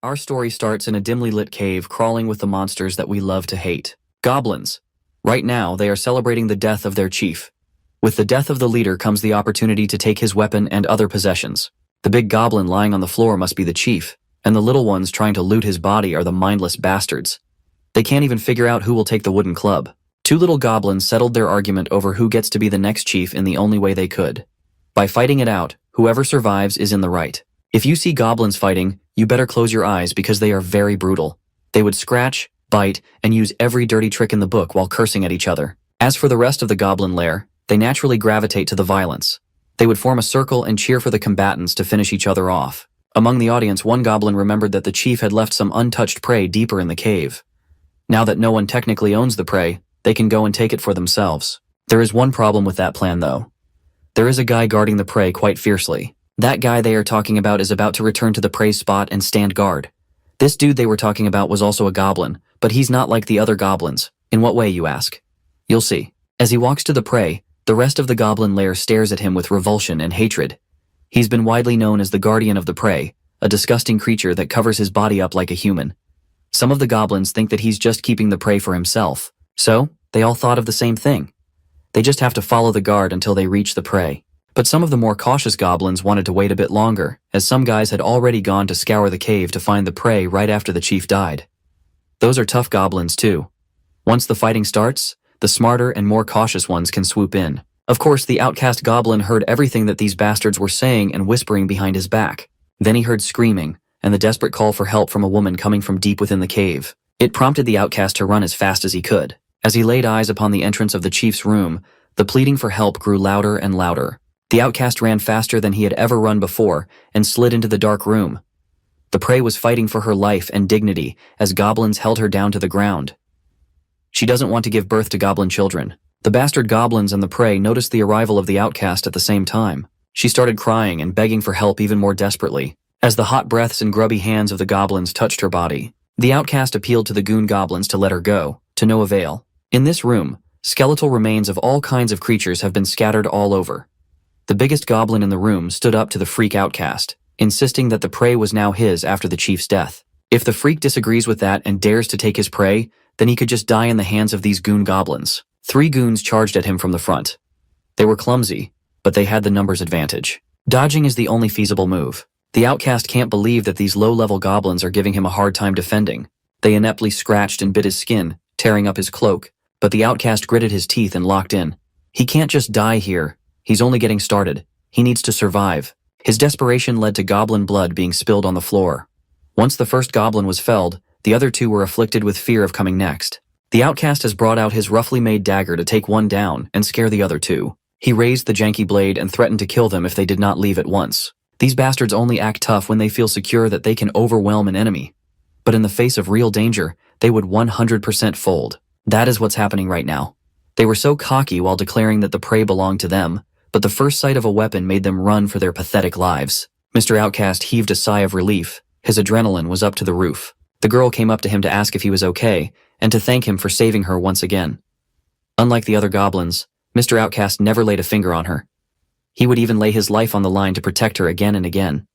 Our story starts in a dimly lit cave crawling with the monsters that we love to hate. Goblins. Right now, they are celebrating the death of their chief. With the death of the leader comes the opportunity to take his weapon and other possessions. The big goblin lying on the floor must be the chief, and the little ones trying to loot his body are the mindless bastards. They can't even figure out who will take the wooden club. Two little goblins settled their argument over who gets to be the next chief in the only way they could. By fighting it out, whoever survives is in the right. If you see goblins fighting, you better close your eyes because they are very brutal. They would scratch, bite, and use every dirty trick in the book while cursing at each other. As for the rest of the goblin lair, they naturally gravitate to the violence. They would form a circle and cheer for the combatants to finish each other off. Among the audience, one goblin remembered that the chief had left some untouched prey deeper in the cave. Now that no one technically owns the prey, they can go and take it for themselves. There is one problem with that plan though. There is a guy guarding the prey quite fiercely. That guy they are talking about is about to return to the prey spot and stand guard. This dude they were talking about was also a goblin, but he's not like the other goblins. In what way, you ask? You'll see. As he walks to the prey, the rest of the goblin lair stares at him with revulsion and hatred. He's been widely known as the guardian of the prey, a disgusting creature that covers his body up like a human. Some of the goblins think that he's just keeping the prey for himself, so they all thought of the same thing. They just have to follow the guard until they reach the prey. But some of the more cautious goblins wanted to wait a bit longer, as some guys had already gone to scour the cave to find the prey right after the chief died. Those are tough goblins too. Once the fighting starts, the smarter and more cautious ones can swoop in. Of course, the outcast goblin heard everything that these bastards were saying and whispering behind his back. Then he heard screaming, and the desperate call for help from a woman coming from deep within the cave. It prompted the outcast to run as fast as he could. As he laid eyes upon the entrance of the chief's room, the pleading for help grew louder and louder. The outcast ran faster than he had ever run before and slid into the dark room. The prey was fighting for her life and dignity as goblins held her down to the ground. She doesn't want to give birth to goblin children. The bastard goblins and the prey noticed the arrival of the outcast at the same time. She started crying and begging for help even more desperately, as the hot breaths and grubby hands of the goblins touched her body. The outcast appealed to the goon goblins to let her go, to no avail. In this room, skeletal remains of all kinds of creatures have been scattered all over. The biggest goblin in the room stood up to the freak outcast, insisting that the prey was now his after the chief's death. If the freak disagrees with that and dares to take his prey, then he could just die in the hands of these goon goblins. 3 goons charged at him from the front. They were clumsy, but they had the numbers advantage. Dodging is the only feasible move. The outcast can't believe that these low-level goblins are giving him a hard time defending. They ineptly scratched and bit his skin, tearing up his cloak, but the outcast gritted his teeth and locked in. He can't just die here. He's only getting started. He needs to survive. His desperation led to goblin blood being spilled on the floor. Once the first goblin was felled, the other 2 were afflicted with fear of coming next. The outcast has brought out his roughly made dagger to take one down and scare the other 2. He raised the janky blade and threatened to kill them if they did not leave at once. These bastards only act tough when they feel secure that they can overwhelm an enemy. But in the face of real danger, they would 100% fold. That is what's happening right now. They were so cocky while declaring that the prey belonged to them, but the first sight of a weapon made them run for their pathetic lives. Mr. Outcast heaved a sigh of relief. His adrenaline was up to the roof. The girl came up to him to ask if he was okay, and to thank him for saving her once again. Unlike the other goblins, Mr. Outcast never laid a finger on her. He would even lay his life on the line to protect her again and again.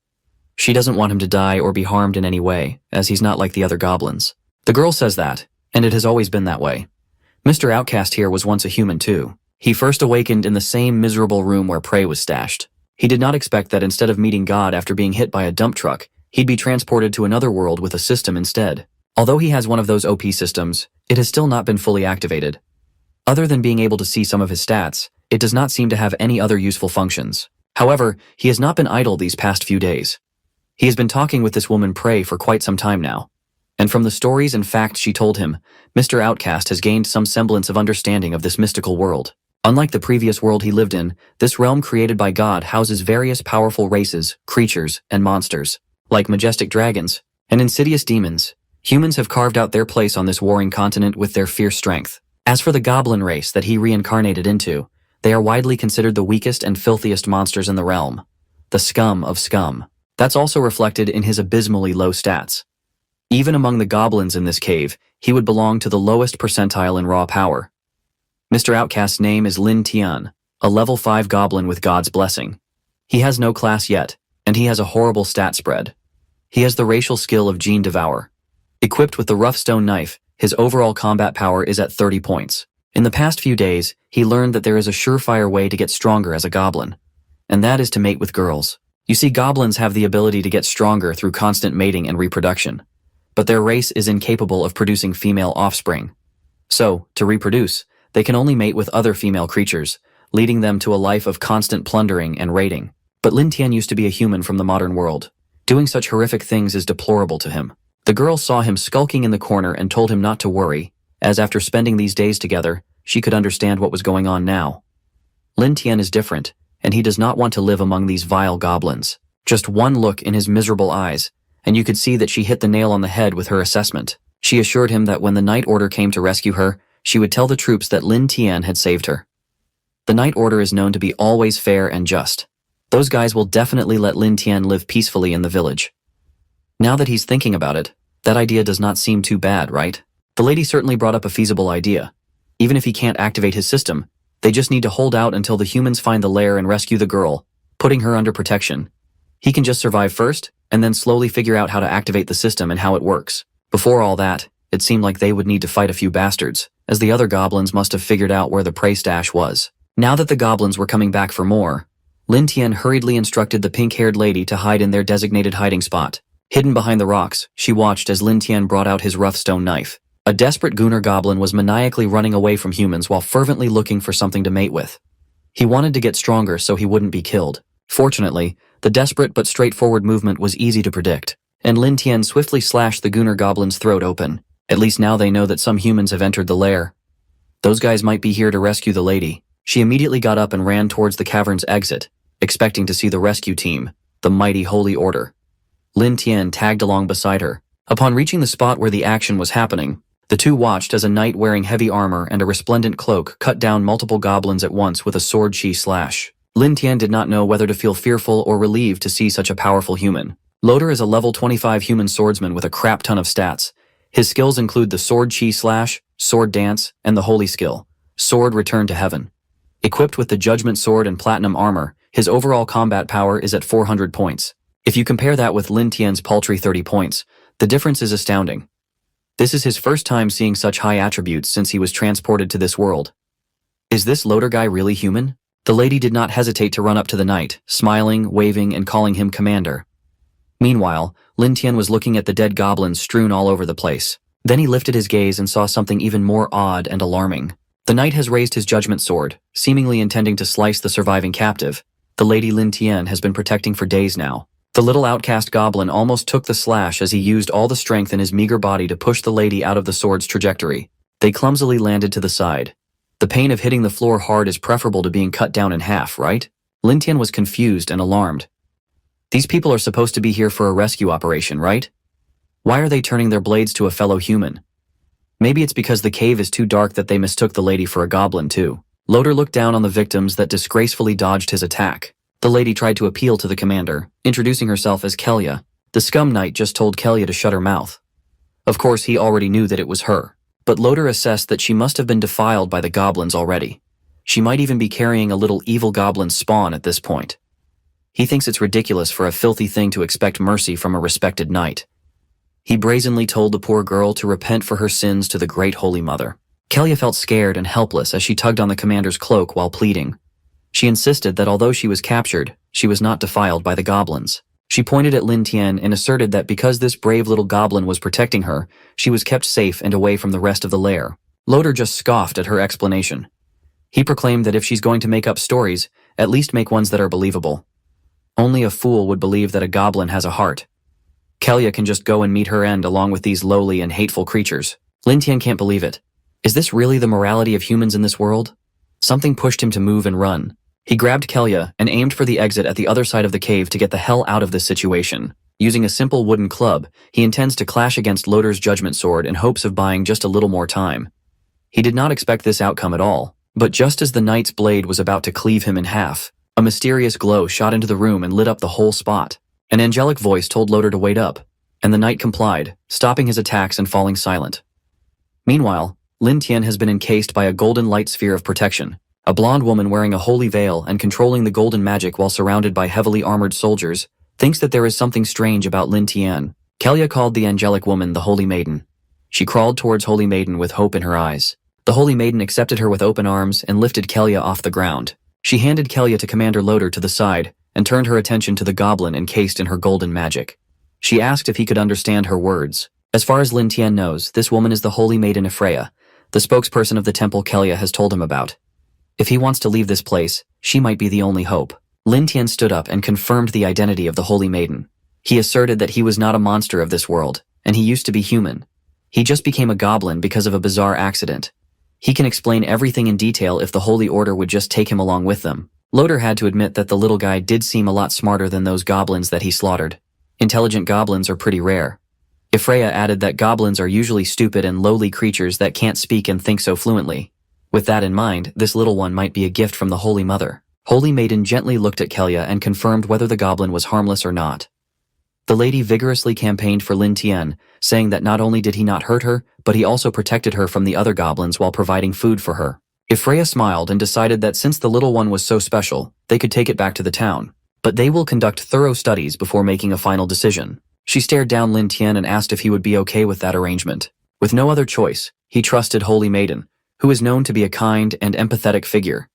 She doesn't want him to die or be harmed in any way, as he's not like the other goblins. The girl says that, and it has always been that way. Mr. Outcast here was once a human too. He first awakened in the same miserable room where prey was stashed. He did not expect that instead of meeting God after being hit by a dump truck, he'd be transported to another world with a system instead. Although he has one of those OP systems, it has still not been fully activated. Other than being able to see some of his stats, it does not seem to have any other useful functions. However, he has not been idle these past few days. He has been talking with this woman Prey for quite some time now. And from the stories and facts she told him, Mr. Outcast has gained some semblance of understanding of this mystical world. Unlike the previous world he lived in, this realm created by God houses various powerful races, creatures, and monsters. Like majestic dragons and insidious demons, humans have carved out their place on this warring continent with their fierce strength. As for the goblin race that he reincarnated into, they are widely considered the weakest and filthiest monsters in the realm. The scum of scum. That's also reflected in his abysmally low stats. Even among the goblins in this cave, he would belong to the lowest percentile in raw power. Mr. Outcast's name is Lin Tian, a level 5 goblin with God's blessing. He has no class yet, and he has a horrible stat spread. He has the racial skill of Gene Devour. Equipped with the rough stone knife, his overall combat power is at 30 points. In the past few days, he learned that there is a surefire way to get stronger as a goblin, and that is to mate with girls. You see, goblins have the ability to get stronger through constant mating and reproduction, but their race is incapable of producing female offspring. So, to reproduce, they can only mate with other female creatures, leading them to a life of constant plundering and raiding. But Lin Tian used to be a human from the modern world. Doing such horrific things is deplorable to him. The girl saw him skulking in the corner and told him not to worry, as after spending these days together, she could understand what was going on now. Lin Tian is different, and he does not want to live among these vile goblins. Just one look in his miserable eyes, and you could see that she hit the nail on the head with her assessment. She assured him that when the Night Order came to rescue her, she would tell the troops that Lin Tian had saved her. The Night Order is known to be always fair and just. Those guys will definitely let Lin Tian live peacefully in the village. Now that he's thinking about it, that idea does not seem too bad, right? The lady certainly brought up a feasible idea. Even if he can't activate his system, they just need to hold out until the humans find the lair and rescue the girl, putting her under protection. He can just survive first, and then slowly figure out how to activate the system and how it works. Before all that, it seemed like they would need to fight a few bastards, as the other goblins must have figured out where the prey stash was. Now that the goblins were coming back for more, Lin Tian hurriedly instructed the pink-haired lady to hide in their designated hiding spot. Hidden behind the rocks, she watched as Lin Tian brought out his rough stone knife. A desperate Gunner goblin was maniacally running away from humans while fervently looking for something to mate with. He wanted to get stronger so he wouldn't be killed. Fortunately, the desperate but straightforward movement was easy to predict, and Lin Tian swiftly slashed the Gunner goblin's throat open. At least now they know that some humans have entered the lair. Those guys might be here to rescue the lady. She immediately got up and ran towards the cavern's exit, expecting to see the rescue team, the mighty Holy Order. Lin Tian tagged along beside her. Upon reaching the spot where the action was happening, the two watched as a knight wearing heavy armor and a resplendent cloak cut down multiple goblins at once with a sword chi slash. Lin Tian did not know whether to feel fearful or relieved to see such a powerful human. Loader is a level 25 human swordsman with a crap ton of stats. His skills include the sword chi slash, sword dance, and the holy skill, sword return to heaven. Equipped with the judgment sword and platinum armor, his overall combat power is at 400 points. If you compare that with Lin Tian's paltry 30 points, the difference is astounding. This is his first time seeing such high attributes since he was transported to this world. Is this Loader guy really human? The lady did not hesitate to run up to the knight, smiling, waving, and calling him commander. Meanwhile, Lin Tian was looking at the dead goblins strewn all over the place. Then he lifted his gaze and saw something even more odd and alarming. The knight has raised his judgment sword, seemingly intending to slice the surviving captive. The lady Lin Tian has been protecting for days now. The little outcast goblin almost took the slash as he used all the strength in his meager body to push the lady out of the sword's trajectory. They clumsily landed to the side. The pain of hitting the floor hard is preferable to being cut down in half, right? Lin Tian was confused and alarmed. These people are supposed to be here for a rescue operation, right? Why are they turning their blades to a fellow human? Maybe it's because the cave is too dark that they mistook the lady for a goblin too. Loader looked down on the victims that disgracefully dodged his attack. The lady tried to appeal to the commander, introducing herself as Kelya. The scum knight just told Kelya to shut her mouth. Of course, he already knew that it was her, but Loader assessed that she must have been defiled by the goblins already. She might even be carrying a little evil goblin spawn at this point. He thinks it's ridiculous for a filthy thing to expect mercy from a respected knight. He brazenly told the poor girl to repent for her sins to the great Holy Mother. Kelya felt scared and helpless as she tugged on the commander's cloak while pleading. She insisted that although she was captured, she was not defiled by the goblins. She pointed at Lin Tian and asserted that because this brave little goblin was protecting her, she was kept safe and away from the rest of the lair. Loader just scoffed at her explanation. He proclaimed that if she's going to make up stories, at least make ones that are believable. Only a fool would believe that a goblin has a heart. Kelya can just go and meet her end along with these lowly and hateful creatures. Lin Tian can't believe it. Is this really the morality of humans in this world? Something pushed him to move and run. He grabbed Kelya and aimed for the exit at the other side of the cave to get the hell out of this situation. Using a simple wooden club, he intends to clash against Loader's judgment sword in hopes of buying just a little more time. He did not expect this outcome at all, but just as the knight's blade was about to cleave him in half, a mysterious glow shot into the room and lit up the whole spot. An angelic voice told Loader to wait up, and the knight complied, stopping his attacks and falling silent. Meanwhile, Lin Tian has been encased by a golden light sphere of protection. A blonde woman wearing a holy veil and controlling the golden magic while surrounded by heavily armored soldiers, thinks that there is something strange about Lin Tian. Kelya called the angelic woman the Holy Maiden. She crawled towards Holy Maiden with hope in her eyes. The Holy Maiden accepted her with open arms and lifted Kelya off the ground. She handed Kelya to Commander Loder to the side and turned her attention to the goblin encased in her golden magic. She asked if he could understand her words. As far as Lin Tian knows, this woman is the Holy Maiden Ephraia, the spokesperson of the temple Kelya has told him about. If he wants to leave this place, she might be the only hope. Lin Tian stood up and confirmed the identity of the Holy Maiden. He asserted that he was not a monster of this world, and he used to be human. He just became a goblin because of a bizarre accident. He can explain everything in detail if the Holy Order would just take him along with them. Loder had to admit that the little guy did seem a lot smarter than those goblins that he slaughtered. Intelligent goblins are pretty rare. Ephraia added that goblins are usually stupid and lowly creatures that can't speak and think so fluently. With that in mind, this little one might be a gift from the Holy Mother. Holy Maiden gently looked at Kelya and confirmed whether the goblin was harmless or not. The lady vigorously campaigned for Lin Tian, saying that not only did he not hurt her, but he also protected her from the other goblins while providing food for her. Ephraia smiled and decided that since the little one was so special, they could take it back to the town. But they will conduct thorough studies before making a final decision. She stared down Lin Tian and asked if he would be okay with that arrangement. With no other choice, he trusted Holy Maiden, who is known to be a kind and empathetic figure.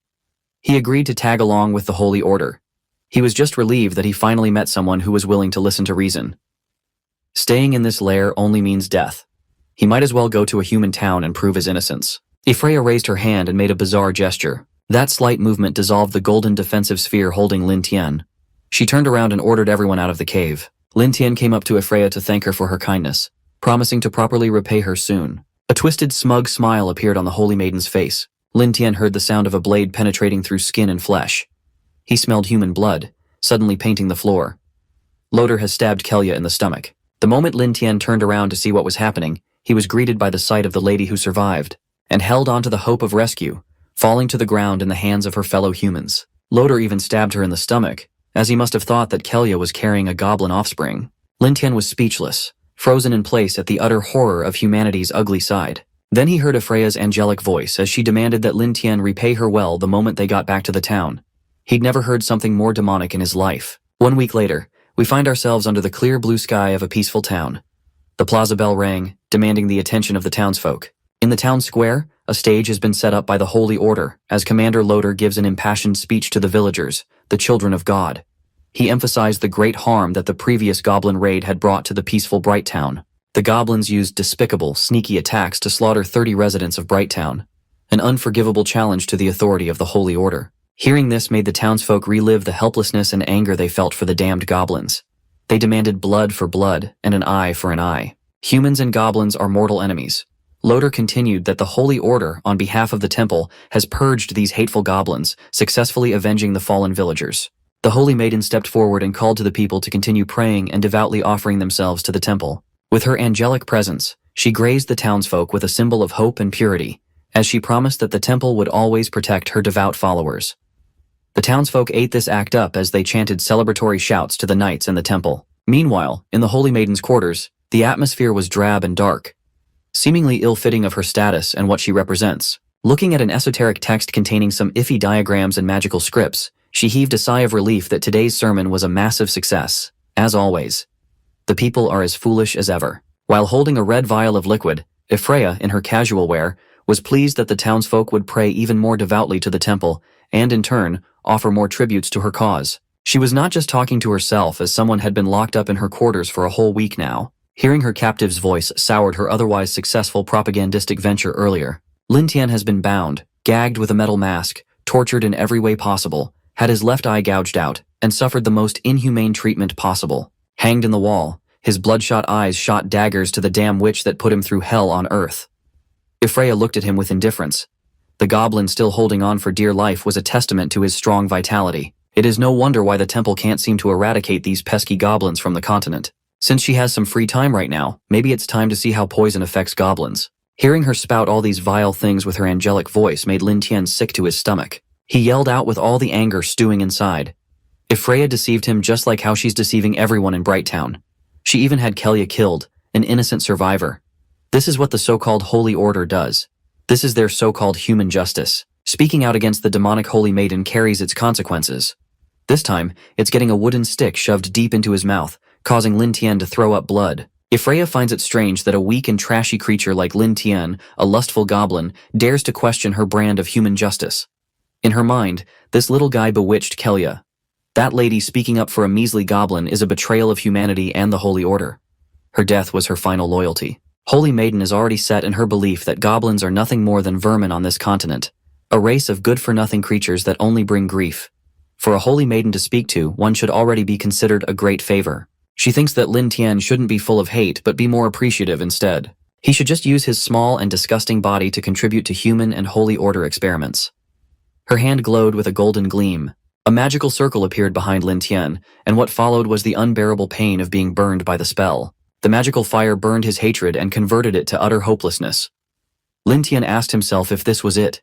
He agreed to tag along with the Holy Order. He was just relieved that he finally met someone who was willing to listen to reason. Staying in this lair only means death. He might as well go to a human town and prove his innocence. Ephraia raised her hand and made a bizarre gesture. That slight movement dissolved the golden defensive sphere holding Lin Tian. She turned around and ordered everyone out of the cave. Lin Tian came up to Ephraia to thank her for her kindness, promising to properly repay her soon. A twisted, smug smile appeared on the Holy Maiden's face. Lin Tian heard the sound of a blade penetrating through skin and flesh. He smelled human blood, suddenly painting the floor. Loder has stabbed Kelya in the stomach. The moment Lin Tian turned around to see what was happening, he was greeted by the sight of the lady who survived, and held on to the hope of rescue, falling to the ground in the hands of her fellow humans. Loder even stabbed her in the stomach, as he must have thought that Kelya was carrying a goblin offspring. Lin Tian was speechless, frozen in place at the utter horror of humanity's ugly side. Then he heard Ephraya's angelic voice as she demanded that Lin Tian repay her well the moment they got back to the town. He'd never heard something more demonic in his life. 1 week later, we find ourselves under the clear blue sky of a peaceful town. The plaza bell rang, demanding the attention of the townsfolk. In the town square, a stage has been set up by the Holy Order as Commander Loder gives an impassioned speech to the villagers, the children of God. He emphasized the great harm that the previous goblin raid had brought to the peaceful Bright Town. The goblins used despicable, sneaky attacks to slaughter 30 residents of Bright Town, an unforgivable challenge to the authority of the Holy Order. Hearing this made the townsfolk relive the helplessness and anger they felt for the damned goblins. They demanded blood for blood and an eye for an eye. Humans and goblins are mortal enemies. Loder continued that the Holy Order, on behalf of the temple, has purged these hateful goblins, successfully avenging the fallen villagers. The Holy Maiden stepped forward and called to the people to continue praying and devoutly offering themselves to the temple. With her angelic presence, she grazed the townsfolk with a symbol of hope and purity, as she promised that the temple would always protect her devout followers. The townsfolk ate this act up as they chanted celebratory shouts to the knights in the temple. Meanwhile, in the Holy Maiden's quarters, the atmosphere was drab and dark, seemingly ill-fitting of her status and what she represents. Looking at an esoteric text containing some iffy diagrams and magical scripts, she heaved a sigh of relief that today's sermon was a massive success. As always, the people are as foolish as ever. While holding a red vial of liquid, Ephraia, in her casual wear, was pleased that the townsfolk would pray even more devoutly to the temple and, in turn, offer more tributes to her cause. She was not just talking to herself, as someone had been locked up in her quarters for a whole week now. Hearing her captive's voice soured her otherwise successful propagandistic venture earlier. Lin Tian has been bound, gagged with a metal mask, tortured in every way possible, had his left eye gouged out, and suffered the most inhumane treatment possible. Hanged in the wall, his bloodshot eyes shot daggers to the damn witch that put him through hell on earth. Ephraia looked at him with indifference. The goblin still holding on for dear life was a testament to his strong vitality. It is no wonder why the temple can't seem to eradicate these pesky goblins from the continent. Since she has some free time right now, maybe it's time to see how poison affects goblins. Hearing her spout all these vile things with her angelic voice made Lin Tian sick to his stomach. He yelled out with all the anger stewing inside. Ephraia deceived him just like how she's deceiving everyone in Bright Town. She even had Kelya killed, an innocent survivor. This is what the so-called Holy Order does. This is their so-called human justice. Speaking out against the demonic Holy Maiden carries its consequences. This time, it's getting a wooden stick shoved deep into his mouth, causing Lin Tian to throw up blood. Freya finds it strange that a weak and trashy creature like Lin Tian, a lustful goblin, dares to question her brand of human justice. In her mind, this little guy bewitched Kelia. That lady speaking up for a measly goblin is a betrayal of humanity and the Holy Order. Her death was her final loyalty. Holy Maiden is already set in her belief that goblins are nothing more than vermin on this continent, a race of good-for-nothing creatures that only bring grief. For a Holy Maiden to speak to, one should already be considered a great favor. She thinks that Lin Tian shouldn't be full of hate but be more appreciative instead. He should just use his small and disgusting body to contribute to human and Holy Order experiments. Her hand glowed with a golden gleam. A magical circle appeared behind Lin Tian, and what followed was the unbearable pain of being burned by the spell. The magical fire burned his hatred and converted it to utter hopelessness. Lin Tian asked himself if this was it.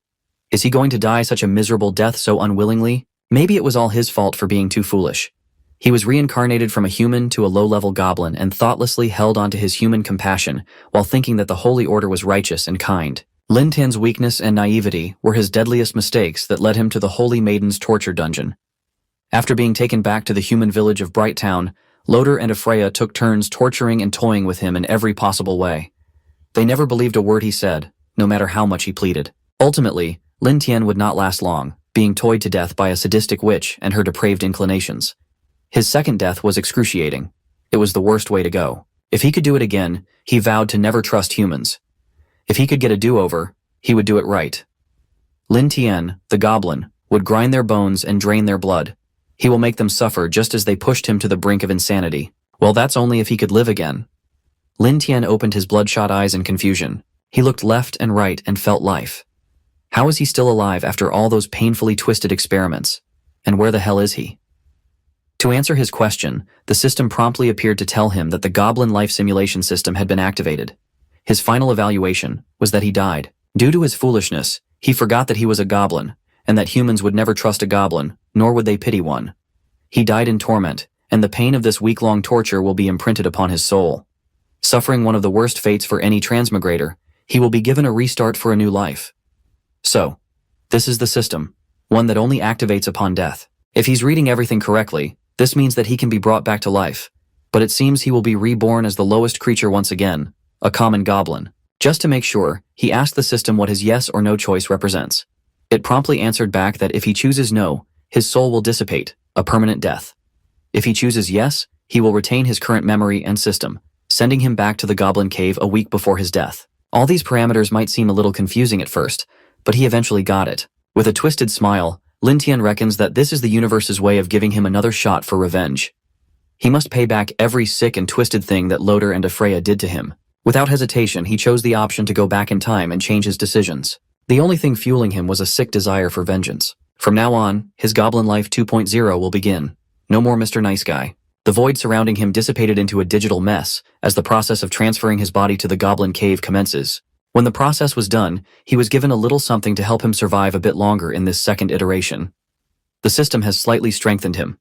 Is he going to die such a miserable death so unwillingly? Maybe it was all his fault for being too foolish. He was reincarnated from a human to a low-level goblin and thoughtlessly held onto his human compassion while thinking that the Holy Order was righteous and kind. Lin Tian's weakness and naivety were his deadliest mistakes that led him to the Holy Maiden's torture dungeon. After being taken back to the human village of Bright Town, Loder and Freya took turns torturing and toying with him in every possible way. They never believed a word he said, no matter how much he pleaded. Ultimately, Lin Tian would not last long, being toyed to death by a sadistic witch and her depraved inclinations. His second death was excruciating. It was the worst way to go. If he could do it again, he vowed to never trust humans. If he could get a do-over, he would do it right. Lin Tian, the goblin, would grind their bones and drain their blood. He will make them suffer just as they pushed him to the brink of insanity. Well, that's only if he could live again. Lin Tian opened his bloodshot eyes in confusion. He looked left and right and felt life. How is he still alive after all those painfully twisted experiments? And where the hell is he? To answer his question, the system promptly appeared to tell him that the Goblin life simulation system had been activated. His final evaluation was that he died. Due to his foolishness, he forgot that he was a goblin, and that humans would never trust a goblin, nor would they pity one. He died in torment, and the pain of this week-long torture will be imprinted upon his soul. Suffering one of the worst fates for any transmigrator, he will be given a restart for a new life. So, this is the system, one that only activates upon death. If he's reading everything correctly, this means that he can be brought back to life, but it seems he will be reborn as the lowest creature once again, a common goblin. Just to make sure, he asked the system what his yes or no choice represents. It promptly answered back that if he chooses no, his soul will dissipate, a permanent death. If he chooses yes, he will retain his current memory and system, sending him back to the goblin cave a week before his death. All these parameters might seem a little confusing at first, but he eventually got it. With a twisted smile, Lin Tian reckons that this is the universe's way of giving him another shot for revenge. He must pay back every sick and twisted thing that Loder and Freya did to him. Without hesitation, he chose the option to go back in time and change his decisions. The only thing fueling him was a sick desire for vengeance. From now on, his Goblin Life 2.0 will begin. No more Mr. Nice Guy. The void surrounding him dissipated into a digital mess as the process of transferring his body to the Goblin Cave commences. When the process was done, he was given a little something to help him survive a bit longer in this second iteration. The system has slightly strengthened him.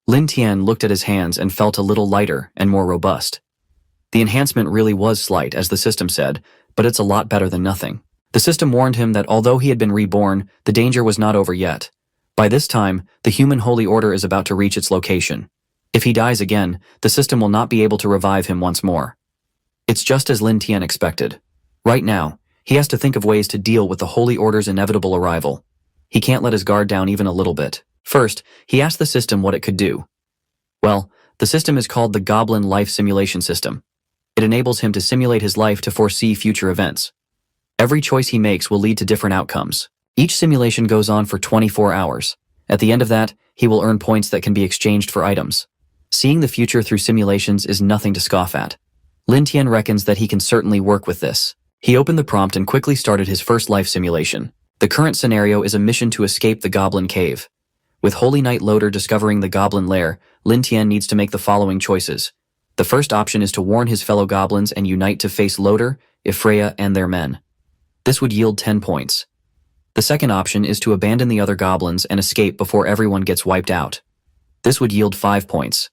Lin Tian looked at his hands and felt a little lighter and more robust. The enhancement really was slight, as the system said, but it's a lot better than nothing. The system warned him that although he had been reborn, the danger was not over yet. By this time, the human Holy Order is about to reach its location. If he dies again, the system will not be able to revive him once more. It's just as Lin Tian expected. Right now, he has to think of ways to deal with the Holy Order's inevitable arrival. He can't let his guard down even a little bit. First, he asked the system what it could do. Well, the system is called the Goblin Life Simulation System. It enables him to simulate his life to foresee future events. Every choice he makes will lead to different outcomes. Each simulation goes on for 24 hours. At the end of that, he will earn points that can be exchanged for items. Seeing the future through simulations is nothing to scoff at. Lin Tian reckons that he can certainly work with this. He opened the prompt and quickly started his first life simulation. The current scenario is a mission to escape the Goblin Cave. With Holy Knight Loder discovering the Goblin Lair, Lin Tian needs to make the following choices. The first option is to warn his fellow goblins and unite to face Loder, Freya, and their men. This would yield 10 points. The second option is to abandon the other goblins and escape before everyone gets wiped out. This would yield 5 points.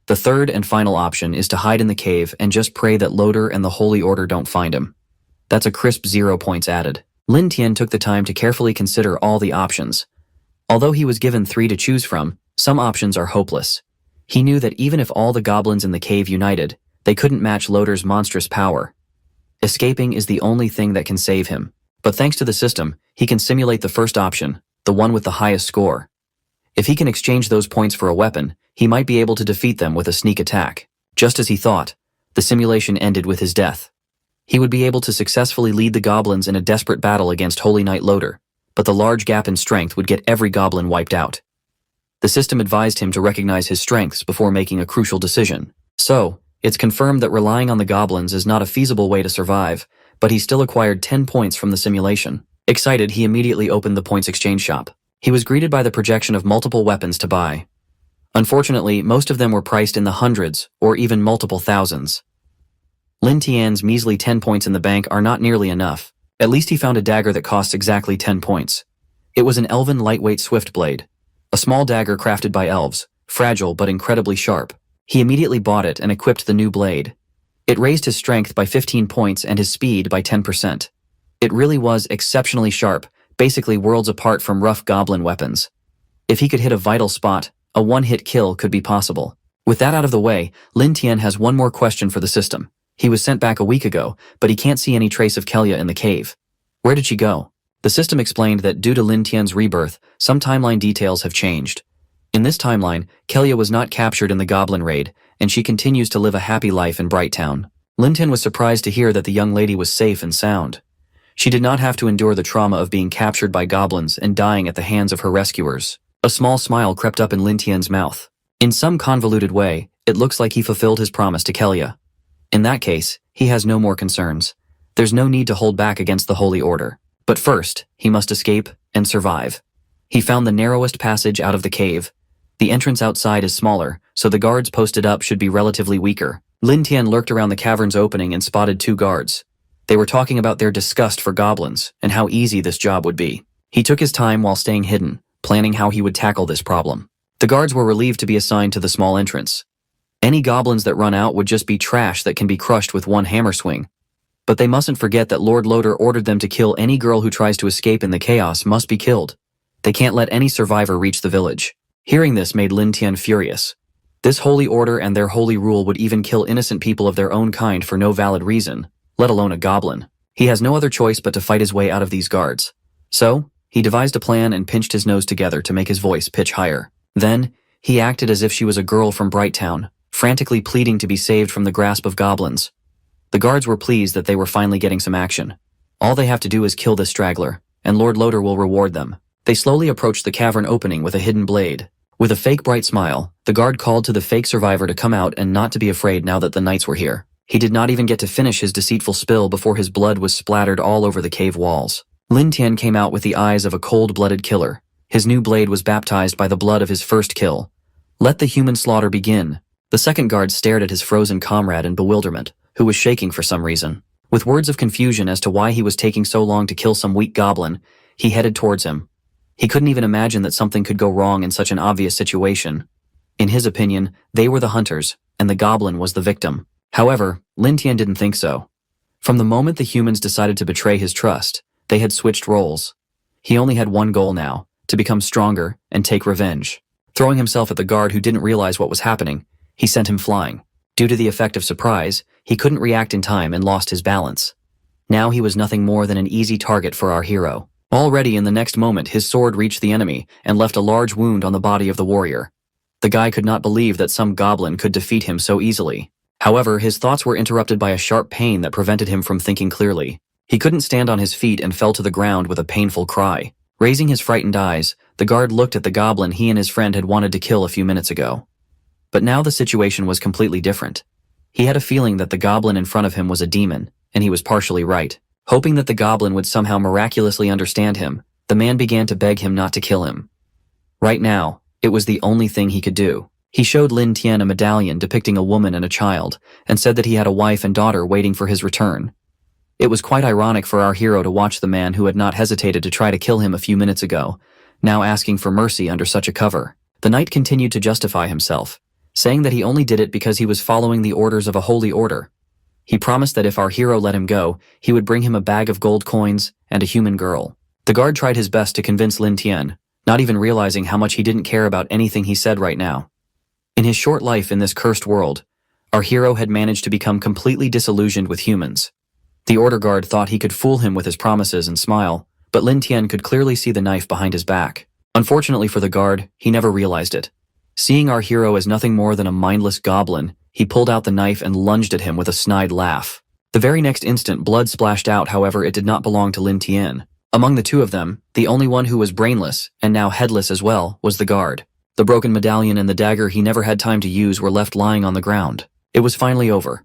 The third and final option is to hide in the cave and just pray that Loder and the Holy Order don't find him. That's a crisp 0 points added. Lin Tian took the time to carefully consider all the options. Although he was given 3 to choose from, Some options are hopeless. He knew that even if all the goblins in the cave united, they couldn't match Loader's monstrous power. Escaping is the only thing that can save him. But thanks to the system, he can simulate the first option, the one with the highest score. If he can exchange those points for a weapon, he might be able to defeat them with a sneak attack. Just as he thought, the simulation ended with his death. He would be able to successfully lead the goblins in a desperate battle against Holy Knight Loader, but the large gap in strength would get every goblin wiped out. The system advised him to recognize his strengths before making a crucial decision. So, it's confirmed that relying on the goblins is not a feasible way to survive, but he still acquired 10 points from the simulation. Excited, he immediately opened the points exchange shop. He was greeted by the projection of multiple weapons to buy. Unfortunately, most of them were priced in the hundreds, or even multiple thousands. Lin Tian's measly 10 points in the bank are not nearly enough. At least he found a dagger that costs exactly 10 points. It was an elven lightweight swift blade. A small dagger crafted by elves, fragile but incredibly sharp. He immediately bought it and equipped the new blade. It raised his strength by 15 points and his speed by 10%. It really was exceptionally sharp, basically worlds apart from rough goblin weapons. If he could hit a vital spot, a one-hit kill could be possible. With that out of the way, Lin Tian has one more question for the system. He was sent back a week ago, but he can't see any trace of Kelia in the cave. Where did she go? The system explained that due to Lin Tian's rebirth, some timeline details have changed. In this timeline, Kelia was not captured in the Goblin raid, and she continues to live a happy life in Bright Town. Lin Tian was surprised to hear that the young lady was safe and sound. She did not have to endure the trauma of being captured by goblins and dying at the hands of her rescuers. A small smile crept up in Lin Tian's mouth. In some convoluted way, it looks like he fulfilled his promise to Kelia. In that case, he has no more concerns. There's no need to hold back against the Holy Order. But first, he must escape and survive. He found the narrowest passage out of the cave. The entrance outside is smaller, so the guards posted up should be relatively weaker. Lin Tian lurked around the cavern's opening and spotted 2 guards. They were talking about their disgust for goblins and how easy this job would be. He took his time while staying hidden, planning how he would tackle this problem. The guards were relieved to be assigned to the small entrance. Any goblins that run out would just be trash that can be crushed with one hammer swing. But they mustn't forget that Lord Loader ordered them to kill any girl who tries to escape in the chaos must be killed. They can't let any survivor reach the village. Hearing this made Lin Tian furious. This holy order and their holy rule would even kill innocent people of their own kind for no valid reason, let alone a goblin. He has no other choice but to fight his way out of these guards. So, he devised a plan and pinched his nose together to make his voice pitch higher. Then, he acted as if she was a girl from Bright Town, frantically pleading to be saved from the grasp of goblins. The guards were pleased that they were finally getting some action. All they have to do is kill this straggler, and Lord Loader will reward them. They slowly approached the cavern opening with a hidden blade. With a fake bright smile, the guard called to the fake survivor to come out and not to be afraid now that the knights were here. He did not even get to finish his deceitful spill before his blood was splattered all over the cave walls. Lin Tian came out with the eyes of a cold-blooded killer. His new blade was baptized by the blood of his first kill. Let the human slaughter begin. The second guard stared at his frozen comrade in bewilderment, who was shaking for some reason. With words of confusion as to why he was taking so long to kill some weak goblin, he headed towards him. He couldn't even imagine that something could go wrong in such an obvious situation. In his opinion, they were the hunters, and the goblin was the victim. However, Lin Tian didn't think so. From the moment the humans decided to betray his trust, they had switched roles. He only had one goal now, to become stronger and take revenge. Throwing himself at the guard who didn't realize what was happening, he sent him flying. Due to the effect of surprise, he couldn't react in time and lost his balance. Now he was nothing more than an easy target for our hero. Already in the next moment, his sword reached the enemy and left a large wound on the body of the warrior. The guy could not believe that some goblin could defeat him so easily. However, his thoughts were interrupted by a sharp pain that prevented him from thinking clearly. He couldn't stand on his feet and fell to the ground with a painful cry. Raising his frightened eyes, the guard looked at the goblin he and his friend had wanted to kill a few minutes ago. But now the situation was completely different. He had a feeling that the goblin in front of him was a demon, and he was partially right. Hoping that the goblin would somehow miraculously understand him, the man began to beg him not to kill him. Right now, it was the only thing he could do. He showed Lin Tian a medallion depicting a woman and a child, and said that he had a wife and daughter waiting for his return. It was quite ironic for our hero to watch the man who had not hesitated to try to kill him a few minutes ago, now asking for mercy under such a cover. The knight continued to justify himself, saying that he only did it because he was following the orders of a holy order. He promised that if our hero let him go, he would bring him a bag of gold coins and a human girl. The guard tried his best to convince Lin Tian, not even realizing how much he didn't care about anything he said right now. In his short life in this cursed world, our hero had managed to become completely disillusioned with humans. The order guard thought he could fool him with his promises and smile, but Lin Tian could clearly see the knife behind his back. Unfortunately for the guard, he never realized it. Seeing our hero as nothing more than a mindless goblin, he pulled out the knife and lunged at him with a snide laugh. The very next instant, blood splashed out, however, it did not belong to Lin Tian. Among the two of them, the only one who was brainless, and now headless as well, was the guard. The broken medallion and the dagger he never had time to use were left lying on the ground. It was finally over.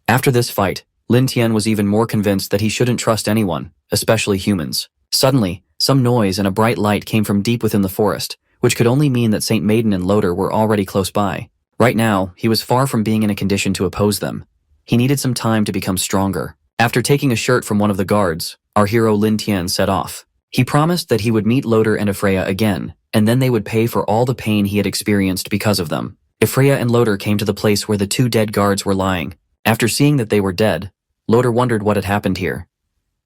After this fight, Lin Tian was even more convinced that he shouldn't trust anyone, especially humans. Suddenly, some noise and a bright light came from deep within the forest, which could only mean that Saint Maiden and Loader were already close by. Right now, he was far from being in a condition to oppose them. He needed some time to become stronger. After taking a shirt from one of the guards, our hero Lin Tian set off. He promised that he would meet Loader and Ephraia again, and then they would pay for all the pain he had experienced because of them. Ephraia and Loader came to the place where the two dead guards were lying. After seeing that they were dead, Loader wondered what had happened here.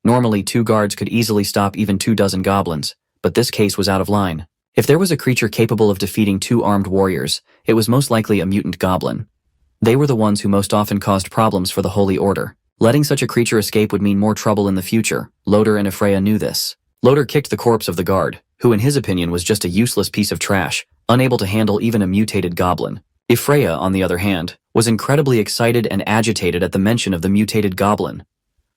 Normally, 2 guards could easily stop even 24 goblins, but this case was out of line. If there was a creature capable of defeating 2 armed warriors, it was most likely a mutant goblin. They were the ones who most often caused problems for the Holy Order. Letting such a creature escape would mean more trouble in the future. Loader and Ephraia knew this. Loader kicked the corpse of the guard, who in his opinion was just a useless piece of trash, unable to handle even a mutated goblin. Ephraia, on the other hand, was incredibly excited and agitated at the mention of the mutated goblin.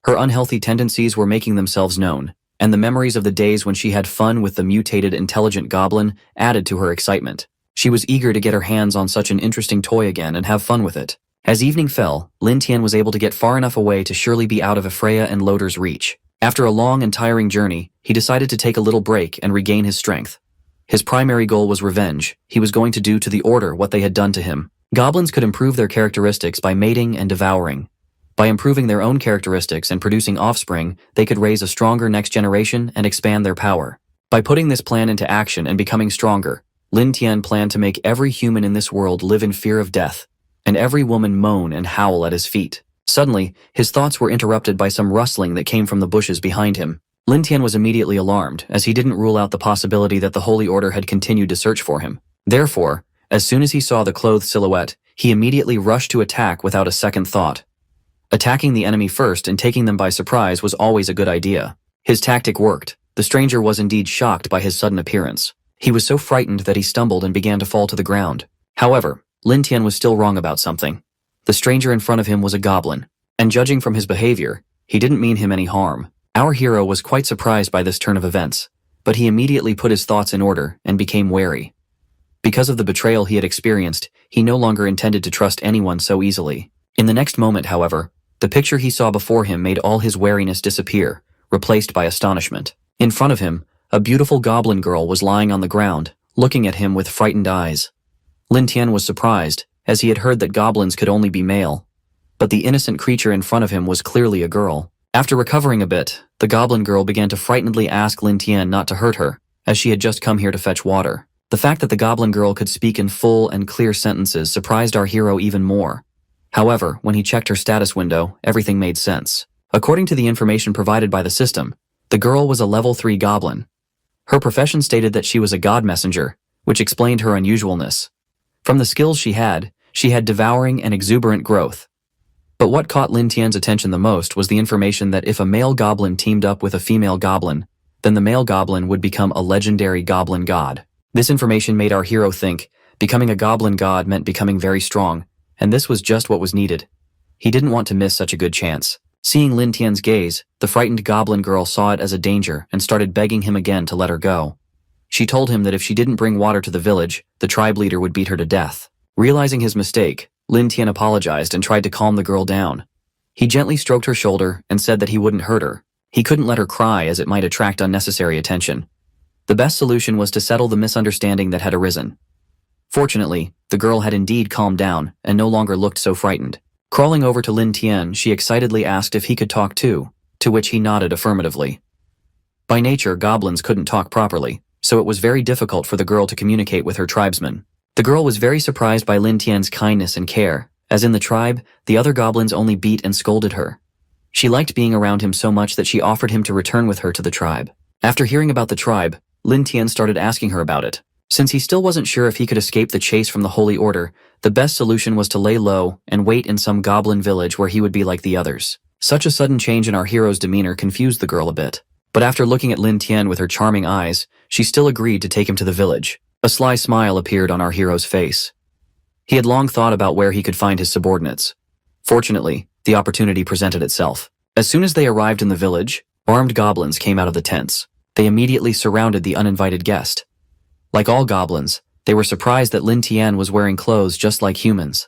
Her unhealthy tendencies were making themselves known, and the memories of the days when she had fun with the mutated intelligent goblin added to her excitement. She was eager to get her hands on such an interesting toy again and have fun with it. As evening fell, Lin Tian was able to get far enough away to surely be out of Ephraia and Loader's reach. After a long and tiring journey, he decided to take a little break and regain his strength. His primary goal was revenge. He was going to do to the Order what they had done to him. Goblins could improve their characteristics by mating and devouring. By improving their own characteristics and producing offspring, they could raise a stronger next generation and expand their power. By putting this plan into action and becoming stronger, Lin Tian planned to make every human in this world live in fear of death, and every woman moan and howl at his feet. Suddenly, his thoughts were interrupted by some rustling that came from the bushes behind him. Lin Tian was immediately alarmed, as he didn't rule out the possibility that the Holy Order had continued to search for him. Therefore, as soon as he saw the clothed silhouette, he immediately rushed to attack without a second thought. Attacking the enemy first and taking them by surprise was always a good idea. His tactic worked. The stranger was indeed shocked by his sudden appearance. He was so frightened that he stumbled and began to fall to the ground. However, Lin Tian was still wrong about something. The stranger in front of him was a goblin, and judging from his behavior, he didn't mean him any harm. Our hero was quite surprised by this turn of events, but he immediately put his thoughts in order and became wary. Because of the betrayal he had experienced, he no longer intended to trust anyone so easily. In the next moment, however, the picture he saw before him made all his wariness disappear, replaced by astonishment. In front of him, a beautiful goblin girl was lying on the ground, looking at him with frightened eyes. Lin Tian was surprised, as he had heard that goblins could only be male. But the innocent creature in front of him was clearly a girl. After recovering a bit, the goblin girl began to frightenedly ask Lin Tian not to hurt her, as she had just come here to fetch water. The fact that the goblin girl could speak in full and clear sentences surprised our hero even more. However, when he checked her status window, everything made sense. According to the information provided by the system, the girl was a level 3 goblin. Her profession stated that she was a god messenger, which explained her unusualness. From the skills she had devouring and exuberant growth. But what caught Lin Tian's attention the most was the information that if a male goblin teamed up with a female goblin, then the male goblin would become a legendary goblin god. This information made our hero think becoming a goblin god meant becoming very strong, and this was just what was needed. He didn't want to miss such a good chance. Seeing Lin Tian's gaze, the frightened goblin girl saw it as a danger and started begging him again to let her go. She told him that if she didn't bring water to the village, the tribe leader would beat her to death. Realizing his mistake, Lin Tian apologized and tried to calm the girl down. He gently stroked her shoulder and said that he wouldn't hurt her. He couldn't let her cry as it might attract unnecessary attention. The best solution was to settle the misunderstanding that had arisen. Fortunately, the girl had indeed calmed down and no longer looked so frightened. Crawling over to Lin Tian, she excitedly asked if he could talk too, to which he nodded affirmatively. By nature, goblins couldn't talk properly, so it was very difficult for the girl to communicate with her tribesmen. The girl was very surprised by Lin Tian's kindness and care, as in the tribe, the other goblins only beat and scolded her. She liked being around him so much that she offered him to return with her to the tribe. After hearing about the tribe, Lin Tian started asking her about it. Since he still wasn't sure if he could escape the chase from the Holy Order, the best solution was to lay low and wait in some goblin village where he would be like the others. Such a sudden change in our hero's demeanor confused the girl a bit. But after looking at Lin Tian with her charming eyes, she still agreed to take him to the village. A sly smile appeared on our hero's face. He had long thought about where he could find his subordinates. Fortunately, the opportunity presented itself. As soon as they arrived in the village, armed goblins came out of the tents. They immediately surrounded the uninvited guest. Like all goblins, they were surprised that Lin Tian was wearing clothes just like humans.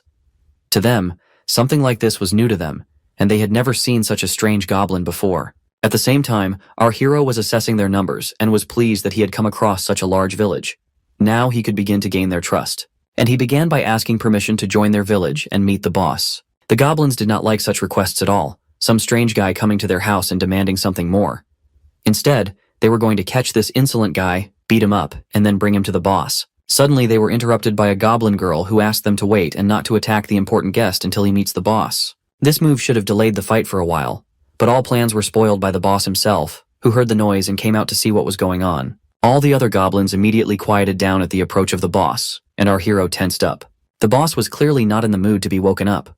To them, something like this was new to them, and they had never seen such a strange goblin before. At the same time, our hero was assessing their numbers and was pleased that he had come across such a large village. Now he could begin to gain their trust. And he began by asking permission to join their village and meet the boss. The goblins did not like such requests at all, some strange guy coming to their house and demanding something more. Instead, they were going to catch this insolent guy, beat him up, and then bring him to the boss. Suddenly they were interrupted by a goblin girl who asked them to wait and not to attack the important guest until he meets the boss. This move should have delayed the fight for a while, but all plans were spoiled by the boss himself, who heard the noise and came out to see what was going on. All the other goblins immediately quieted down at the approach of the boss, and our hero tensed up. The boss was clearly not in the mood to be woken up.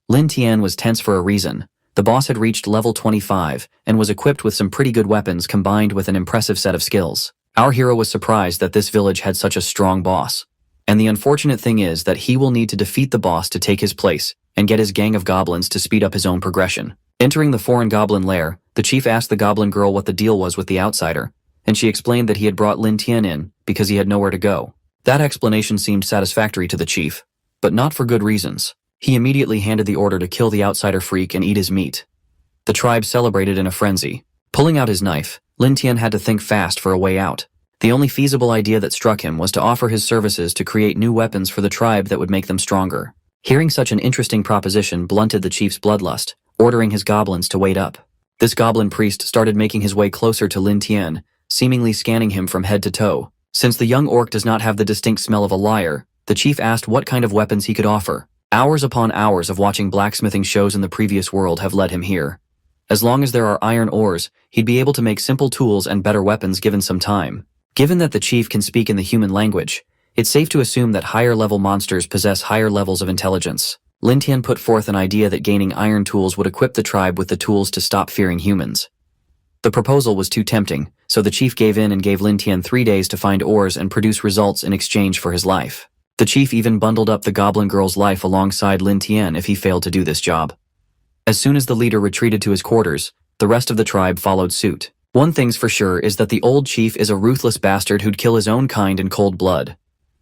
Lin Tian was tense for a reason. The boss had reached level 25 and was equipped with some pretty good weapons combined with an impressive set of skills. Our hero was surprised that this village had such a strong boss. And the unfortunate thing is that he will need to defeat the boss to take his place and get his gang of goblins to speed up his own progression. Entering the foreign goblin lair, the chief asked the goblin girl what the deal was with the outsider, and she explained that he had brought Lin Tian in because he had nowhere to go. That explanation seemed satisfactory to the chief, but not for good reasons. He immediately handed the order to kill the outsider freak and eat his meat. The tribe celebrated in a frenzy. Pulling out his knife, Lin Tian had to think fast for a way out. The only feasible idea that struck him was to offer his services to create new weapons for the tribe that would make them stronger. Hearing such an interesting proposition blunted the chief's bloodlust, ordering his goblins to wait up. This goblin priest started making his way closer to Lin Tian, seemingly scanning him from head to toe. Since the young orc does not have the distinct smell of a liar, the chief asked what kind of weapons he could offer. Hours upon hours of watching blacksmithing shows in the previous world have led him here. As long as there are iron ores, he'd be able to make simple tools and better weapons given some time. Given that the chief can speak in the human language, it's safe to assume that higher-level monsters possess higher levels of intelligence. Lin Tian put forth an idea that gaining iron tools would equip the tribe with the tools to stop fearing humans. The proposal was too tempting, so the chief gave in and gave Lin Tian 3 days to find ores and produce results in exchange for his life. The chief even bundled up the goblin girl's life alongside Lin Tian if he failed to do this job. As soon as the leader retreated to his quarters, the rest of the tribe followed suit. One thing's for sure is that the old chief is a ruthless bastard who'd kill his own kind in cold blood.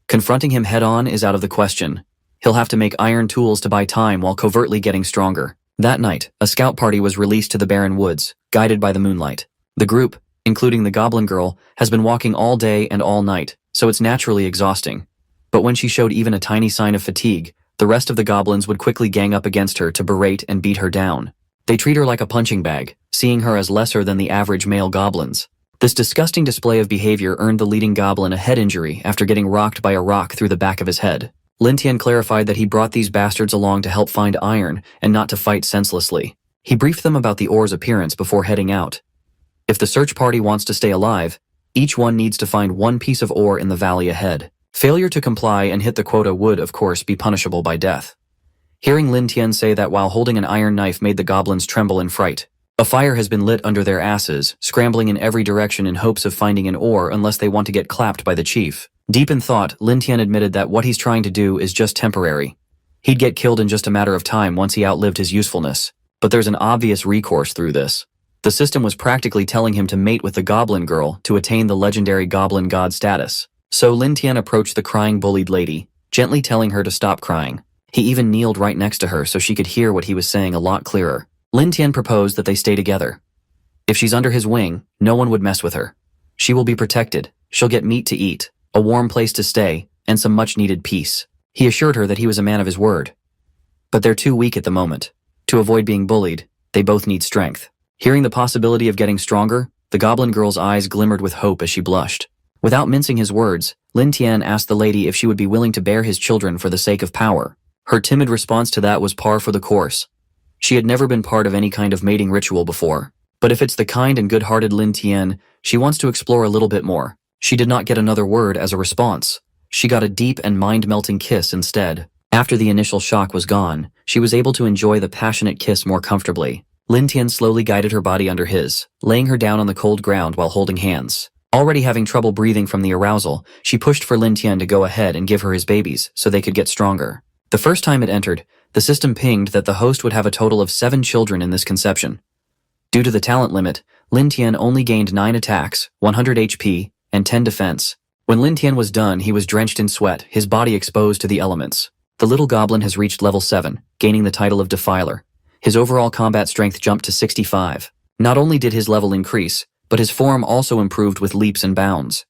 Confronting him head-on is out of the question. He'll have to make iron tools to buy time while covertly getting stronger. That night, a scout party was released to the barren woods, guided by the moonlight. The group, including the goblin girl, has been walking all day and all night, so it's naturally exhausting. But when she showed even a tiny sign of fatigue, the rest of the goblins would quickly gang up against her to berate and beat her down. They treat her like a punching bag, seeing her as lesser than the average male goblins. This disgusting display of behavior earned the leading goblin a head injury after getting rocked by a rock through the back of his head. Lin Tian clarified that he brought these bastards along to help find iron and not to fight senselessly. He briefed them about the ore's appearance before heading out. If the search party wants to stay alive, each one needs to find one piece of ore in the valley ahead. Failure to comply and hit the quota would, of course, be punishable by death. Hearing Lin Tian say that while holding an iron knife made the goblins tremble in fright. A fire has been lit under their asses, scrambling in every direction in hopes of finding an ore unless they want to get clapped by the chief. Deep in thought, Lin Tian admitted that what he's trying to do is just temporary. He'd get killed in just a matter of time once he outlived his usefulness. But there's an obvious recourse through this. The system was practically telling him to mate with the goblin girl to attain the legendary goblin god status. So Lin Tian approached the crying bullied lady, gently telling her to stop crying. He even kneeled right next to her so she could hear what he was saying a lot clearer. Lin Tian proposed that they stay together. If she's under his wing, no one would mess with her. She will be protected, she'll get meat to eat, a warm place to stay, and some much-needed peace. He assured her that he was a man of his word. But they're too weak at the moment. To avoid being bullied, they both need strength. Hearing the possibility of getting stronger, the goblin girl's eyes glimmered with hope as she blushed. Without mincing his words, Lin Tian asked the lady if she would be willing to bear his children for the sake of power. Her timid response to that was par for the course. She had never been part of any kind of mating ritual before. But if it's the kind and good-hearted Lin Tian, she wants to explore a little bit more. She did not get another word as a response. She got a deep and mind-melting kiss instead. After the initial shock was gone, she was able to enjoy the passionate kiss more comfortably. Lin Tian slowly guided her body under his, laying her down on the cold ground while holding hands. Already having trouble breathing from the arousal, she pushed for Lin Tian to go ahead and give her his babies so they could get stronger. The first time it entered, the system pinged that the host would have a total of 7 children in this conception. Due to the talent limit, Lin Tian only gained 9 attacks, 100 HP, and 10 defense. When Lin Tian was done, he was drenched in sweat, his body exposed to the elements. The little goblin has reached level 7, gaining the title of Defiler. His overall combat strength jumped to 65. Not only did his level increase, but his form also improved with leaps and bounds.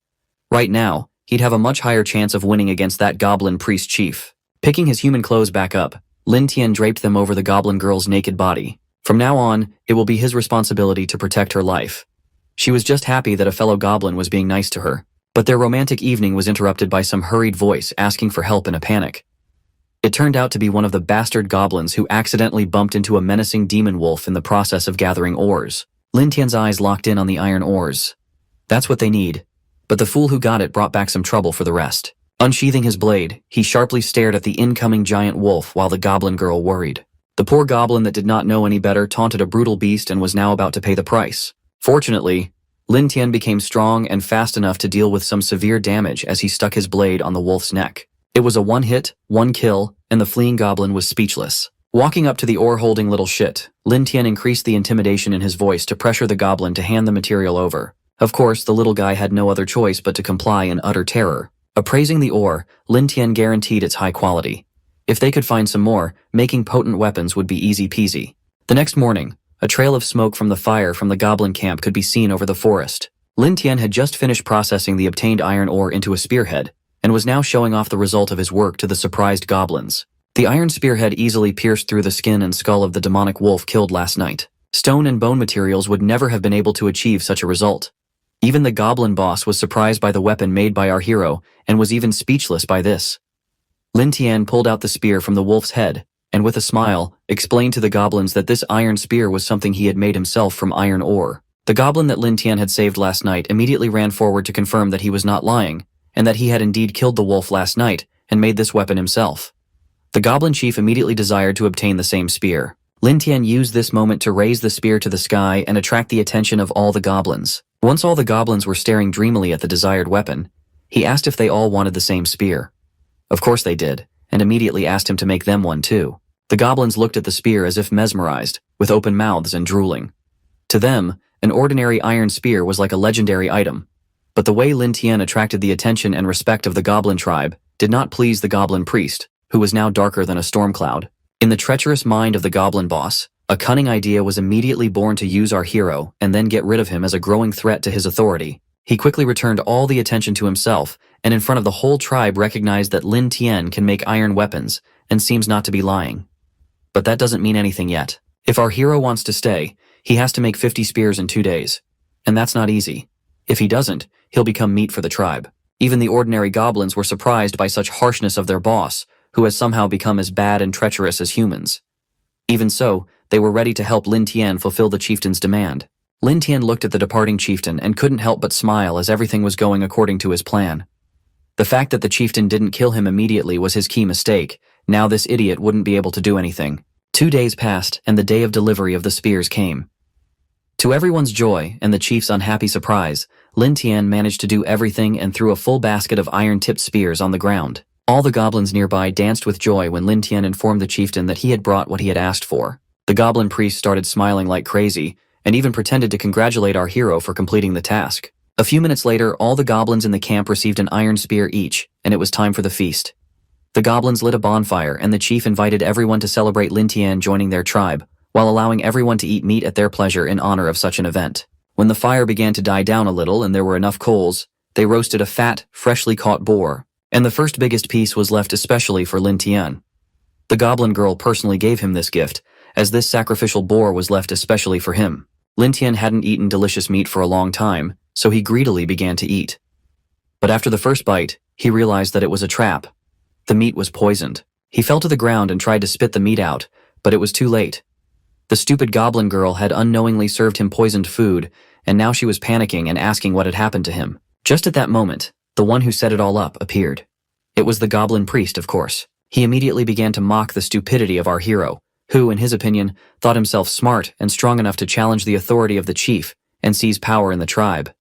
Right now, he'd have a much higher chance of winning against that goblin priest chief. Picking his human clothes back up, Lin Tian draped them over the goblin girl's naked body. From now on, it will be his responsibility to protect her life. She was just happy that a fellow goblin was being nice to her. But their romantic evening was interrupted by some hurried voice asking for help in a panic. It turned out to be one of the bastard goblins who accidentally bumped into a menacing demon wolf in the process of gathering ores. Lin Tian's eyes locked in on the iron ores. That's what they need. But the fool who got it brought back some trouble for the rest. Unsheathing his blade, he sharply stared at the incoming giant wolf while the goblin girl worried. The poor goblin that did not know any better taunted a brutal beast and was now about to pay the price. Fortunately, Lin Tian became strong and fast enough to deal with some severe damage as he stuck his blade on the wolf's neck. It was a 1-hit, 1-kill, and the fleeing goblin was speechless. Walking up to the ore-holding little shit, Lin Tian increased the intimidation in his voice to pressure the goblin to hand the material over. Of course, the little guy had no other choice but to comply in utter terror. Appraising the ore, Lin Tian guaranteed its high quality. If they could find some more, making potent weapons would be easy peasy. The next morning, a trail of smoke from the fire from the goblin camp could be seen over the forest. Lin Tian had just finished processing the obtained iron ore into a spearhead, and was now showing off the result of his work to the surprised goblins. The iron spearhead easily pierced through the skin and skull of the demonic wolf killed last night. Stone and bone materials would never have been able to achieve such a result. Even the goblin boss was surprised by the weapon made by our hero, and was even speechless by this. Lin Tian pulled out the spear from the wolf's head, and with a smile, explained to the goblins that this iron spear was something he had made himself from iron ore. The goblin that Lin Tian had saved last night immediately ran forward to confirm that he was not lying, and that he had indeed killed the wolf last night and made this weapon himself. The goblin chief immediately desired to obtain the same spear. Lin Tian used this moment to raise the spear to the sky and attract the attention of all the goblins. Once all the goblins were staring dreamily at the desired weapon, he asked if they all wanted the same spear. Of course they did, and immediately asked him to make them one too. The goblins looked at the spear as if mesmerized, with open mouths and drooling. To them, an ordinary iron spear was like a legendary item. But the way Lin Tian attracted the attention and respect of the goblin tribe did not please the goblin priest, who was now darker than a storm cloud. In the treacherous mind of the goblin boss, a cunning idea was immediately born to use our hero and then get rid of him as a growing threat to his authority. He quickly returned all the attention to himself, and in front of the whole tribe recognized that Lin Tian can make iron weapons, and seems not to be lying. But that doesn't mean anything yet. If our hero wants to stay, he has to make 50 spears in 2 days. And that's not easy. If he doesn't, he'll become meat for the tribe. Even the ordinary goblins were surprised by such harshness of their boss, who has somehow become as bad and treacherous as humans. Even so, they were ready to help Lin Tian fulfill the chieftain's demand. Lin Tian looked at the departing chieftain and couldn't help but smile as everything was going according to his plan. The fact that the chieftain didn't kill him immediately was his key mistake. Now this idiot wouldn't be able to do anything. 2 days passed, and the day of delivery of the spears came. To everyone's joy and the chief's unhappy surprise, Lin Tian managed to do everything and threw a full basket of iron-tipped spears on the ground. All the goblins nearby danced with joy when Lin Tian informed the chieftain that he had brought what he had asked for. The goblin priest started smiling like crazy, and even pretended to congratulate our hero for completing the task. A few minutes later, all the goblins in the camp received an iron spear each, and it was time for the feast. The goblins lit a bonfire, and the chief invited everyone to celebrate Lin Tian joining their tribe, while allowing everyone to eat meat at their pleasure in honor of such an event. When the fire began to die down a little and there were enough coals, they roasted a fat, freshly caught boar, and the first biggest piece was left especially for Lin Tian. The goblin girl personally gave him this gift, as this sacrificial boar was left especially for him. Lin Tian hadn't eaten delicious meat for a long time, so he greedily began to eat. But after the first bite, he realized that it was a trap. The meat was poisoned. He fell to the ground and tried to spit the meat out, but it was too late. The stupid goblin girl had unknowingly served him poisoned food, and now she was panicking and asking what had happened to him. Just at that moment, the one who set it all up appeared. It was the goblin priest, of course. He immediately began to mock the stupidity of our hero, who, in his opinion, thought himself smart and strong enough to challenge the authority of the chief and seize power in the tribe.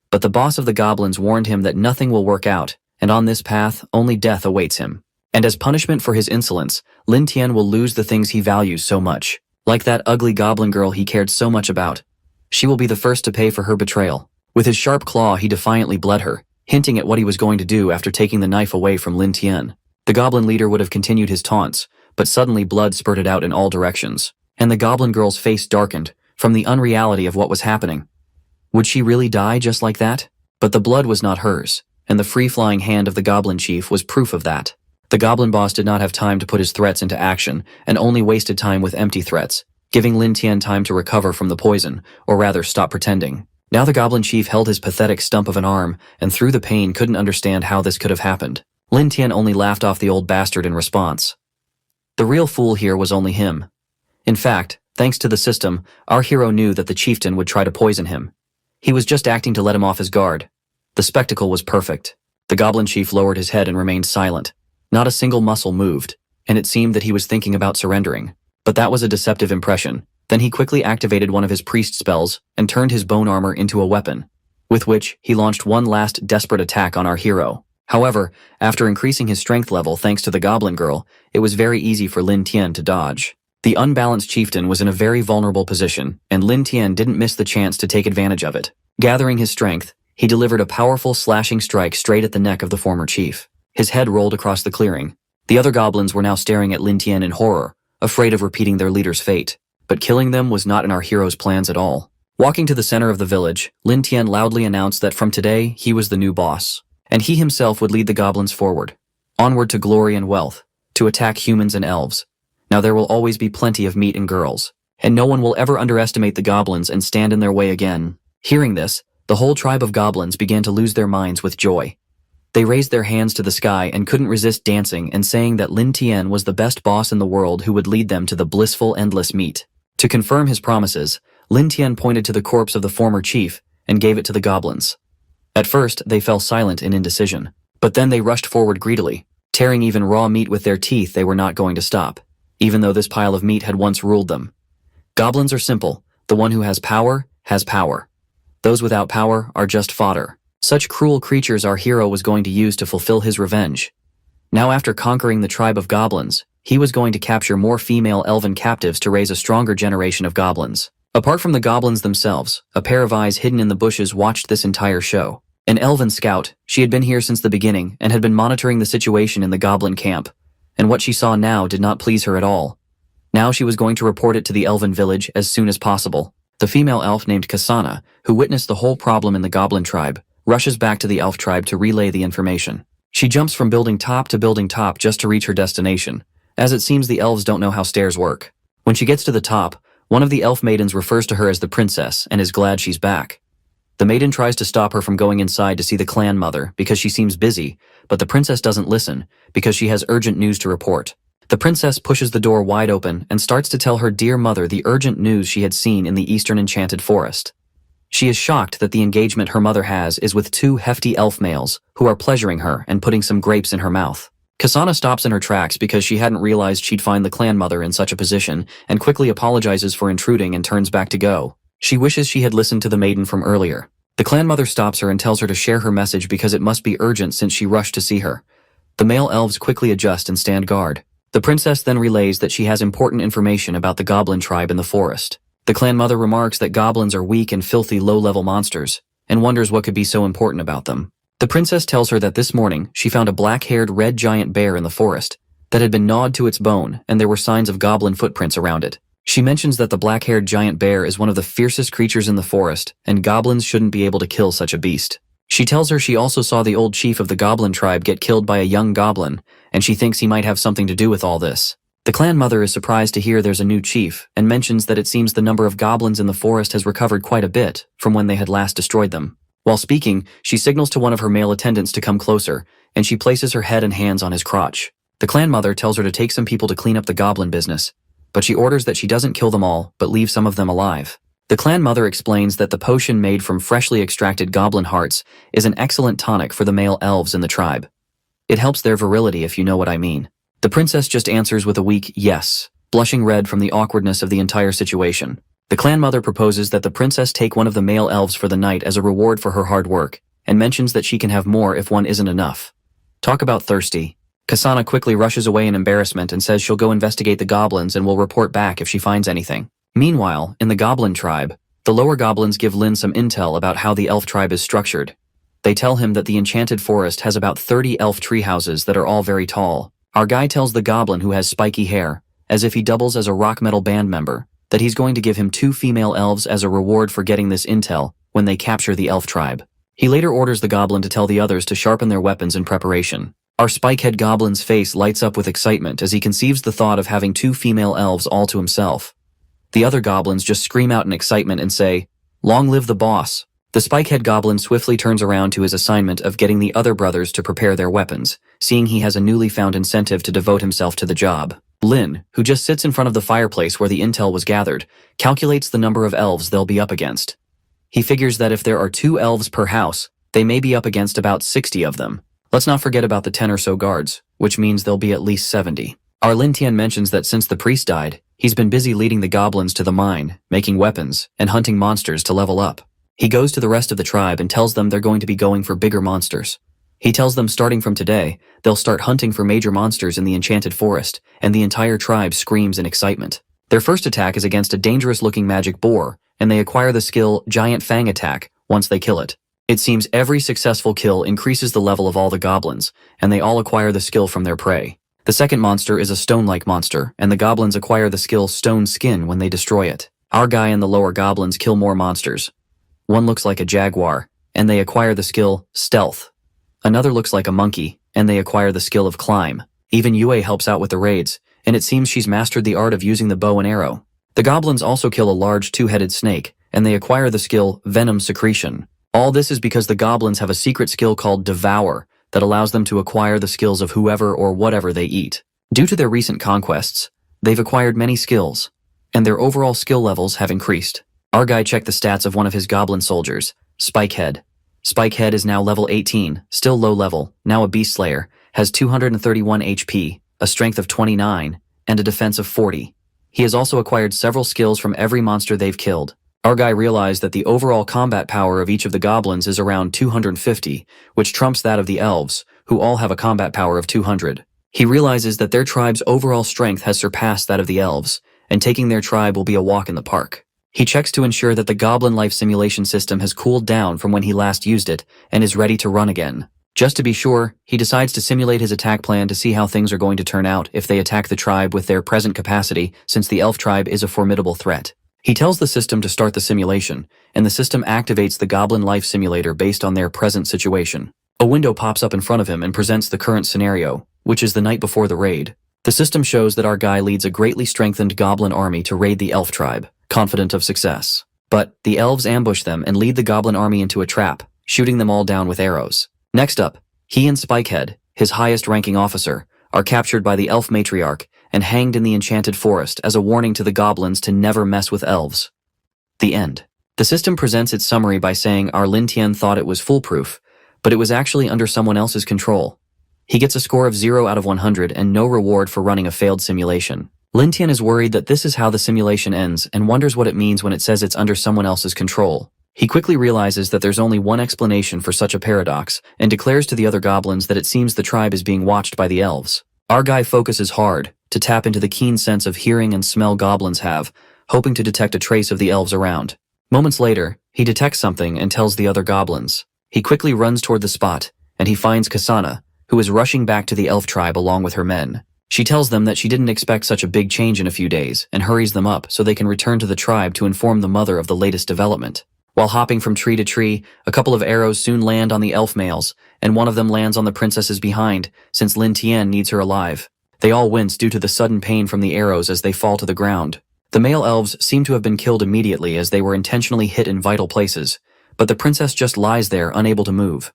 But the boss of the goblins warned him that nothing will work out, and on this path, only death awaits him. And as punishment for his insolence, Lin Tian will lose the things he values so much, like that ugly goblin girl he cared so much about. She will be the first to pay for her betrayal. With his sharp claw, he defiantly bled her, hinting at what he was going to do after taking the knife away from Lin Tian. The goblin leader would have continued his taunts, but suddenly blood spurted out in all directions, and the goblin girl's face darkened from the unreality of what was happening. Would she really die just like that? But the blood was not hers, and the free-flying hand of the goblin chief was proof of that. The goblin boss did not have time to put his threats into action and only wasted time with empty threats, giving Lin Tian time to recover from the poison, or rather stop pretending. Now the goblin chief held his pathetic stump of an arm and through the pain couldn't understand how this could have happened. Lin Tian only laughed off the old bastard in response. The real fool here was only him. In fact, thanks to the system, our hero knew that the chieftain would try to poison him. He was just acting to let him off his guard. The spectacle was perfect. The goblin chief lowered his head and remained silent. Not a single muscle moved, and it seemed that he was thinking about surrendering. But that was a deceptive impression. Then he quickly activated one of his priest spells and turned his bone armor into a weapon, with which he launched one last desperate attack on our hero. However, after increasing his strength level thanks to the goblin girl, it was very easy for Lin Tian to dodge. The unbalanced chieftain was in a very vulnerable position, and Lin Tian didn't miss the chance to take advantage of it. Gathering his strength, he delivered a powerful slashing strike straight at the neck of the former chief. His head rolled across the clearing. The other goblins were now staring at Lin Tian in horror, afraid of repeating their leader's fate. But killing them was not in our hero's plans at all. Walking to the center of the village, Lin Tian loudly announced that from today, he was the new boss, and he himself would lead the goblins forward, onward to glory and wealth, to attack humans and elves. Now there will always be plenty of meat and girls, and no one will ever underestimate the goblins and stand in their way again. Hearing this, the whole tribe of goblins began to lose their minds with joy. They raised their hands to the sky and couldn't resist dancing and saying that Lin Tian was the best boss in the world who would lead them to the blissful endless meat. To confirm his promises, Lin Tian pointed to the corpse of the former chief and gave it to the goblins. At first, they fell silent in indecision, but then they rushed forward greedily, tearing even raw meat with their teeth. They were not going to stop, even though this pile of meat had once ruled them. Goblins are simple. The one who has power, has power. Those without power are just fodder. Such cruel creatures our hero was going to use to fulfill his revenge. Now after conquering the tribe of goblins, he was going to capture more female elven captives to raise a stronger generation of goblins. Apart from the goblins themselves, a pair of eyes hidden in the bushes watched this entire show. An elven scout, she had been here since the beginning and had been monitoring the situation in the goblin camp, and what she saw now did not please her at all. Now she was going to report it to the elven village as soon as possible. The female elf named Kasana, who witnessed the whole problem in the goblin tribe, rushes back to the elf tribe to relay the information. She jumps from building top to building top just to reach her destination, as it seems the elves don't know how stairs work. When she gets to the top, one of the elf maidens refers to her as the princess and is glad she's back. The maiden tries to stop her from going inside to see the clan mother because she seems busy, but the princess doesn't listen because she has urgent news to report. The princess pushes the door wide open and starts to tell her dear mother the urgent news she had seen in the eastern enchanted forest. She is shocked that the engagement her mother has is with two hefty elf males who are pleasuring her and putting some grapes in her mouth. Kasana stops in her tracks because she hadn't realized she'd find the clan mother in such a position and quickly apologizes for intruding and turns back to go. She wishes she had listened to the maiden from earlier. The clan mother stops her and tells her to share her message because it must be urgent since she rushed to see her. The male elves quickly adjust and stand guard. The princess then relays that she has important information about the goblin tribe in the forest. The clan mother remarks that goblins are weak and filthy low-level monsters, and wonders what could be so important about them. The princess tells her that this morning she found a black-haired red giant bear in the forest that had been gnawed to its bone and there were signs of goblin footprints around it. She mentions that the black-haired giant bear is one of the fiercest creatures in the forest and goblins shouldn't be able to kill such a beast. She tells her she also saw the old chief of the goblin tribe get killed by a young goblin, and she thinks he might have something to do with all this. The clan mother is surprised to hear there's a new chief and mentions that it seems the number of goblins in the forest has recovered quite a bit from when they had last destroyed them. While speaking, she signals to one of her male attendants to come closer, and she places her head and hands on his crotch. The clan mother tells her to take some people to clean up the goblin business, but she orders that she doesn't kill them all, but leave some of them alive. The clan mother explains that the potion made from freshly extracted goblin hearts is an excellent tonic for the male elves in the tribe. It helps their virility, if you know what I mean. The princess just answers with a weak yes, blushing red from the awkwardness of the entire situation. The clan mother proposes that the princess take one of the male elves for the night as a reward for her hard work, and mentions that she can have more if one isn't enough. Talk about thirsty. Kasana quickly rushes away in embarrassment and says she'll go investigate the goblins and will report back if she finds anything. Meanwhile, in the goblin tribe, the lower goblins give Lin some intel about how the elf tribe is structured. They tell him that the enchanted forest has about 30 elf tree houses that are all very tall. Our guy tells the goblin who has spiky hair, as if he doubles as a rock metal band member, that he's going to give him 2 female elves as a reward for getting this intel when they capture the elf tribe. He later orders the goblin to tell the others to sharpen their weapons in preparation. Our spikehead goblin's face lights up with excitement as he conceives the thought of having 2 female elves all to himself. The other goblins just scream out in excitement and say, "Long live the boss." The spikehead goblin swiftly turns around to his assignment of getting the other brothers to prepare their weapons, seeing he has a newly found incentive to devote himself to the job. Lin, who just sits in front of the fireplace where the intel was gathered, calculates the number of elves they'll be up against. He figures that if there are 2 elves per house, they may be up against about 60 of them. Let's not forget about the 10 or so guards, which means there'll be at least 70. Our Lin Tian mentions that since the priest died, he's been busy leading the goblins to the mine, making weapons, and hunting monsters to level up. He goes to the rest of the tribe and tells them they're going to be going for bigger monsters. He tells them starting from today, they'll start hunting for major monsters in the enchanted forest, and the entire tribe screams in excitement. Their first attack is against a dangerous-looking magic boar, and they acquire the skill Giant Fang Attack once they kill it. It seems every successful kill increases the level of all the goblins, and they all acquire the skill from their prey. The second monster is a stone-like monster, and the goblins acquire the skill Stone Skin when they destroy it. Our guy and the lower goblins kill more monsters. One looks like a jaguar, and they acquire the skill Stealth. Another looks like a monkey, and they acquire the skill of Climb. Even Yue helps out with the raids, and it seems she's mastered the art of using the bow and arrow. The goblins also kill a large 2-headed snake, and they acquire the skill Venom Secretion. All this is because the goblins have a secret skill called Devour that allows them to acquire the skills of whoever or whatever they eat. Due to their recent conquests, they've acquired many skills, and their overall skill levels have increased. Our guy checked the stats of one of his goblin soldiers, Spikehead. Spikehead is now level 18, still low level, now a beast slayer, has 231 HP, a strength of 29, and a defense of 40. He has also acquired several skills from every monster they've killed. Our guy realized that the overall combat power of each of the goblins is around 250, which trumps that of the elves, who all have a combat power of 200. He realizes that their tribe's overall strength has surpassed that of the elves, and taking their tribe will be a walk in the park. He checks to ensure that the goblin life simulation system has cooled down from when he last used it and is ready to run again. Just to be sure, he decides to simulate his attack plan to see how things are going to turn out if they attack the tribe with their present capacity, since the elf tribe is a formidable threat. He tells the system to start the simulation, and the system activates the goblin life simulator based on their present situation. A window pops up in front of him and presents the current scenario, which is the night before the raid. The system shows that our guy leads a greatly strengthened goblin army to raid the elf tribe, confident of success. But the elves ambush them and lead the goblin army into a trap, shooting them all down with arrows. Next up, he and Spikehead, his highest-ranking officer, are captured by the elf matriarch and hanged in the enchanted forest as a warning to the goblins to never mess with elves. The end. The system presents its summary by saying our Lin Tian thought it was foolproof, but it was actually under someone else's control. He gets a score of 0 out of 100 and no reward for running a failed simulation. Lin Tian is worried that this is how the simulation ends and wonders what it means when it says it's under someone else's control. He quickly realizes that there's only one explanation for such a paradox and declares to the other goblins that it seems the tribe is being watched by the elves. Our guy focuses hard to tap into the keen sense of hearing and smell goblins have, hoping to detect a trace of the elves around. Moments later, he detects something and tells the other goblins. He quickly runs toward the spot, and he finds Kasana, who is rushing back to the elf tribe along with her men. She tells them that she didn't expect such a big change in a few days and hurries them up so they can return to the tribe to inform the mother of the latest development. While hopping from tree to tree, a couple of arrows soon land on the elf males, and one of them lands on the princess's behind, since Lin Tian needs her alive. They all wince due to the sudden pain from the arrows as they fall to the ground. The male elves seem to have been killed immediately as they were intentionally hit in vital places, but the princess just lies there unable to move.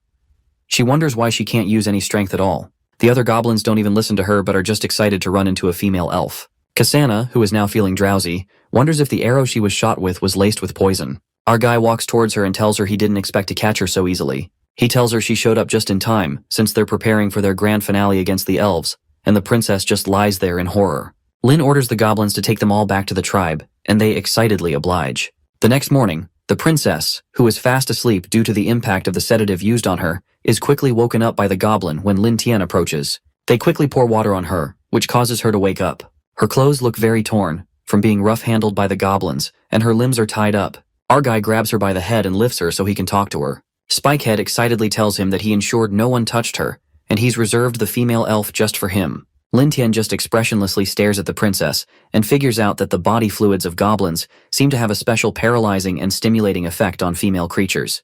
She wonders why she can't use any strength at all. The other goblins don't even listen to her but are just excited to run into a female elf. Kasana, who is now feeling drowsy, wonders if the arrow she was shot with was laced with poison. Our guy walks towards her and tells her he didn't expect to catch her so easily. He tells her she showed up just in time, since they're preparing for their grand finale against the elves, and the princess just lies there in horror. Lin orders the goblins to take them all back to the tribe, and they excitedly oblige. The next morning, the princess, who is fast asleep due to the impact of the sedative used on her, is quickly woken up by the goblin when Lin Tian approaches. They quickly pour water on her, which causes her to wake up. Her clothes look very torn, from being rough-handled by the goblins, and her limbs are tied up. Our guy grabs her by the head and lifts her so he can talk to her. Spikehead excitedly tells him that he ensured no one touched her, and he's reserved the female elf just for him. Lin Tian just expressionlessly stares at the princess and figures out that the body fluids of goblins seem to have a special paralyzing and stimulating effect on female creatures.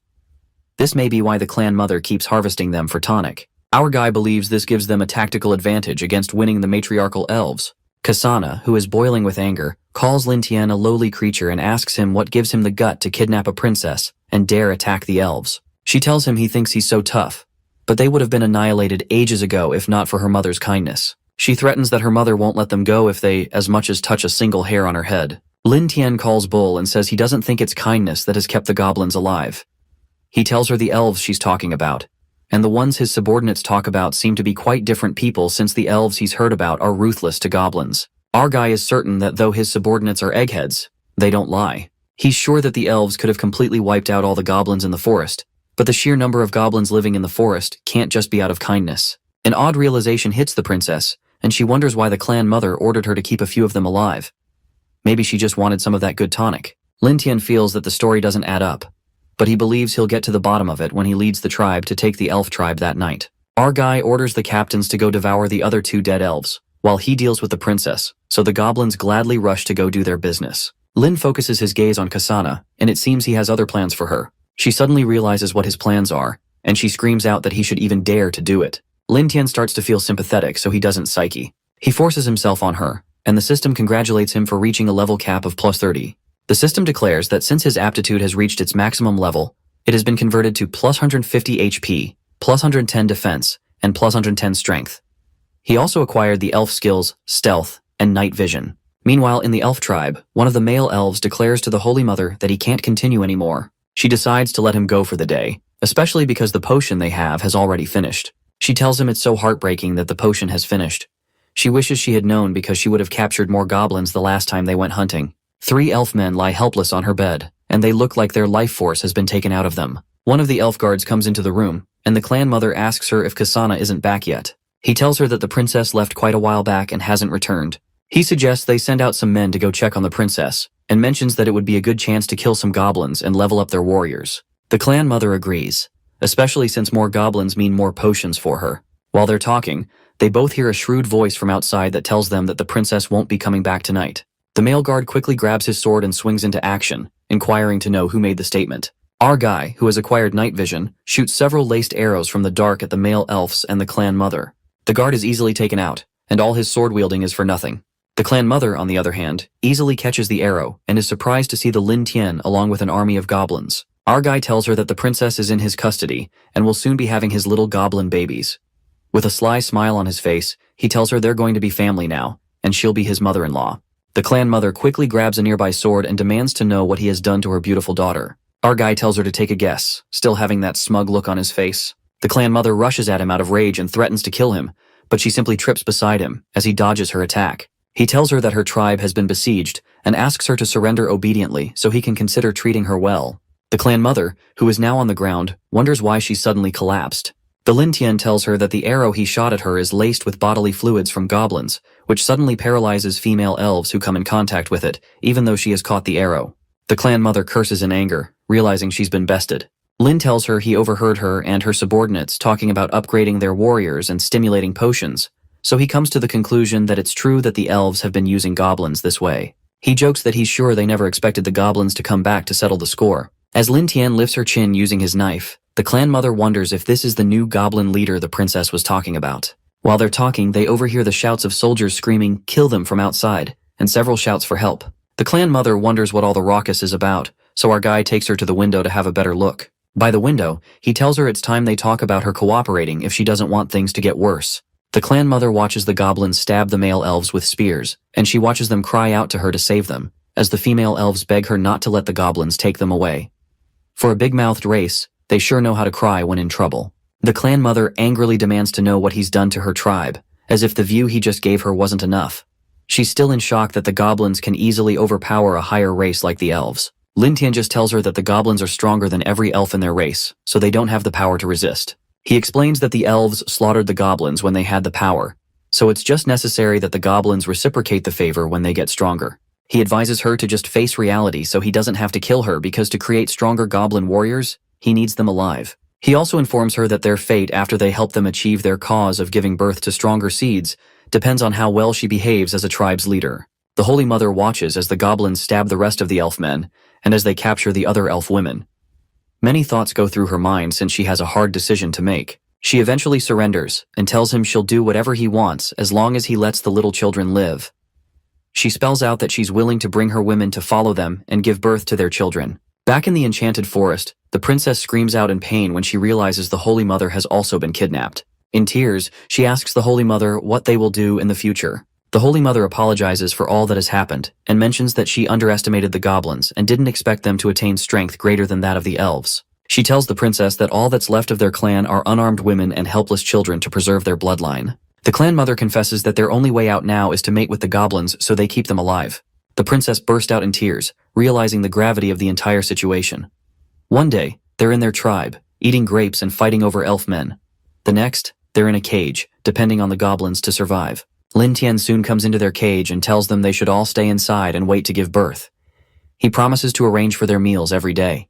This may be why the clan mother keeps harvesting them for tonic. Our guy believes this gives them a tactical advantage against winning the matriarchal elves. Kasana, who is boiling with anger, calls Lin Tian a lowly creature and asks him what gives him the gut to kidnap a princess and dare attack the elves. She tells him he thinks he's so tough, but they would have been annihilated ages ago if not for her mother's kindness. She threatens that her mother won't let them go if they as much as touch a single hair on her head. Lin Tian calls bull and says he doesn't think it's kindness that has kept the goblins alive. He tells her the elves she's talking about, and the ones his subordinates talk about seem to be quite different people since the elves he's heard about are ruthless to goblins. Our guy is certain that though his subordinates are eggheads, they don't lie. He's sure that the elves could have completely wiped out all the goblins in the forest, but the sheer number of goblins living in the forest can't just be out of kindness. An odd realization hits the princess, and she wonders why the clan mother ordered her to keep a few of them alive. Maybe she just wanted some of that good tonic. Lin Tian feels that the story doesn't add up, but he believes he'll get to the bottom of it when he leads the tribe to take the elf tribe that night. Our guy orders the captains to go devour the other 2 dead elves, while he deals with the princess, so the goblins gladly rush to go do their business. Lin focuses his gaze on Kasana, and it seems he has other plans for her. She suddenly realizes what his plans are, and she screams out that he should even dare to do it. Lin Tian starts to feel sympathetic, so he doesn't psyche. He forces himself on her, and the system congratulates him for reaching a level cap of plus 30. The system declares that since his aptitude has reached its maximum level, it has been converted to plus 150 HP, plus 110 defense, and plus 110 strength. He also acquired the elf skills Stealth and Night Vision. Meanwhile, in the elf tribe, one of the male elves declares to the Holy Mother that he can't continue anymore. She decides to let him go for the day, especially because the potion they have has already finished. She tells him it's so heartbreaking that the potion has finished. She wishes she had known because she would have captured more goblins the last time they went hunting. 3 elf men lie helpless on her bed, and they look like their life force has been taken out of them. One of the elf guards comes into the room, and the clan mother asks her if Kasana isn't back yet. He tells her that the princess left quite a while back and hasn't returned. He suggests they send out some men to go check on the princess, and mentions that it would be a good chance to kill some goblins and level up their warriors. The clan mother agrees, especially since more goblins mean more potions for her. While they're talking, they both hear a shrewd voice from outside that tells them that the princess won't be coming back tonight. The male guard quickly grabs his sword and swings into action, inquiring to know who made the statement. Our guy, who has acquired night vision, shoots several laced arrows from the dark at the male elves and the clan mother. The guard is easily taken out, and all his sword wielding is for nothing. The clan mother, on the other hand, easily catches the arrow and is surprised to see the Lin Tian along with an army of goblins. Our guy tells her that the princess is in his custody and will soon be having his little goblin babies. With a sly smile on his face, he tells her they're going to be family now, and she'll be his mother-in-law. The clan mother quickly grabs a nearby sword and demands to know what he has done to her beautiful daughter. Our guy tells her to take a guess, still having that smug look on his face. The clan mother rushes at him out of rage and threatens to kill him, but she simply trips beside him as he dodges her attack. He tells her that her tribe has been besieged and asks her to surrender obediently so he can consider treating her well. The clan mother, who is now on the ground, wonders why she suddenly collapsed. The Lin Tian tells her that the arrow he shot at her is laced with bodily fluids from goblins, which suddenly paralyzes female elves who come in contact with it, even though she has caught the arrow. The clan mother curses in anger, realizing she's been bested. Lin tells her he overheard her and her subordinates talking about upgrading their warriors and stimulating potions, so he comes to the conclusion that it's true that the elves have been using goblins this way. He jokes that he's sure they never expected the goblins to come back to settle the score. As Lin Tian lifts her chin using his knife, the clan mother wonders if this is the new goblin leader the princess was talking about. While they're talking, they overhear the shouts of soldiers screaming, "Kill them," from outside, and several shouts for help. The clan mother wonders what all the raucous is about, so our guy takes her to the window to have a better look. By the window, he tells her it's time they talk about her cooperating if she doesn't want things to get worse. The clan mother watches the goblins stab the male elves with spears, and she watches them cry out to her to save them, as the female elves beg her not to let the goblins take them away. For a big-mouthed race, they sure know how to cry when in trouble. The clan mother angrily demands to know what he's done to her tribe, as if the view he just gave her wasn't enough. She's still in shock that the goblins can easily overpower a higher race like the elves. Lin Tian just tells her that the goblins are stronger than every elf in their race, so they don't have the power to resist. He explains that the elves slaughtered the goblins when they had the power, so it's just necessary that the goblins reciprocate the favor when they get stronger. He advises her to just face reality so he doesn't have to kill her, because to create stronger goblin warriors, he needs them alive. He also informs her that their fate after they help them achieve their cause of giving birth to stronger seeds depends on how well she behaves as a tribe's leader. The Holy Mother watches as the goblins stab the rest of the elf men, and as they capture the other elf women. Many thoughts go through her mind since she has a hard decision to make. She eventually surrenders and tells him she'll do whatever he wants as long as he lets the little children live. She spells out that she's willing to bring her women to follow them and give birth to their children. Back in the enchanted forest, the princess screams out in pain when she realizes the Holy Mother has also been kidnapped. In tears, she asks the Holy Mother what they will do in the future. The Holy Mother apologizes for all that has happened and mentions that she underestimated the goblins and didn't expect them to attain strength greater than that of the elves. She tells the princess that all that's left of their clan are unarmed women and helpless children to preserve their bloodline. The clan mother confesses that their only way out now is to mate with the goblins so they keep them alive. The princess burst out in tears, realizing the gravity of the entire situation. One day, they're in their tribe, eating grapes and fighting over elf men. The next, they're in a cage, depending on the goblins to survive. Lin Tian soon comes into their cage and tells them they should all stay inside and wait to give birth. He promises to arrange for their meals every day.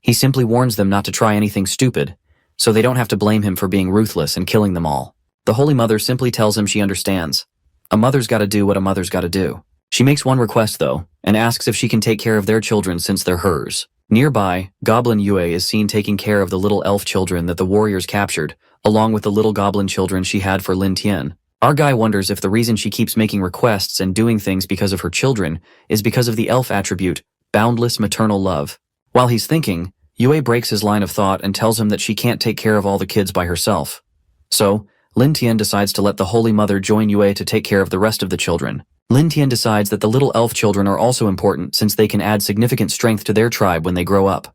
He simply warns them not to try anything stupid, so they don't have to blame him for being ruthless and killing them all. The Holy Mother simply tells him she understands. A mother's gotta do what a mother's gotta do. She makes one request though, and asks if she can take care of their children since they're hers. Nearby, Goblin Yue is seen taking care of the little elf children that the warriors captured, along with the little goblin children she had for Lin Tian. Our guy wonders if the reason she keeps making requests and doing things because of her children is because of the elf attribute, boundless maternal love. While he's thinking, Yue breaks his line of thought and tells him that she can't take care of all the kids by herself. So, Lin Tian decides to let the Holy Mother join Yue to take care of the rest of the children. Lin Tian decides that the little elf children are also important since they can add significant strength to their tribe when they grow up.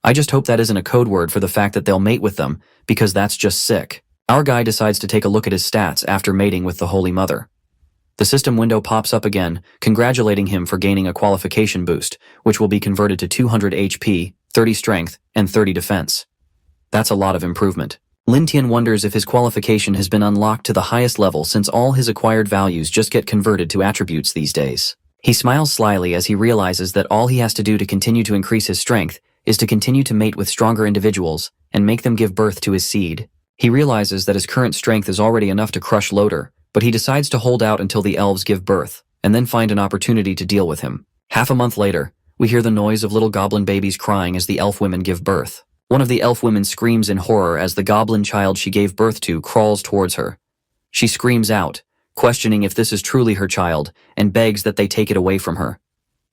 I just hope that isn't a code word for the fact that they'll mate with them, because that's just sick. Our guy decides to take a look at his stats after mating with the Holy Mother. The system window pops up again, congratulating him for gaining a qualification boost, which will be converted to 200 HP, 30 strength, and 30 defense. That's a lot of improvement. Lin Tian wonders if his qualification has been unlocked to the highest level since all his acquired values just get converted to attributes these days. He smiles slyly as he realizes that all he has to do to continue to increase his strength is to continue to mate with stronger individuals and make them give birth to his seed. He realizes that his current strength is already enough to crush Loader, but he decides to hold out until the elves give birth, and then find an opportunity to deal with him. Half a month later, we hear the noise of little goblin babies crying as the elf women give birth. One of the elf women screams in horror as the goblin child she gave birth to crawls towards her. She screams out, questioning if this is truly her child, and begs that they take it away from her.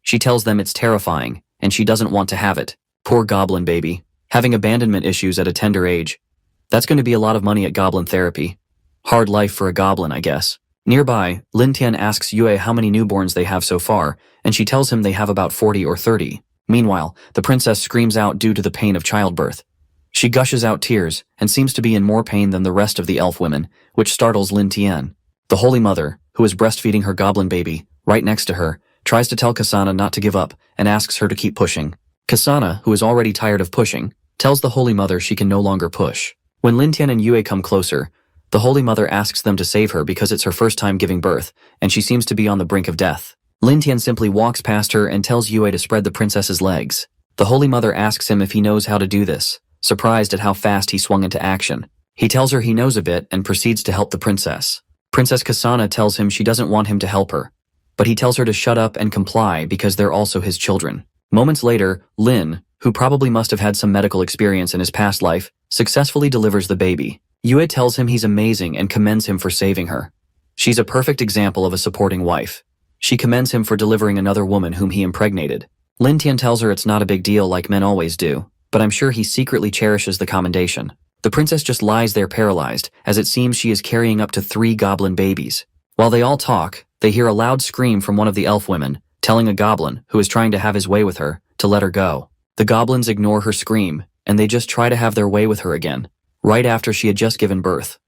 She tells them it's terrifying, and she doesn't want to have it. Poor goblin baby. Having abandonment issues at a tender age. That's going to be a lot of money at goblin therapy. Hard life for a goblin, I guess. Nearby, Lin Tian asks Yue how many newborns they have so far, and she tells him they have about 40 or 30. Meanwhile, the princess screams out due to the pain of childbirth. She gushes out tears and seems to be in more pain than the rest of the elf women, which startles Lin Tian. The Holy Mother, who is breastfeeding her goblin baby, right next to her, tries to tell Kasana not to give up and asks her to keep pushing. Kasana, who is already tired of pushing, tells the Holy Mother she can no longer push. When Lin Tian and Yue come closer, the Holy Mother asks them to save her because it's her first time giving birth, and she seems to be on the brink of death. Lin Tian simply walks past her and tells Yue to spread the princess's legs. The Holy Mother asks him if he knows how to do this, surprised at how fast he swung into action. He tells her he knows a bit and proceeds to help the princess. Princess Kasana tells him she doesn't want him to help her, but he tells her to shut up and comply because they're also his children. Moments later, Lin, who probably must have had some medical experience in his past life, successfully delivers the baby. Yue tells him he's amazing and commends him for saving her. She's a perfect example of a supporting wife. She commends him for delivering another woman whom he impregnated. Lin Tian tells her it's not a big deal like men always do, but I'm sure he secretly cherishes the commendation. The princess just lies there paralyzed, as it seems she is carrying up to 3 goblin babies. While they all talk, they hear a loud scream from one of the elf women, telling a goblin, who is trying to have his way with her, to let her go. The goblins ignore her scream, and they just try to have their way with her again, right after she had just given birth.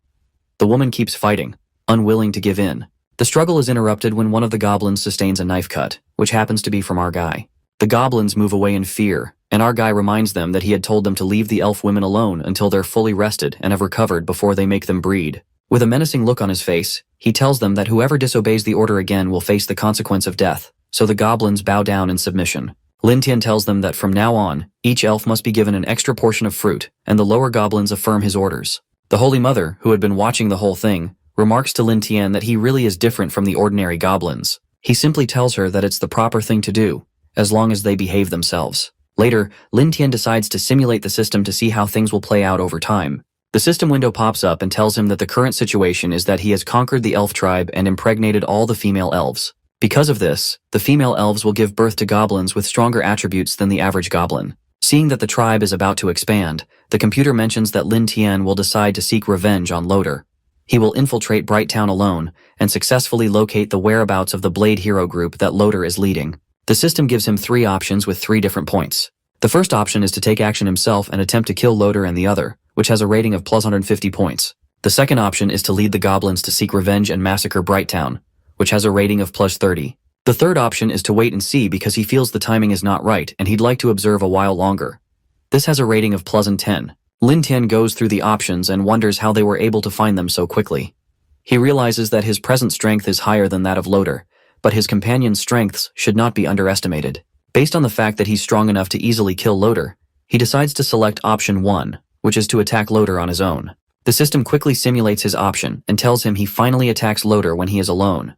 The woman keeps fighting, unwilling to give in. The struggle is interrupted when one of the goblins sustains a knife cut, which happens to be from our guy. The goblins move away in fear, and our guy reminds them that he had told them to leave the elf women alone until they're fully rested and have recovered before they make them breed. With a menacing look on his face, he tells them that whoever disobeys the order again will face the consequence of death, so the goblins bow down in submission. Lin Tian tells them that from now on, each elf must be given an extra portion of fruit, and the lower goblins affirm his orders. The Holy Mother, who had been watching the whole thing, remarks to Lin Tian that he really is different from the ordinary goblins. He simply tells her that it's the proper thing to do, as long as they behave themselves. Later, Lin Tian decides to simulate the system to see how things will play out over time. The system window pops up and tells him that the current situation is that he has conquered the elf tribe and impregnated all the female elves. Because of this, the female elves will give birth to goblins with stronger attributes than the average goblin. Seeing that the tribe is about to expand, the computer mentions that Lin Tian will decide to seek revenge on Loader. He will infiltrate Brighttown alone and successfully locate the whereabouts of the Blade Hero group that Loader is leading. The system gives him 3 options with 3 different points. The first option is to take action himself and attempt to kill Loader and the other, which has a rating of plus 150 points. The second option is to lead the goblins to seek revenge and massacre Brighttown, which has a rating of plus 30. The third option is to wait and see because he feels the timing is not right and he'd like to observe a while longer. This has a rating of plus 10. Lin Tian goes through the options and wonders how they were able to find them so quickly. He realizes that his present strength is higher than that of Loader, but his companion's strengths should not be underestimated. Based on the fact that he's strong enough to easily kill Loader, he decides to select option 1, which is to attack Loader on his own. The system quickly simulates his option and tells him he finally attacks Loader when he is alone.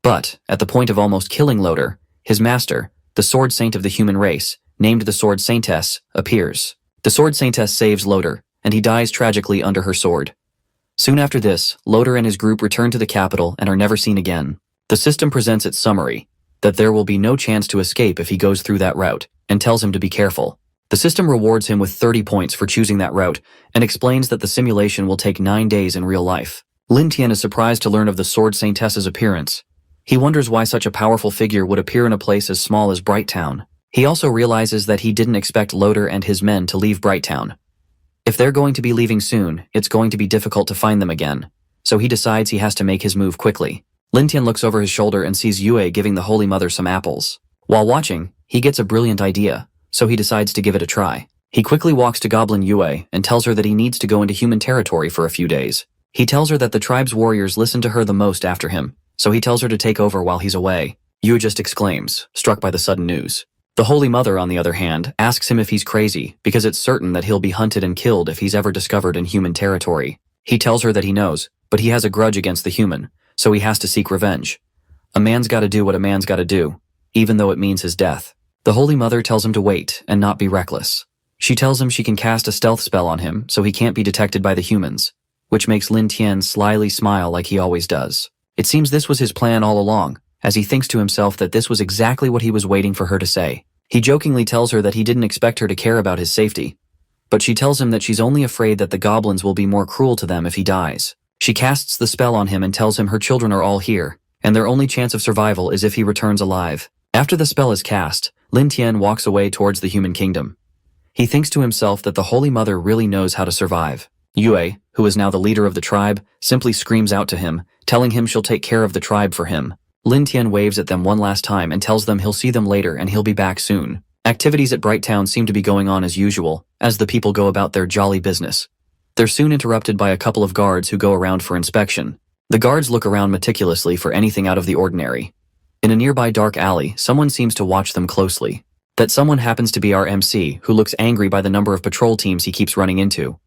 But, at the point of almost killing Loader, his master, the Sword Saint of the human race, named the Sword Saintess, appears. The Sword Saintess saves Loader, and he dies tragically under her sword. Soon after this, Loader and his group return to the capital and are never seen again. The system presents its summary, that there will be no chance to escape if he goes through that route, and tells him to be careful. The system rewards him with 30 points for choosing that route, and explains that the simulation will take 9 days in real life. Lin Tian is surprised to learn of the Sword Saintess's appearance. He wonders why such a powerful figure would appear in a place as small as Brighttown. He also realizes that he didn't expect Loader and his men to leave Brighttown. If they're going to be leaving soon, it's going to be difficult to find them again, so he decides he has to make his move quickly. Lin Tian looks over his shoulder and sees Yue giving the Holy Mother some apples. While watching, he gets a brilliant idea, so he decides to give it a try. He quickly walks to Goblin Yue and tells her that he needs to go into human territory for a few days. He tells her that the tribe's warriors listen to her the most after him, so he tells her to take over while he's away. Yue just exclaims, struck by the sudden news. The Holy Mother, on the other hand, asks him if he's crazy, because it's certain that he'll be hunted and killed if he's ever discovered in human territory. He tells her that he knows, but he has a grudge against the human, so he has to seek revenge. A man's gotta do what a man's gotta do, even though it means his death. The Holy Mother tells him to wait and not be reckless. She tells him she can cast a stealth spell on him so he can't be detected by the humans, which makes Lin Tian slyly smile like he always does. It seems this was his plan all along, as he thinks to himself that this was exactly what he was waiting for her to say. He jokingly tells her that he didn't expect her to care about his safety, but she tells him that she's only afraid that the goblins will be more cruel to them if he dies. She casts the spell on him and tells him her children are all here, and their only chance of survival is if he returns alive. After the spell is cast, Lin Tian walks away towards the human kingdom. He thinks to himself that the Holy Mother really knows how to survive. Yue, who is now the leader of the tribe, simply screams out to him, telling him she'll take care of the tribe for him. Lin Tian waves at them one last time and tells them he'll see them later and he'll be back soon. Activities at Brighttown seem to be going on as usual, as the people go about their jolly business. They're soon interrupted by a couple of guards who go around for inspection. The guards look around meticulously for anything out of the ordinary. In a nearby dark alley, someone seems to watch them closely. That someone happens to be our MC, who looks angry by the number of patrol teams he keeps running into.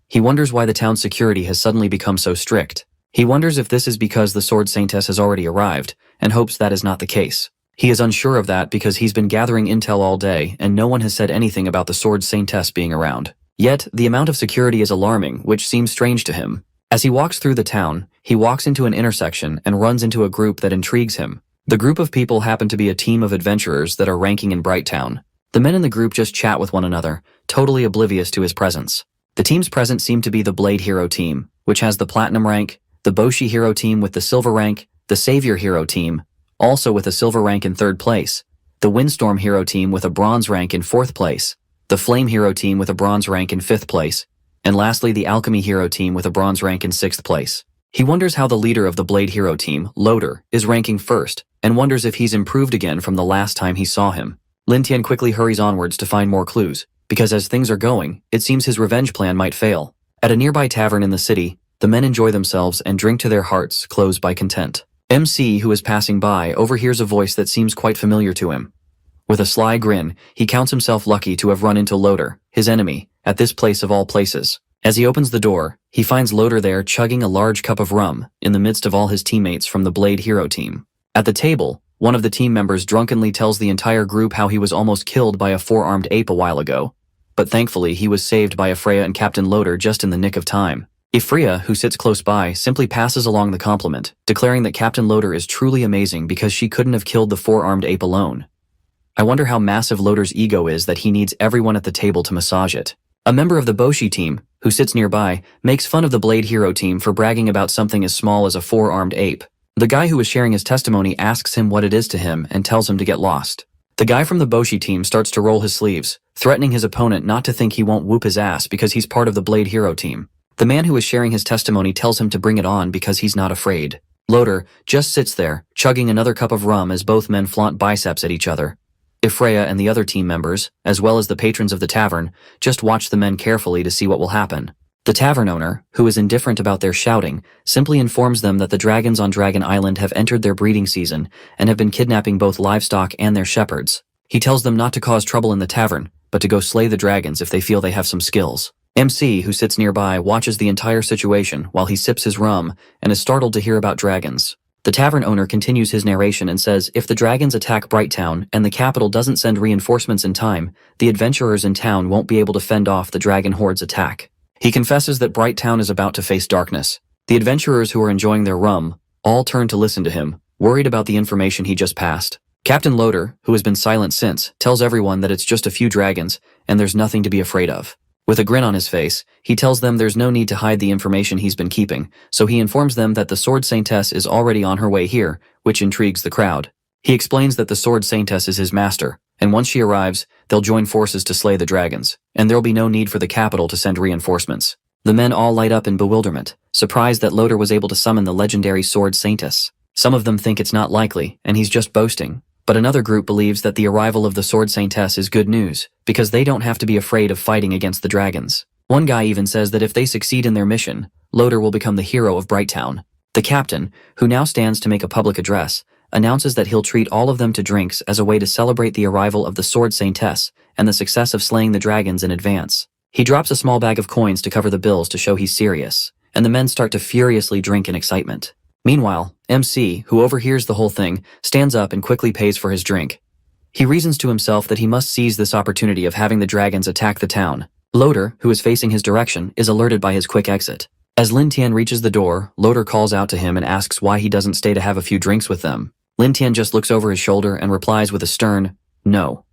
He wonders why the town's security has suddenly become so strict. He wonders if this is because the Sword Saintess has already arrived, and hopes that is not the case. He is unsure of that because he's been gathering intel all day and no one has said anything about the Sword Saintess being around. Yet, the amount of security is alarming, which seems strange to him. As he walks through the town, he walks into an intersection and runs into a group that intrigues him. The group of people happen to be a team of adventurers that are ranking in Brighttown. The men in the group just chat with one another, totally oblivious to his presence. The teams present seem to be the Blade Hero team, which has the Platinum rank, the Boshi Hero team with the Silver rank, the Savior Hero team, also with a Silver rank in 3rd place, the Windstorm Hero team with a Bronze rank in 4th place, the Flame Hero team with a Bronze rank in 5th place, and lastly the Alchemy Hero team with a Bronze rank in 6th place. He wonders how the leader of the Blade Hero team, Loader, is ranking 1st, and wonders if he's improved again from the last time he saw him. Lin Tian quickly hurries onwards to find more clues, because as things are going, it seems his revenge plan might fail. At a nearby tavern in the city, the men enjoy themselves and drink to their hearts' close by content. MC, who is passing by, overhears a voice that seems quite familiar to him. With a sly grin, he counts himself lucky to have run into Loader, his enemy, at this place of all places. As he opens the door, he finds Loader there chugging a large cup of rum in the midst of all his teammates from the Blade Hero team. At the table, one of the team members drunkenly tells the entire group how he was almost killed by a 4-armed ape a while ago, but thankfully he was saved by Freya and Captain Loader just in the nick of time. Freya, who sits close by, simply passes along the compliment, declaring that Captain Loader is truly amazing because she couldn't have killed the 4-armed ape alone. I wonder how massive Loader's ego is that he needs everyone at the table to massage it. A member of the Boshi team, who sits nearby, makes fun of the Blade Hero team for bragging about something as small as a 4-armed ape. The guy who is sharing his testimony asks him what it is to him and tells him to get lost. The guy from the Boshi team starts to roll his sleeves, threatening his opponent not to think he won't whoop his ass because he's part of the Blade Hero team. The man who is sharing his testimony tells him to bring it on because he's not afraid. Loader just sits there, chugging another cup of rum as both men flaunt biceps at each other. Freya and the other team members, as well as the patrons of the tavern, just watch the men carefully to see what will happen. The tavern owner, who is indifferent about their shouting, simply informs them that the dragons on Dragon Island have entered their breeding season and have been kidnapping both livestock and their shepherds. He tells them not to cause trouble in the tavern, but to go slay the dragons if they feel they have some skills. MC, who sits nearby, watches the entire situation while he sips his rum and is startled to hear about dragons. The tavern owner continues his narration and says if the dragons attack Brighttown and the capital doesn't send reinforcements in time, the adventurers in town won't be able to fend off the dragon horde's attack. He confesses that Brighttown is about to face darkness. The adventurers who are enjoying their rum all turn to listen to him, worried about the information he just passed. Captain Loader, who has been silent since, tells everyone that it's just a few dragons and there's nothing to be afraid of. With a grin on his face, he tells them there's no need to hide the information he's been keeping, so he informs them that the Sword Saintess is already on her way here, which intrigues the crowd. He explains that the Sword Saintess is his master, and once she arrives, they'll join forces to slay the dragons, and there'll be no need for the capital to send reinforcements. The men all light up in bewilderment, surprised that Loader was able to summon the legendary Sword Saintess. Some of them think it's not likely, and he's just boasting. But another group believes that the arrival of the Sword Saintess is good news, because they don't have to be afraid of fighting against the dragons. One guy even says that if they succeed in their mission, Loader will become the hero of Brighttown. The captain, who now stands to make a public address, announces that he'll treat all of them to drinks as a way to celebrate the arrival of the Sword Saintess and the success of slaying the dragons in advance. He drops a small bag of coins to cover the bills to show he's serious, and the men start to furiously drink in excitement. Meanwhile, MC, who overhears the whole thing, stands up and quickly pays for his drink. He reasons to himself that he must seize this opportunity of having the dragons attack the town. Loader, who is facing his direction, is alerted by his quick exit. As Lin Tian reaches the door, Loader calls out to him and asks why he doesn't stay to have a few drinks with them. Lin Tian just looks over his shoulder and replies with a stern, "No."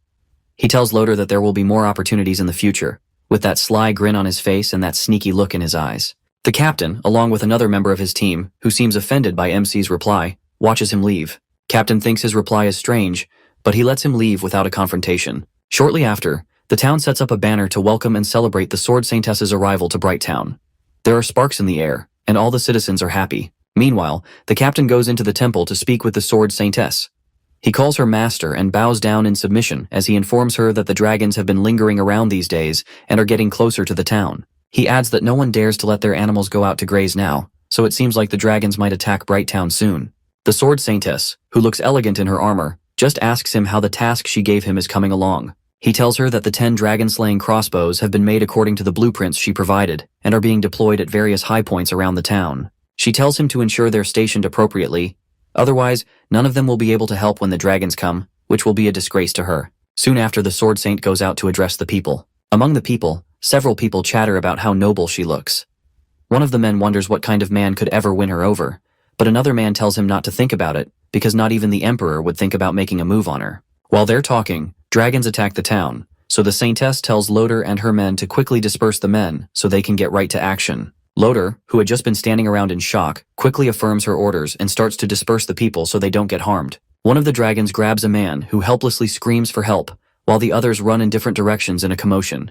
He tells Loader that there will be more opportunities in the future, with that sly grin on his face and that sneaky look in his eyes. The captain, along with another member of his team, who seems offended by MC's reply, watches him leave. Captain thinks his reply is strange, but he lets him leave without a confrontation. Shortly after, the town sets up a banner to welcome and celebrate the Sword Saintess's arrival to Brighttown. There are sparks in the air, and all the citizens are happy. Meanwhile, the captain goes into the temple to speak with the Sword Saintess. He calls her master and bows down in submission as he informs her that the dragons have been lingering around these days and are getting closer to the town. He adds that no one dares to let their animals go out to graze now, so it seems like the dragons might attack Brighttown soon. The Sword Saintess, who looks elegant in her armor, just asks him how the task she gave him is coming along. He tells her that the 10 dragon-slaying crossbows have been made according to the blueprints she provided and are being deployed at various high points around the town. She tells him to ensure they're stationed appropriately, otherwise none of them will be able to help when the dragons come, which will be a disgrace to her. Soon after, the Sword Saint goes out to address the people. Among the people, several people chatter about how noble she looks. One of the men wonders what kind of man could ever win her over, but another man tells him not to think about it, because not even the emperor would think about making a move on her. While they're talking, dragons attack the town, so the Saintess tells Loader and her men to quickly disperse the men so they can get right to action. Loader, who had just been standing around in shock, quickly affirms her orders and starts to disperse the people so they don't get harmed. One of the dragons grabs a man who helplessly screams for help, while the others run in different directions in a commotion.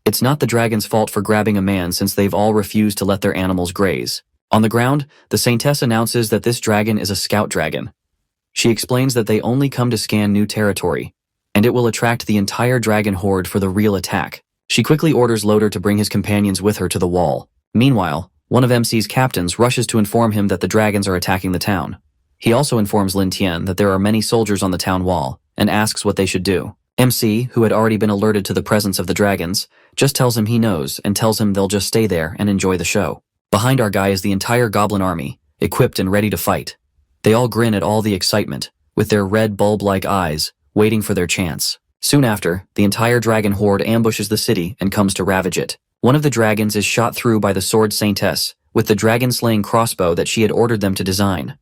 It's not the dragon's fault for grabbing a man since they've all refused to let their animals graze. On the ground, the Saintess announces that this dragon is a scout dragon. She explains that they only come to scan new territory, and it will attract the entire dragon horde for the real attack. She quickly orders Loader to bring his companions with her to the wall. Meanwhile, one of MC's captains rushes to inform him that the dragons are attacking the town. He also informs Lin Tian that there are many soldiers on the town wall, and asks what they should do. MC, who had already been alerted to the presence of the dragons, just tells him he knows and tells him they'll just stay there and enjoy the show. Behind our guy is the entire goblin army, equipped and ready to fight. They all grin at all the excitement, with their red bulb-like eyes, waiting for their chance. Soon after, the entire dragon horde ambushes the city and comes to ravage it. One of the dragons is shot through by the sword Saintess, with the dragon-slaying crossbow that she had ordered them to design.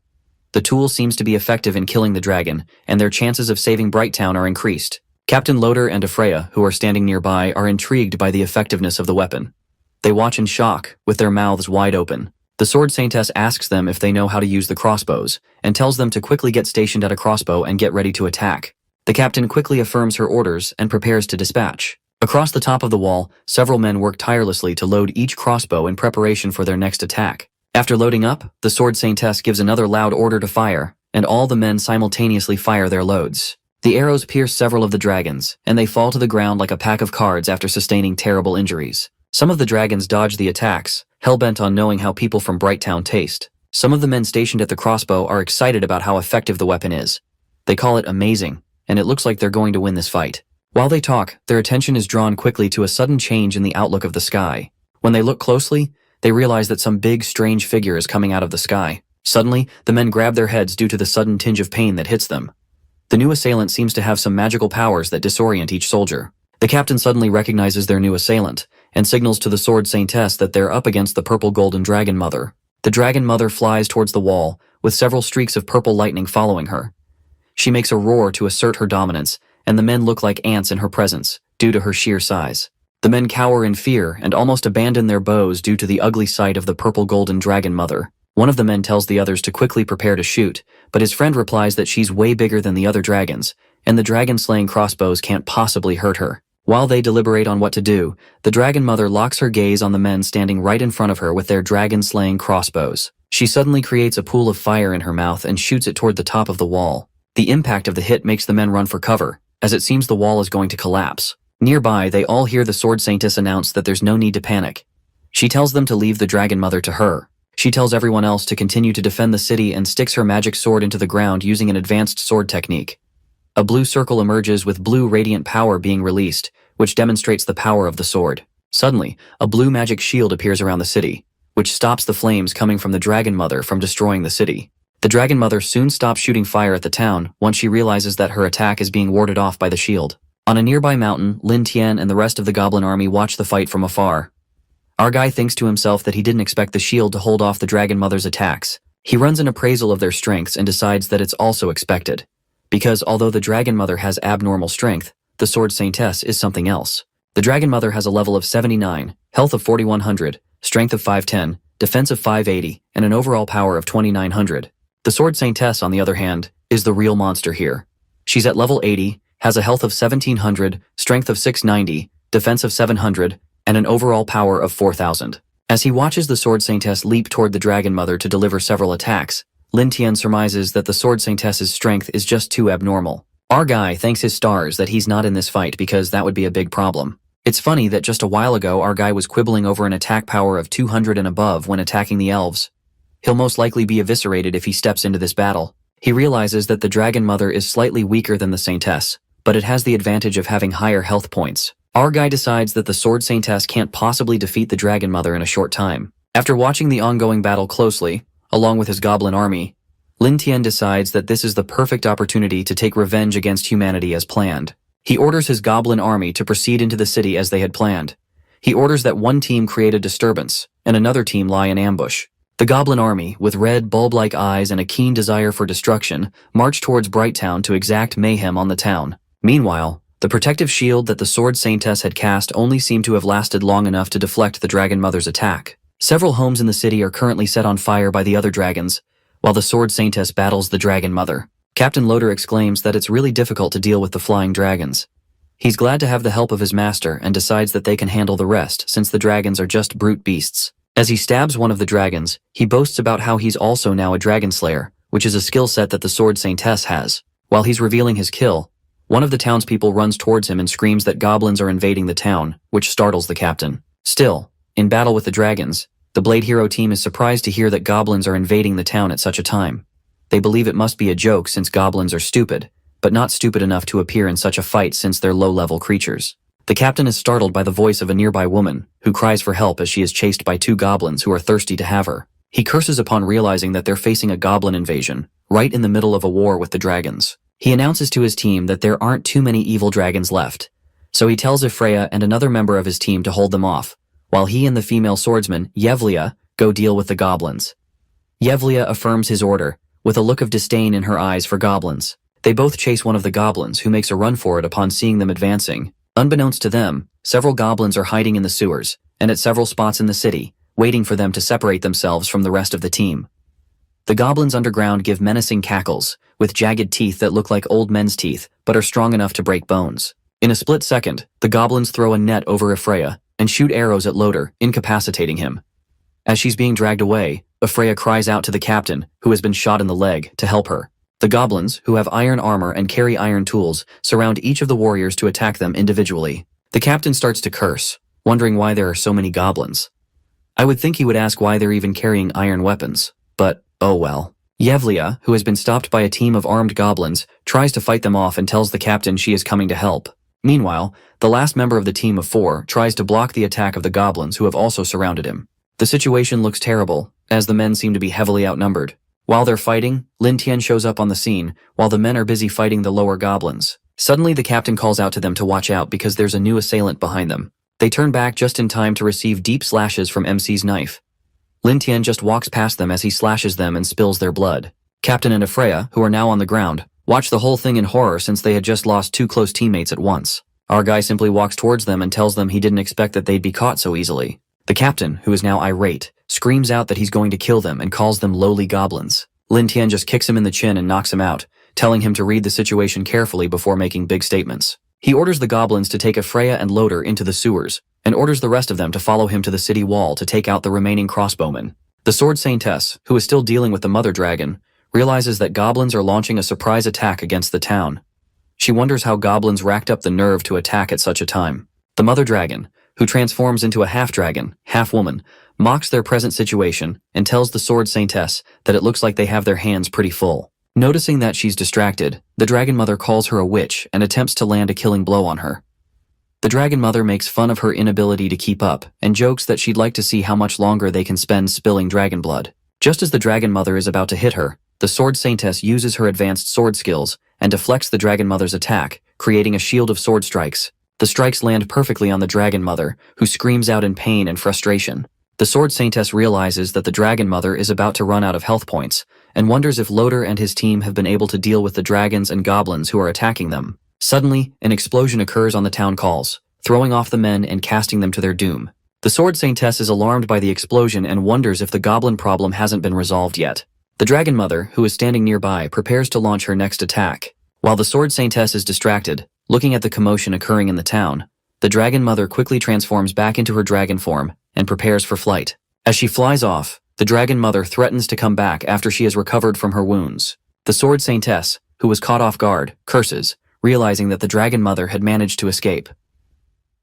The tool seems to be effective in killing the dragon, and their chances of saving Brighttown are increased. Captain Loader and Afreya, who are standing nearby, are intrigued by the effectiveness of the weapon. They watch in shock, with their mouths wide open. The sword Saintess asks them if they know how to use the crossbows, and tells them to quickly get stationed at a crossbow and get ready to attack. The captain quickly affirms her orders and prepares to dispatch. Across the top of the wall, several men work tirelessly to load each crossbow in preparation for their next attack. After loading up, the sword Saintess gives another loud order to fire, and all the men simultaneously fire their loads. The arrows pierce several of the dragons, and they fall to the ground like a pack of cards after sustaining terrible injuries. Some of the dragons dodge the attacks, hell-bent on knowing how people from Brighttown taste. Some of the men stationed at the crossbow are excited about how effective the weapon is. They call it amazing, and it looks like they're going to win this fight. While they talk, their attention is drawn quickly to a sudden change in the outlook of the sky. When they look closely, they realize that some big, strange figure is coming out of the sky. Suddenly, the men grab their heads due to the sudden tinge of pain that hits them. The new assailant seems to have some magical powers that disorient each soldier. The captain suddenly recognizes their new assailant, and signals to the sword Saintess that they're up against the purple golden dragon mother. The dragon mother flies towards the wall, with several streaks of purple lightning following her. She makes a roar to assert her dominance, and the men look like ants in her presence, due to her sheer size. The men cower in fear and almost abandon their bows due to the ugly sight of the purple golden dragon mother. One of the men tells the others to quickly prepare to shoot, but his friend replies that she's way bigger than the other dragons, and the dragon-slaying crossbows can't possibly hurt her. While they deliberate on what to do, the dragon mother locks her gaze on the men standing right in front of her with their dragon-slaying crossbows. She suddenly creates a pool of fire in her mouth and shoots it toward the top of the wall. The impact of the hit makes the men run for cover, as it seems the wall is going to collapse. Nearby, they all hear the sword Saintess announce that there's no need to panic. She tells them to leave the dragon mother to her. She tells everyone else to continue to defend the city and sticks her magic sword into the ground using an advanced sword technique. A blue circle emerges with blue radiant power being released, which demonstrates the power of the sword. Suddenly, a blue magic shield appears around the city, which stops the flames coming from the dragon mother from destroying the city. The dragon mother soon stops shooting fire at the town once she realizes that her attack is being warded off by the shield. On a nearby mountain, Lin Tian and the rest of the goblin army watch the fight from afar. Our guy thinks to himself that he didn't expect the shield to hold off the dragon mother's attacks. He runs an appraisal of their strengths and decides that it's also expected. Because although the dragon mother has abnormal strength, the sword Saintess is something else. The dragon mother has a level of 79, health of 4100, strength of 510, defense of 580, and an overall power of 2900. The sword Saintess, on the other hand, is the real monster here. She's at level 80, has a health of 1700, strength of 690, defense of 700, and an overall power of 4000. As he watches the sword Saintess leap toward the dragon mother to deliver several attacks, Lin Tian surmises that the sword Saintess's strength is just too abnormal. Our guy thanks his stars that he's not in this fight because that would be a big problem. It's funny that just a while ago our guy was quibbling over an attack power of 200 and above when attacking the elves. He'll most likely be eviscerated if he steps into this battle. He realizes that the dragon mother is slightly weaker than the Saintess, but it has the advantage of having higher health points. Our guy decides that the sword Saintess can't possibly defeat the dragon mother in a short time. After watching the ongoing battle closely, along with his goblin army, Lin Tian decides that this is the perfect opportunity to take revenge against humanity as planned. He orders his goblin army to proceed into the city as they had planned. He orders that one team create a disturbance, and another team lie in ambush. The goblin army, with red bulb-like eyes and a keen desire for destruction, march towards Brighttown to exact mayhem on the town. Meanwhile, The protective shield that the Sword Saintess had cast only seemed to have lasted long enough to deflect the Dragon Mother's attack. Several homes in the city are currently set on fire by the other dragons, while the Sword Saintess battles the Dragon Mother. Captain Loader exclaims that it's really difficult to deal with the flying dragons. He's glad to have the help of his master and decides that they can handle the rest since the dragons are just brute beasts. As he stabs one of the dragons, he boasts about how he's also now a dragon slayer, which is a skill set that the Sword Saintess has. While he's revealing his kill, one of the townspeople runs towards him and screams that goblins are invading the town, which startles the captain. Still, in battle with the dragons, the Blade Hero team is surprised to hear that goblins are invading the town at such a time. They believe it must be a joke since goblins are stupid, but not stupid enough to appear in such a fight since they're low-level creatures. The captain is startled by the voice of a nearby woman, who cries for help as she is chased by two goblins who are thirsty to have her. He curses upon realizing that they're facing a goblin invasion, right in the middle of a war with the dragons. He announces to his team that there aren't too many evil dragons left, so he tells Ifreya and another member of his team to hold them off, while he and the female swordsman, Yevlia, go deal with the goblins. Yevlia affirms his order, with a look of disdain in her eyes for goblins. They both chase one of the goblins, who makes a run for it upon seeing them advancing. Unbeknownst to them, several goblins are hiding in the sewers, and at several spots in the city, waiting for them to separate themselves from the rest of the team. The goblins underground give menacing cackles, with jagged teeth that look like old men's teeth, but are strong enough to break bones. In a split second, the goblins throw a net over Ifreya, and shoot arrows at Loader, incapacitating him. As she's being dragged away, Ifreya cries out to the captain, who has been shot in the leg, to help her. The goblins, who have iron armor and carry iron tools, surround each of the warriors to attack them individually. The captain starts to curse, wondering why there are so many goblins. I would think he would ask why they're even carrying iron weapons, but, oh well. Yevlia, who has been stopped by a team of armed goblins, tries to fight them off and tells the captain she is coming to help. Meanwhile, the last member of the team of 4 tries to block the attack of the goblins who have also surrounded him. The situation looks terrible, as the men seem to be heavily outnumbered. While they're fighting, Lin Tian shows up on the scene, while the men are busy fighting the lower goblins. Suddenly the captain calls out to them to watch out because there's a new assailant behind them. They turn back just in time to receive deep slashes from MC's knife. Lin Tian just walks past them as he slashes them and spills their blood. Captain and Ifreya, who are now on the ground, watch the whole thing in horror since they had just lost 2 close teammates at once. Our guy simply walks towards them and tells them he didn't expect that they'd be caught so easily. The captain, who is now irate, screams out that he's going to kill them and calls them lowly goblins. Lin Tian just kicks him in the chin and knocks him out, telling him to read the situation carefully before making big statements. He orders the goblins to take Ifreya and Loader into the sewers, and orders the rest of them to follow him to the city wall to take out the remaining crossbowmen. The Sword Saintess, who is still dealing with the Mother Dragon, realizes that goblins are launching a surprise attack against the town. She wonders how goblins racked up the nerve to attack at such a time. The Mother Dragon, who transforms into a half-dragon, half-woman, mocks their present situation and tells the Sword Saintess that it looks like they have their hands pretty full. Noticing that she's distracted, the Dragon Mother calls her a witch and attempts to land a killing blow on her. The Dragon Mother makes fun of her inability to keep up and jokes that she'd like to see how much longer they can spend spilling dragon blood. Just as the Dragon Mother is about to hit her, the Sword Saintess uses her advanced sword skills and deflects the Dragon Mother's attack, creating a shield of sword strikes. The strikes land perfectly on the Dragon Mother, who screams out in pain and frustration. The Sword Saintess realizes that the Dragon Mother is about to run out of health points, and wonders if Loader and his team have been able to deal with the dragons and goblins who are attacking them. Suddenly, an explosion occurs on the town calls, throwing off the men and casting them to their doom. The Sword Saintess is alarmed by the explosion and wonders if the goblin problem hasn't been resolved yet. The Dragon Mother, who is standing nearby, prepares to launch her next attack. While the Sword Saintess is distracted, looking at the commotion occurring in the town, the Dragon Mother quickly transforms back into her dragon form and prepares for flight. As she flies off, the Dragon Mother threatens to come back after she has recovered from her wounds. The Sword Saintess, who was caught off guard, curses, realizing that the Dragon Mother had managed to escape.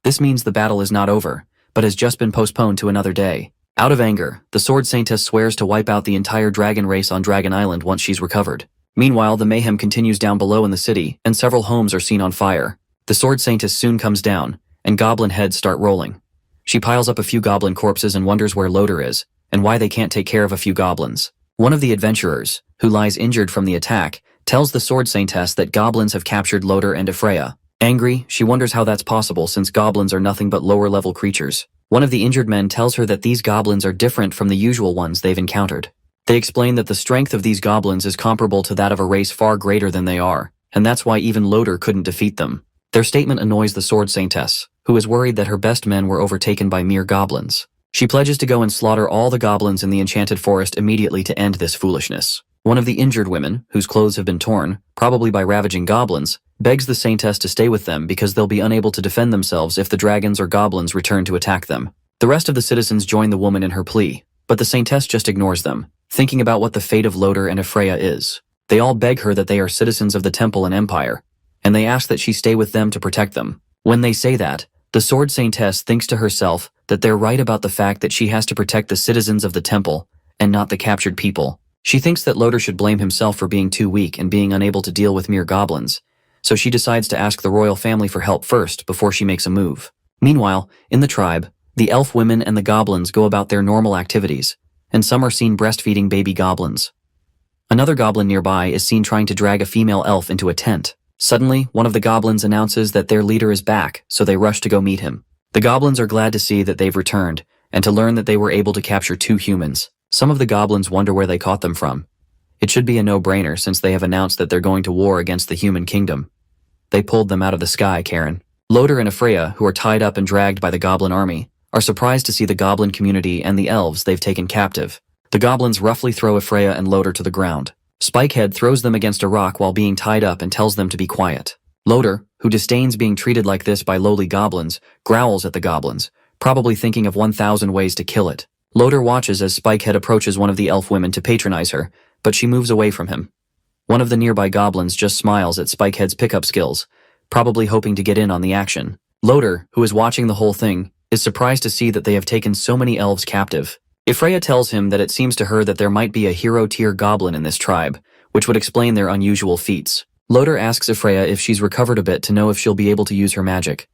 This means the battle is not over, but has just been postponed to another day. Out of anger, the Sword Saintess swears to wipe out the entire dragon race on Dragon Island once she's recovered. Meanwhile, the mayhem continues down below in the city, and several homes are seen on fire. The Sword Saintess soon comes down, and goblin heads start rolling. She piles up a few goblin corpses and wonders where Loader is, and why they can't take care of a few goblins. One of the adventurers, who lies injured from the attack, tells the Sword Saintess that goblins have captured Loader and Ifreya. Angry, she wonders how that's possible since goblins are nothing but lower-level creatures. One of the injured men tells her that these goblins are different from the usual ones they've encountered. They explain that the strength of these goblins is comparable to that of a race far greater than they are, and that's why even Loader couldn't defeat them. Their statement annoys the sword saintess, who is worried that her best men were overtaken by mere goblins. She pledges to go and slaughter all the goblins in the enchanted forest immediately to end this foolishness. One of the injured women, whose clothes have been torn, probably by ravaging goblins, begs the saintess to stay with them because they'll be unable to defend themselves if the dragons or goblins return to attack them. The rest of the citizens join the woman in her plea, but the saintess just ignores them, thinking about what the fate of Loder and Ephraia is. They all beg her that they are citizens of the temple and empire, and they ask that she stay with them to protect them. When they say that, the sword saintess thinks to herself that they're right about the fact that she has to protect the citizens of the temple and not the captured people. She thinks that Loder should blame himself for being too weak and being unable to deal with mere goblins, so she decides to ask the royal family for help first before she makes a move. Meanwhile, in the tribe, the elf women and the goblins go about their normal activities, and some are seen breastfeeding baby goblins. Another goblin nearby is seen trying to drag a female elf into a tent. Suddenly, one of the goblins announces that their leader is back, so they rush to go meet him. The goblins are glad to see that they've returned, and to learn that they were able to capture 2 humans. Some of the goblins wonder where they caught them from. It should be a no-brainer since they have announced that they're going to war against the human kingdom. They pulled them out of the sky, Karen. Loder and Ephraia, who are tied up and dragged by the goblin army, are surprised to see the goblin community and the elves they've taken captive. The goblins roughly throw Ephraia and Loder to the ground. Spikehead throws them against a rock while being tied up and tells them to be quiet. Loder, who disdains being treated like this by lowly goblins, growls at the goblins, probably thinking of 1,000 ways to kill it. Loder watches as Spikehead approaches one of the elf women to patronize her, but she moves away from him. One of the nearby goblins just smiles at Spikehead's pickup skills, probably hoping to get in on the action. Loder, who is watching the whole thing, is surprised to see that they have taken so many elves captive. Ephraia tells him that it seems to her that there might be a hero-tier goblin in this tribe, which would explain their unusual feats. Loder asks Ephraia if she's recovered a bit to know if she'll be able to use her magic,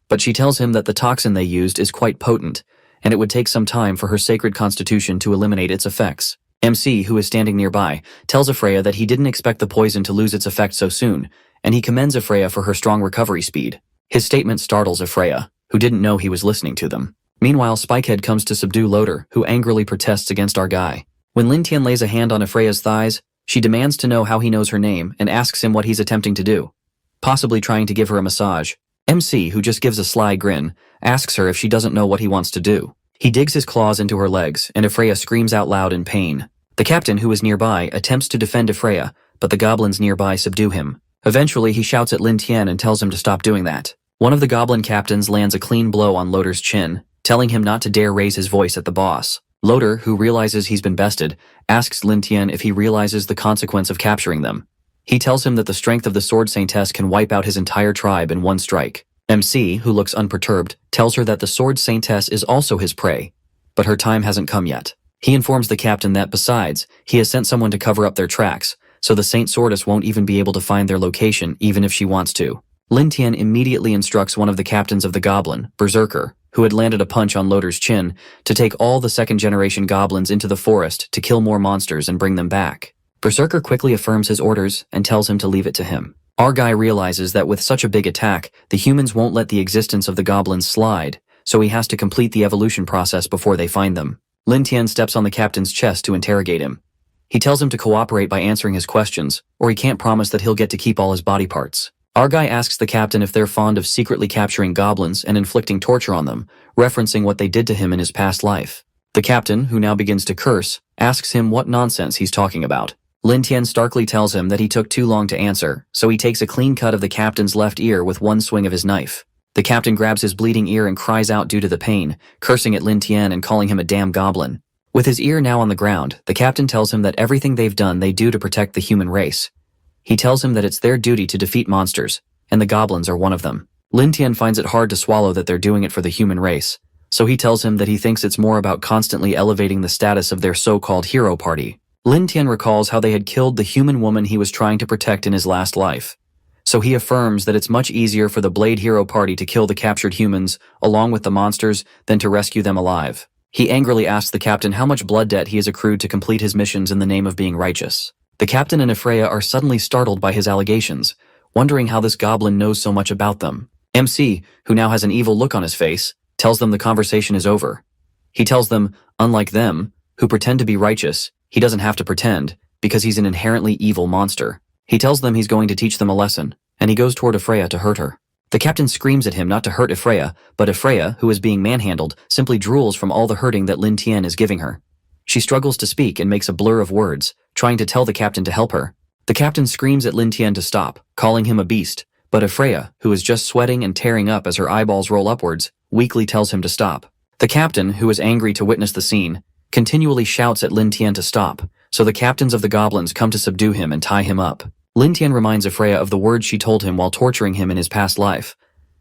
but she tells him that the toxin they used is quite potent, and it would take some time for her sacred constitution to eliminate its effects. MC, who is standing nearby, tells Ephraia that he didn't expect the poison to lose its effect so soon, and he commends Ephraia for her strong recovery speed. His statement startles Ephraia, who didn't know he was listening to them. Meanwhile, Spikehead comes to subdue Loder, who angrily protests against our guy. When Lin Tian lays a hand on Ephraya's thighs, she demands to know how he knows her name and asks him what he's attempting to do, possibly trying to give her a massage. MC, who just gives a sly grin, asks her if she doesn't know what he wants to do. He digs his claws into her legs, and Ephraia screams out loud in pain. The captain, who is nearby, attempts to defend Ephraia, but the goblins nearby subdue him. Eventually, he shouts at Lin Tian and tells him to stop doing that. One of the goblin captains lands a clean blow on Loder's chin, telling him not to dare raise his voice at the boss. Loder, who realizes he's been bested, asks Lin Tian if he realizes the consequence of capturing them. He tells him that the strength of the sword saintess can wipe out his entire tribe in one strike. MC, who looks unperturbed, tells her that the sword saintess is also his prey, but her time hasn't come yet. He informs the captain that, besides, he has sent someone to cover up their tracks, so the Saint Swordess won't even be able to find their location even if she wants to. Lin Tian immediately instructs one of the captains of the goblin, Berserker, who had landed a punch on Loder's chin, to take all the second-generation goblins into the forest to kill more monsters and bring them back. Berserker quickly affirms his orders and tells him to leave it to him. Our guy realizes that with such a big attack, the humans won't let the existence of the goblins slide, so he has to complete the evolution process before they find them. Lin Tian steps on the captain's chest to interrogate him. He tells him to cooperate by answering his questions, or he can't promise that he'll get to keep all his body parts. Our guy asks the captain if they're fond of secretly capturing goblins and inflicting torture on them, referencing what they did to him in his past life. The captain, who now begins to curse, asks him what nonsense he's talking about. Lin Tian starkly tells him that he took too long to answer, so he takes a clean cut of the captain's left ear with one swing of his knife. The captain grabs his bleeding ear and cries out due to the pain, cursing at Lin Tian and calling him a damn goblin. With his ear now on the ground, the captain tells him that everything they've done they do to protect the human race. He tells him that it's their duty to defeat monsters, and the goblins are one of them. Lin Tian finds it hard to swallow that they're doing it for the human race, so he tells him that he thinks it's more about constantly elevating the status of their so-called hero party. Lin Tian recalls how they had killed the human woman he was trying to protect in his last life, so he affirms that it's much easier for the Blade Hero Party to kill the captured humans along with the monsters than to rescue them alive. He angrily asks the captain how much blood debt he has accrued to complete his missions in the name of being righteous. The captain and Ephraia are suddenly startled by his allegations, wondering how this goblin knows so much about them. MC, who now has an evil look on his face, tells them the conversation is over. He tells them, unlike them, who pretend to be righteous, he doesn't have to pretend, because he's an inherently evil monster. He tells them he's going to teach them a lesson, and he goes toward Ephraia to hurt her. The captain screams at him not to hurt Ifreya, but Ifreya, who is being manhandled, simply drools from all the hurting that Lin Tian is giving her. She struggles to speak and makes a blur of words, trying to tell the captain to help her. The captain screams at Lin Tian to stop, calling him a beast, but Ifreya, who is just sweating and tearing up as her eyeballs roll upwards, weakly tells him to stop. The captain, who is angry to witness the scene, continually shouts at Lin Tian to stop, so the captains of the goblins come to subdue him and tie him up. Lin Tian reminds Ifreya of the words she told him while torturing him in his past life,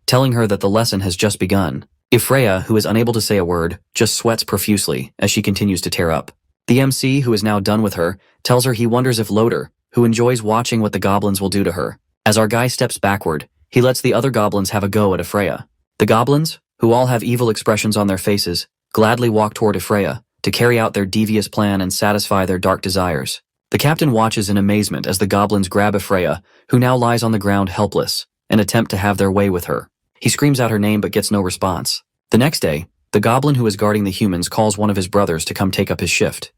telling her that the lesson has just begun. Ifreya, who is unable to say a word, just sweats profusely as she continues to tear up. The MC, who is now done with her, tells her he wonders if Loader, who enjoys watching what the goblins will do to her. As our guy steps backward, he lets the other goblins have a go at Ifreya. The goblins, who all have evil expressions on their faces, gladly walk toward Ifreya to carry out their devious plan and satisfy their dark desires. The captain watches in amazement as the goblins grab Ifreya, who now lies on the ground helpless, and attempt to have their way with her. He screams out her name but gets no response. The next day, the goblin who is guarding the humans calls one of his brothers to come take up his shift.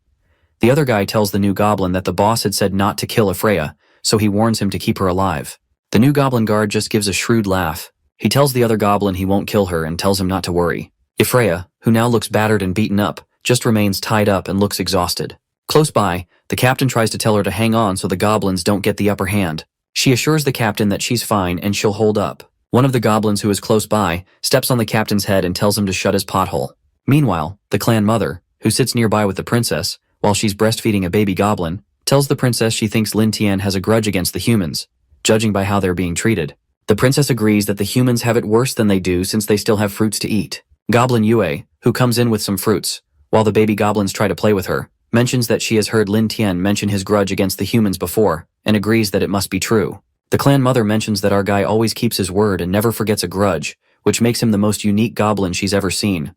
The other guy tells the new goblin that the boss had said not to kill Ifreya, so he warns him to keep her alive. The new goblin guard just gives a shrewd laugh. He tells the other goblin he won't kill her and tells him not to worry. Ifreya, who now looks battered and beaten up, just remains tied up and looks exhausted. Close by, the captain tries to tell her to hang on so the goblins don't get the upper hand. She assures the captain that she's fine and she'll hold up. One of the goblins who is close by steps on the captain's head and tells him to shut his pothole. Meanwhile, the clan mother, who sits nearby with the princess, while she's breastfeeding a baby goblin, tells the princess she thinks Lin Tian has a grudge against the humans, judging by how they're being treated. The princess agrees that the humans have it worse than they do since they still have fruits to eat. Goblin Yue, who comes in with some fruits, while the baby goblins try to play with her, mentions that she has heard Lin Tian mention his grudge against the humans before, and agrees that it must be true. The clan mother mentions that our guy always keeps his word and never forgets a grudge, which makes him the most unique goblin she's ever seen.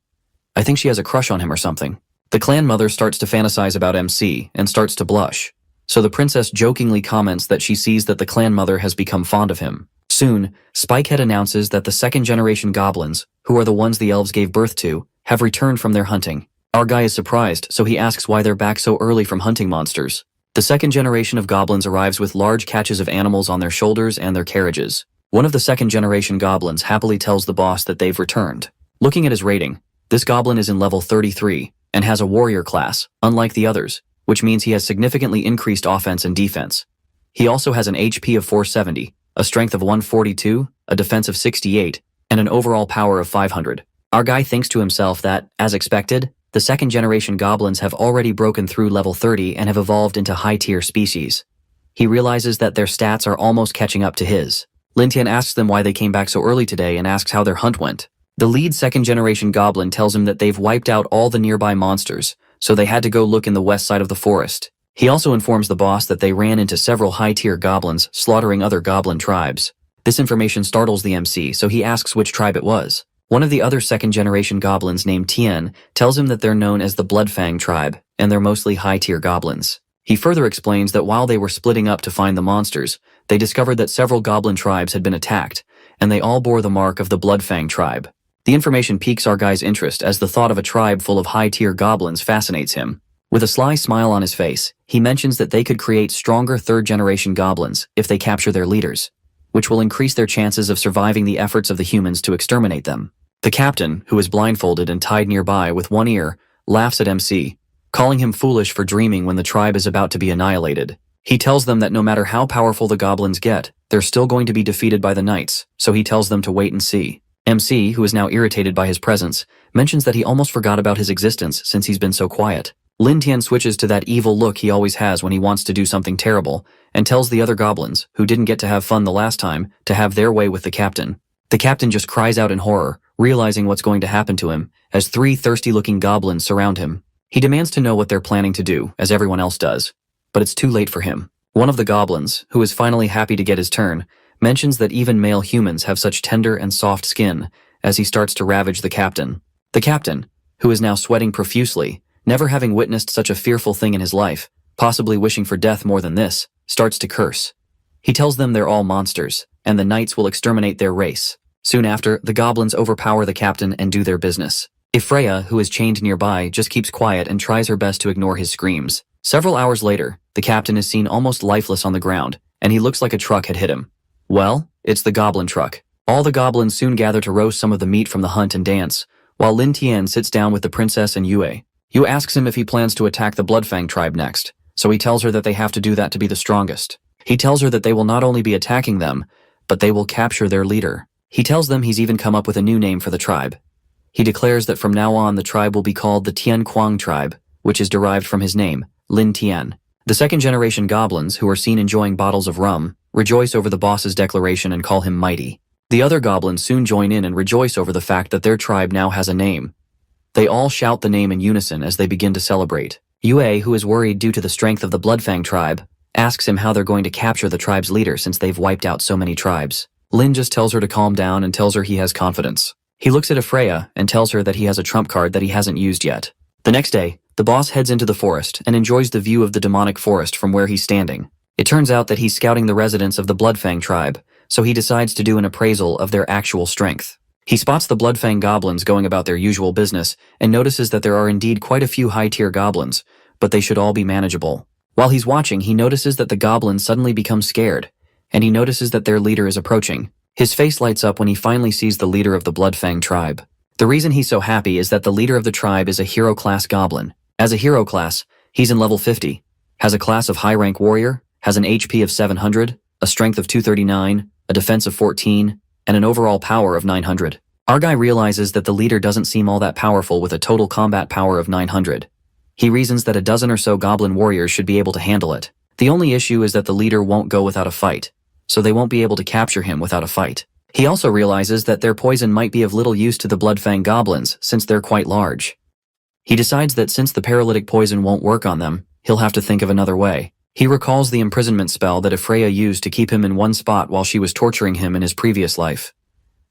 I think she has a crush on him or something. The clan mother starts to fantasize about MC and starts to blush, so the princess jokingly comments that she sees that the clan mother has become fond of him. Soon, Spikehead announces that the second-generation goblins, who are the ones the elves gave birth to, have returned from their hunting. Our guy is surprised, so he asks why they're back so early from hunting monsters. The second generation of goblins arrives with large catches of animals on their shoulders and their carriages. One of the second-generation goblins happily tells the boss that they've returned. Looking at his rating, this goblin is in level 33 and has a warrior class, unlike the others, which means he has significantly increased offense and defense. He also has an HP of 470, a strength of 142, a defense of 68, and an overall power of 500. Our guy thinks to himself that, as expected, the second-generation goblins have already broken through level 30 and have evolved into high-tier species. He realizes that their stats are almost catching up to his. Lin Tian asks them why they came back so early today and asks how their hunt went. The lead second-generation goblin tells him that they've wiped out all the nearby monsters, so they had to go look in the west side of the forest. He also informs the boss that they ran into several high-tier goblins, slaughtering other goblin tribes. This information startles the MC, so he asks which tribe it was. One of the other second-generation goblins named Tien tells him that they're known as the Bloodfang tribe, and they're mostly high-tier goblins. He further explains that while they were splitting up to find the monsters, they discovered that several goblin tribes had been attacked, and they all bore the mark of the Bloodfang tribe. The information piques our guy's interest as the thought of a tribe full of high-tier goblins fascinates him. With a sly smile on his face, he mentions that they could create stronger third-generation goblins if they capture their leaders, which will increase their chances of surviving the efforts of the humans to exterminate them. The captain, who is blindfolded and tied nearby with one ear, laughs at MC, calling him foolish for dreaming when the tribe is about to be annihilated. He tells them that no matter how powerful the goblins get, they're still going to be defeated by the knights, so he tells them to wait and see. MC, who is now irritated by his presence, mentions that he almost forgot about his existence since he's been so quiet. Lin Tian switches to that evil look he always has when he wants to do something terrible, and tells the other goblins, who didn't get to have fun the last time, to have their way with the captain. The captain just cries out in horror, realizing what's going to happen to him, as three thirsty-looking goblins surround him. He demands to know what they're planning to do, as everyone else does. But it's too late for him. One of the goblins, who is finally happy to get his turn, mentions that even male humans have such tender and soft skin, as he starts to ravage the captain. The captain, who is now sweating profusely, never having witnessed such a fearful thing in his life, possibly wishing for death more than this, starts to curse. He tells them they're all monsters, and the knights will exterminate their race. Soon after, the goblins overpower the captain and do their business. Ifreya, who is chained nearby, just keeps quiet and tries her best to ignore his screams. Several hours later, the captain is seen almost lifeless on the ground, and he looks like a truck had hit him. Well, it's the goblin truck. All the goblins soon gather to roast some of the meat from the hunt and dance, while Lin Tian sits down with the princess and Yue. Yue asks him if he plans to attack the Bloodfang tribe next, so he tells her that they have to do that to be the strongest. He tells her that they will not only be attacking them, but they will capture their leader. He tells them he's even come up with a new name for the tribe. He declares that from now on the tribe will be called the Tian Kuang tribe, which is derived from his name, Lin Tian. The second-generation goblins, who are seen enjoying bottles of rum, rejoice over the boss's declaration and call him mighty. The other goblins soon join in and rejoice over the fact that their tribe now has a name. They all shout the name in unison as they begin to celebrate. Yue, who is worried due to the strength of the Bloodfang tribe, asks him how they're going to capture the tribe's leader since they've wiped out so many tribes. Lin just tells her to calm down and tells her he has confidence. He looks at Freya and tells her that he has a trump card that he hasn't used yet. The next day, the boss heads into the forest and enjoys the view of the demonic forest from where he's standing. It turns out that he's scouting the residents of the Bloodfang tribe, so he decides to do an appraisal of their actual strength. He spots the Bloodfang goblins going about their usual business and notices that there are indeed quite a few high-tier goblins, but they should all be manageable. While he's watching, he notices that the goblins suddenly become scared, and he notices that their leader is approaching. His face lights up when he finally sees the leader of the Bloodfang tribe. The reason he's so happy is that the leader of the tribe is a hero-class goblin. As a hero class, he's in level 50, has a class of high-rank warrior, has an HP of 700, a strength of 239, a defense of 14, and an overall power of 900. Our guy realizes that the leader doesn't seem all that powerful with a total combat power of 900. He reasons that a dozen or so goblin warriors should be able to handle it. The only issue is that the leader won't go without a fight, so they won't be able to capture him without a fight. He also realizes that their poison might be of little use to the Bloodfang goblins since they're quite large. He decides that since the paralytic poison won't work on them, he'll have to think of another way. He recalls the imprisonment spell that Freya used to keep him in one spot while she was torturing him in his previous life,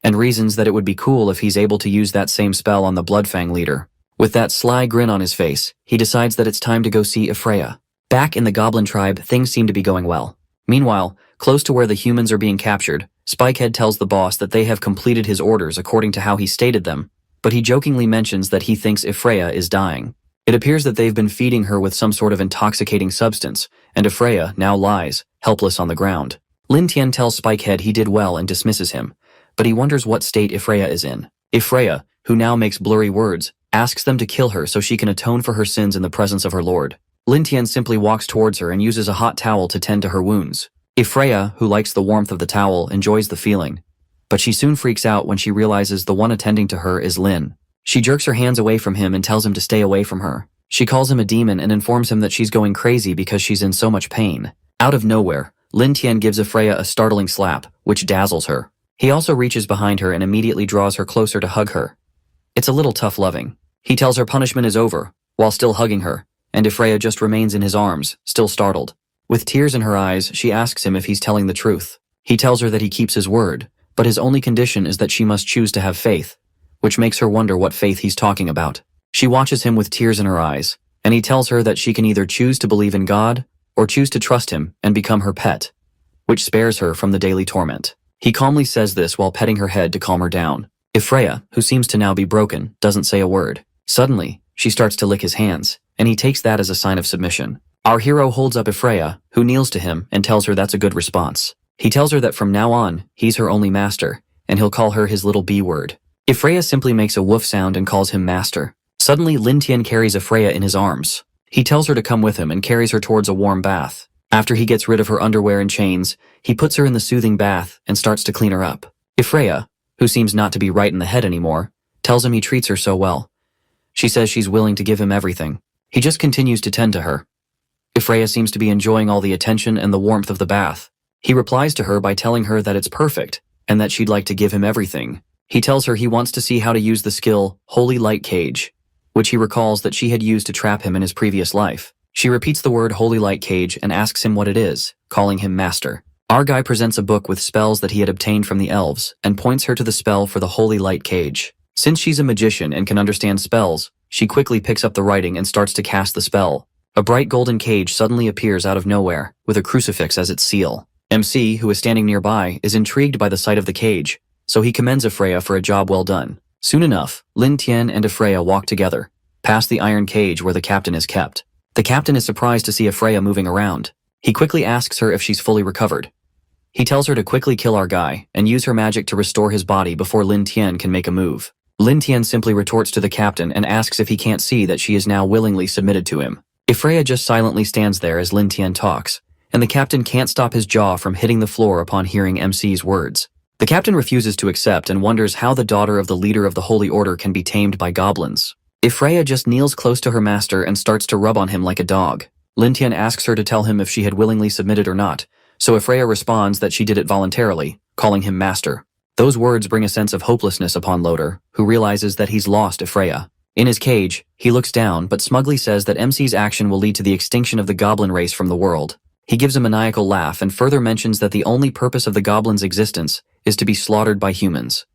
and reasons that it would be cool if he's able to use that same spell on the Bloodfang leader. With that sly grin on his face, he decides that it's time to go see Freya. Back in the Goblin tribe, things seem to be going well. Meanwhile, close to where the humans are being captured, Spikehead tells the boss that they have completed his orders according to how he stated them, but he jokingly mentions that he thinks Freya is dying. It appears that they've been feeding her with some sort of intoxicating substance, and Freya now lies, helpless on the ground. Lin Tian tells Spikehead he did well and dismisses him, but he wonders what state Freya is in. Freya, who now makes blurry words, asks them to kill her so she can atone for her sins in the presence of her lord. Lin Tian simply walks towards her and uses a hot towel to tend to her wounds. Freya, who likes the warmth of the towel, enjoys the feeling, but she soon freaks out when she realizes the one attending to her is Lin. She jerks her hands away from him and tells him to stay away from her. She calls him a demon and informs him that she's going crazy because she's in so much pain. Out of nowhere, Lin Tian gives Freya a startling slap, which dazzles her. He also reaches behind her and immediately draws her closer to hug her. It's a little tough loving. He tells her punishment is over, while still hugging her, and Freya just remains in his arms, still startled. With tears in her eyes, she asks him if he's telling the truth. He tells her that he keeps his word, but his only condition is that she must choose to have faith, which makes her wonder what faith he's talking about. She watches him with tears in her eyes, and he tells her that she can either choose to believe in God or choose to trust him and become her pet, which spares her from the daily torment. He calmly says this while petting her head to calm her down. Freya, who seems to now be broken, doesn't say a word. Suddenly, she starts to lick his hands, and he takes that as a sign of submission. Our hero holds up Freya, who kneels to him and tells her that's a good response. He tells her that from now on, he's her only master, and he'll call her his little B-word. Freya simply makes a woof sound and calls him master. Suddenly, Lin Tian carries Freya in his arms. He tells her to come with him and carries her towards a warm bath. After he gets rid of her underwear and chains, he puts her in the soothing bath and starts to clean her up. Freya, who seems not to be right in the head anymore, tells him he treats her so well. She says she's willing to give him everything. He just continues to tend to her. Freya seems to be enjoying all the attention and the warmth of the bath. He replies to her by telling her that it's perfect and that she'd like to give him everything. He tells her he wants to see how to use the skill Holy Light Cage, which he recalls that she had used to trap him in his previous life. She repeats the word Holy Light Cage and asks him what it is, calling him master. Our guy presents a book with spells that he had obtained from the elves and points her to the spell for the Holy Light Cage. Since she's a magician and can understand spells, she quickly picks up the writing and starts to cast the spell. A bright golden cage suddenly appears out of nowhere, with a crucifix as its seal. MC, who is standing nearby, is intrigued by the sight of the cage, so he commends Freya for a job well done. Soon enough, Lin Tian and Freya walk together, past the iron cage where the captain is kept. The captain is surprised to see Freya moving around. He quickly asks her if she's fully recovered. He tells her to quickly kill our guy and use her magic to restore his body before Lin Tian can make a move. Lin Tian simply retorts to the captain and asks if he can't see that she is now willingly submitted to him. Freya just silently stands there as Lin Tian talks, and the captain can't stop his jaw from hitting the floor upon hearing MC's words. The captain refuses to accept and wonders how the daughter of the leader of the Holy Order can be tamed by goblins. Freya just kneels close to her master and starts to rub on him like a dog. Lin Tian asks her to tell him if she had willingly submitted or not, so Freya responds that she did it voluntarily, calling him master. Those words bring a sense of hopelessness upon Loder, who realizes that he's lost Freya. In his cage, he looks down but smugly says that MC's action will lead to the extinction of the goblin race from the world. He gives a maniacal laugh and further mentions that the only purpose of the goblin's existence is to be slaughtered by humans.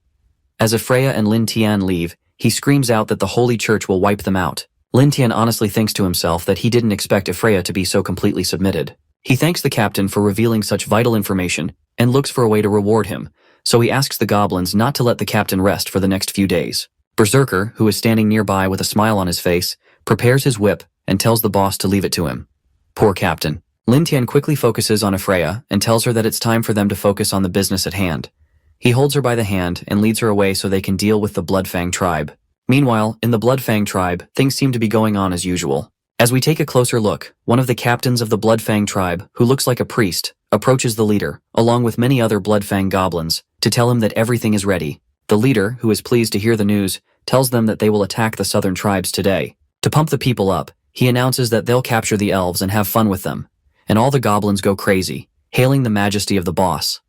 As Freya and Lin Tian leave, he screams out that the Holy Church will wipe them out. Lin Tian honestly thinks to himself that he didn't expect Freya to be so completely submitted. He thanks the captain for revealing such vital information and looks for a way to reward him, so he asks the goblins not to let the captain rest for the next few days. Berserker, who is standing nearby with a smile on his face, prepares his whip and tells the boss to leave it to him. Poor captain. Lin Tian quickly focuses on Freya and tells her that it's time for them to focus on the business at hand. He holds her by the hand and leads her away so they can deal with the Bloodfang tribe. Meanwhile, in the Bloodfang tribe, things seem to be going on as usual. As we take a closer look, one of the captains of the Bloodfang tribe, who looks like a priest, approaches the leader, along with many other Bloodfang goblins, to tell him that everything is ready. The leader, who is pleased to hear the news, tells them that they will attack the southern tribes today. To pump the people up, he announces that they'll capture the elves and have fun with them. And all the goblins go crazy, hailing the majesty of the boss.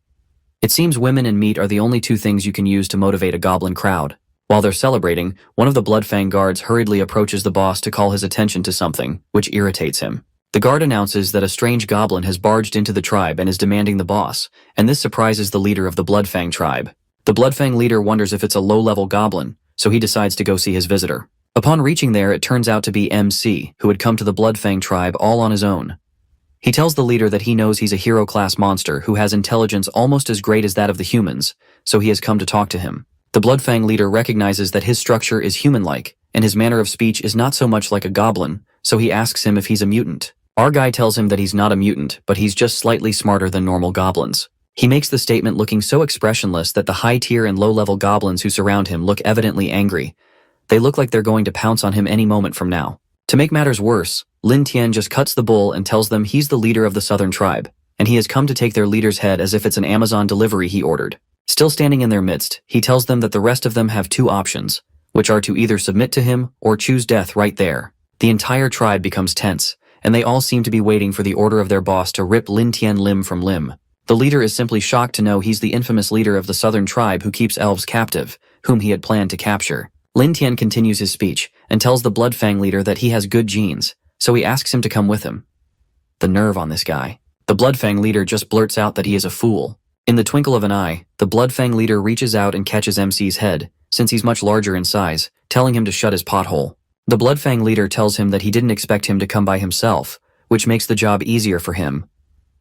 It seems women and meat are the only two things you can use to motivate a goblin crowd. While they're celebrating, one of the Bloodfang guards hurriedly approaches the boss to call his attention to something, which irritates him. The guard announces that a strange goblin has barged into the tribe and is demanding the boss, and this surprises the leader of the Bloodfang tribe. The Bloodfang leader wonders if it's a low-level goblin, so he decides to go see his visitor. Upon reaching there, it turns out to be MC, who had come to the Bloodfang tribe all on his own. He tells the leader that he knows he's a hero-class monster who has intelligence almost as great as that of the humans, so he has come to talk to him. The Bloodfang leader recognizes that his structure is human-like, and his manner of speech is not so much like a goblin, so he asks him if he's a mutant. Our guy tells him that he's not a mutant, but he's just slightly smarter than normal goblins. He makes the statement looking so expressionless that the high-tier and low-level goblins who surround him look evidently angry. They look like they're going to pounce on him any moment from now. To make matters worse, Lin Tian just cuts the bull and tells them he's the leader of the southern tribe, and he has come to take their leader's head as if it's an Amazon delivery he ordered. Still standing in their midst, he tells them that the rest of them have two options, which are to either submit to him or choose death right there. The entire tribe becomes tense, and they all seem to be waiting for the order of their boss to rip Lin Tian limb from limb. The leader is simply shocked to know he's the infamous leader of the southern tribe who keeps elves captive, whom he had planned to capture. Lin Tian continues his speech and tells the Bloodfang leader that he has good genes, so he asks him to come with him. The nerve on this guy. The Bloodfang leader just blurts out that he is a fool. In the twinkle of an eye, the Bloodfang leader reaches out and catches MC's head, since he's much larger in size, telling him to shut his pothole. The Bloodfang leader tells him that he didn't expect him to come by himself, which makes the job easier for him.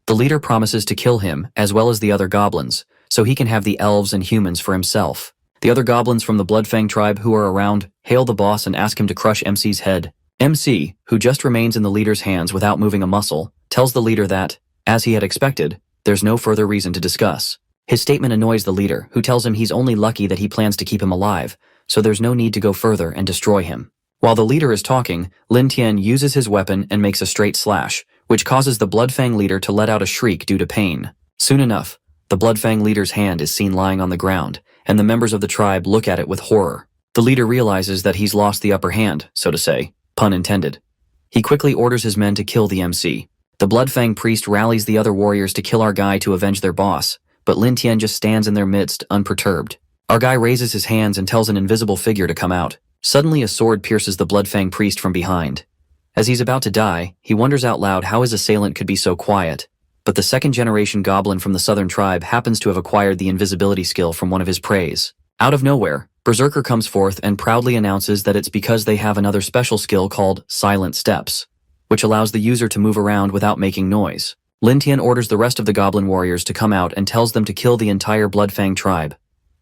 The leader promises to kill him, as well as the other goblins, so he can have the elves and humans for himself. The other goblins from the Bloodfang tribe who are around hail the boss and ask him to crush MC's head. MC, who just remains in the leader's hands without moving a muscle, tells the leader that, as he had expected, there's no further reason to discuss. His statement annoys the leader, who tells him he's only lucky that he plans to keep him alive, so there's no need to go further and destroy him. While the leader is talking, Lin Tian uses his weapon and makes a straight slash, which causes the Bloodfang leader to let out a shriek due to pain. Soon enough, the Bloodfang leader's hand is seen lying on the ground, and the members of the tribe look at it with horror. The leader realizes that he's lost the upper hand, so to say, pun intended. He quickly orders his men to kill the MC. The Bloodfang priest rallies the other warriors to kill our guy to avenge their boss, but Lin Tian just stands in their midst, unperturbed. Our guy raises his hands and tells an invisible figure to come out. Suddenly a sword pierces the Bloodfang priest from behind. As he's about to die, he wonders out loud how his assailant could be so quiet. But the second-generation goblin from the southern tribe happens to have acquired the invisibility skill from one of his preys. Out of nowhere, Berserker comes forth and proudly announces that it's because they have another special skill called Silent Steps, which allows the user to move around without making noise. Lin Tian orders the rest of the goblin warriors to come out and tells them to kill the entire Bloodfang tribe.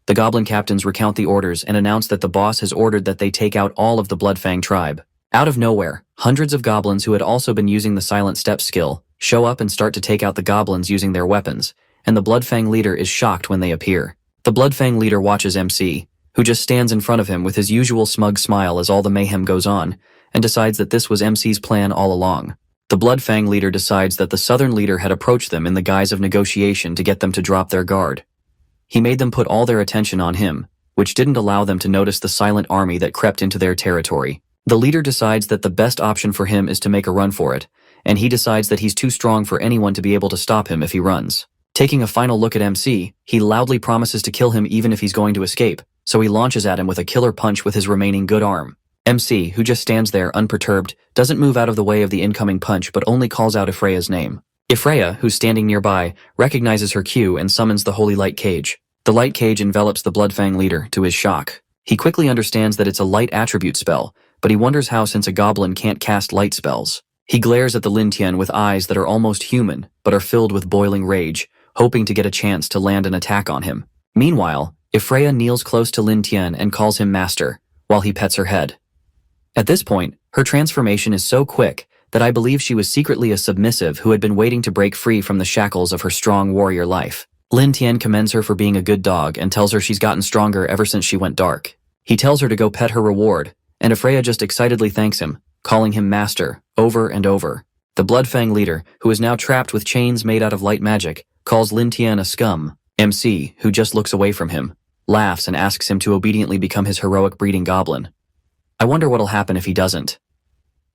The goblin captains recount the orders and announce that the boss has ordered that they take out all of the Bloodfang tribe. Out of nowhere, hundreds of goblins who had also been using the Silent Steps skill show up and start to take out the goblins using their weapons, and the Bloodfang leader is shocked when they appear. The Bloodfang leader watches MC, who just stands in front of him with his usual smug smile as all the mayhem goes on, and decides that this was MC's plan all along. The Bloodfang leader decides that the Southern leader had approached them in the guise of negotiation to get them to drop their guard. He made them put all their attention on him, which didn't allow them to notice the silent army that crept into their territory. The leader decides that the best option for him is to make a run for it, and he decides that he's too strong for anyone to be able to stop him if he runs. Taking a final look at MC, he loudly promises to kill him even if he's going to escape, so he launches at him with a killer punch with his remaining good arm. MC, who just stands there unperturbed, doesn't move out of the way of the incoming punch but only calls out Ifreya's name. Ifreya, who's standing nearby, recognizes her cue and summons the Holy Light Cage. The Light Cage envelops the Bloodfang leader, to his shock. He quickly understands that it's a light attribute spell, but he wonders how since a goblin can't cast light spells. He glares at the Lin Tian with eyes that are almost human, but are filled with boiling rage, hoping to get a chance to land an attack on him. Meanwhile, Ifreya kneels close to Lin Tian and calls him master, while he pets her head. At this point, her transformation is so quick that I believe she was secretly a submissive who had been waiting to break free from the shackles of her strong warrior life. Lin Tian commends her for being a good dog and tells her she's gotten stronger ever since she went dark. He tells her to go pet her reward, and Ifreya just excitedly thanks him, calling him master, over and over. The Bloodfang leader, who is now trapped with chains made out of light magic, calls Lin Tian a scum. MC, who just looks away from him, laughs and asks him to obediently become his heroic breeding goblin. I wonder what'll happen if he doesn't.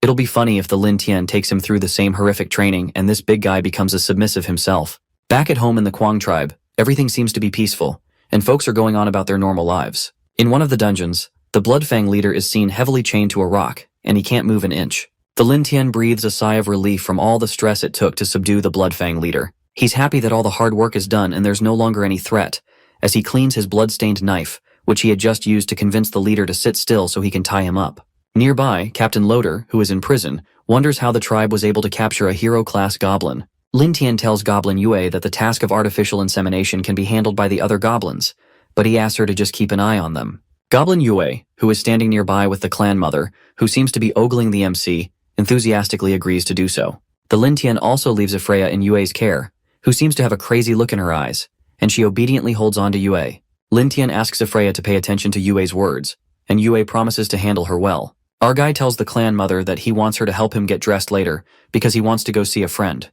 It'll be funny if the Lin Tian takes him through the same horrific training and this big guy becomes a submissive himself. Back at home in the Quang tribe, everything seems to be peaceful, and folks are going on about their normal lives. In one of the dungeons, the Bloodfang leader is seen heavily chained to a rock, and he can't move an inch. The Lin Tian breathes a sigh of relief from all the stress it took to subdue the Bloodfang leader. He's happy that all the hard work is done and there's no longer any threat, as he cleans his blood-stained knife, which he had just used to convince the leader to sit still so he can tie him up. Nearby, Captain Loader, who is in prison, wonders how the tribe was able to capture a hero-class goblin. Lin Tian tells Goblin Yue that the task of artificial insemination can be handled by the other goblins, but he asks her to just keep an eye on them. Goblin Yue, who is standing nearby with the clan mother, who seems to be ogling the MC, enthusiastically agrees to do so. The Lin Tian also leaves Ifreya in Yue's care, who seems to have a crazy look in her eyes, and she obediently holds on to Yue. Lin Tian asks Ifreya to pay attention to Yue's words, and Yue promises to handle her well. Our guy tells the clan mother that he wants her to help him get dressed later, because he wants to go see a friend.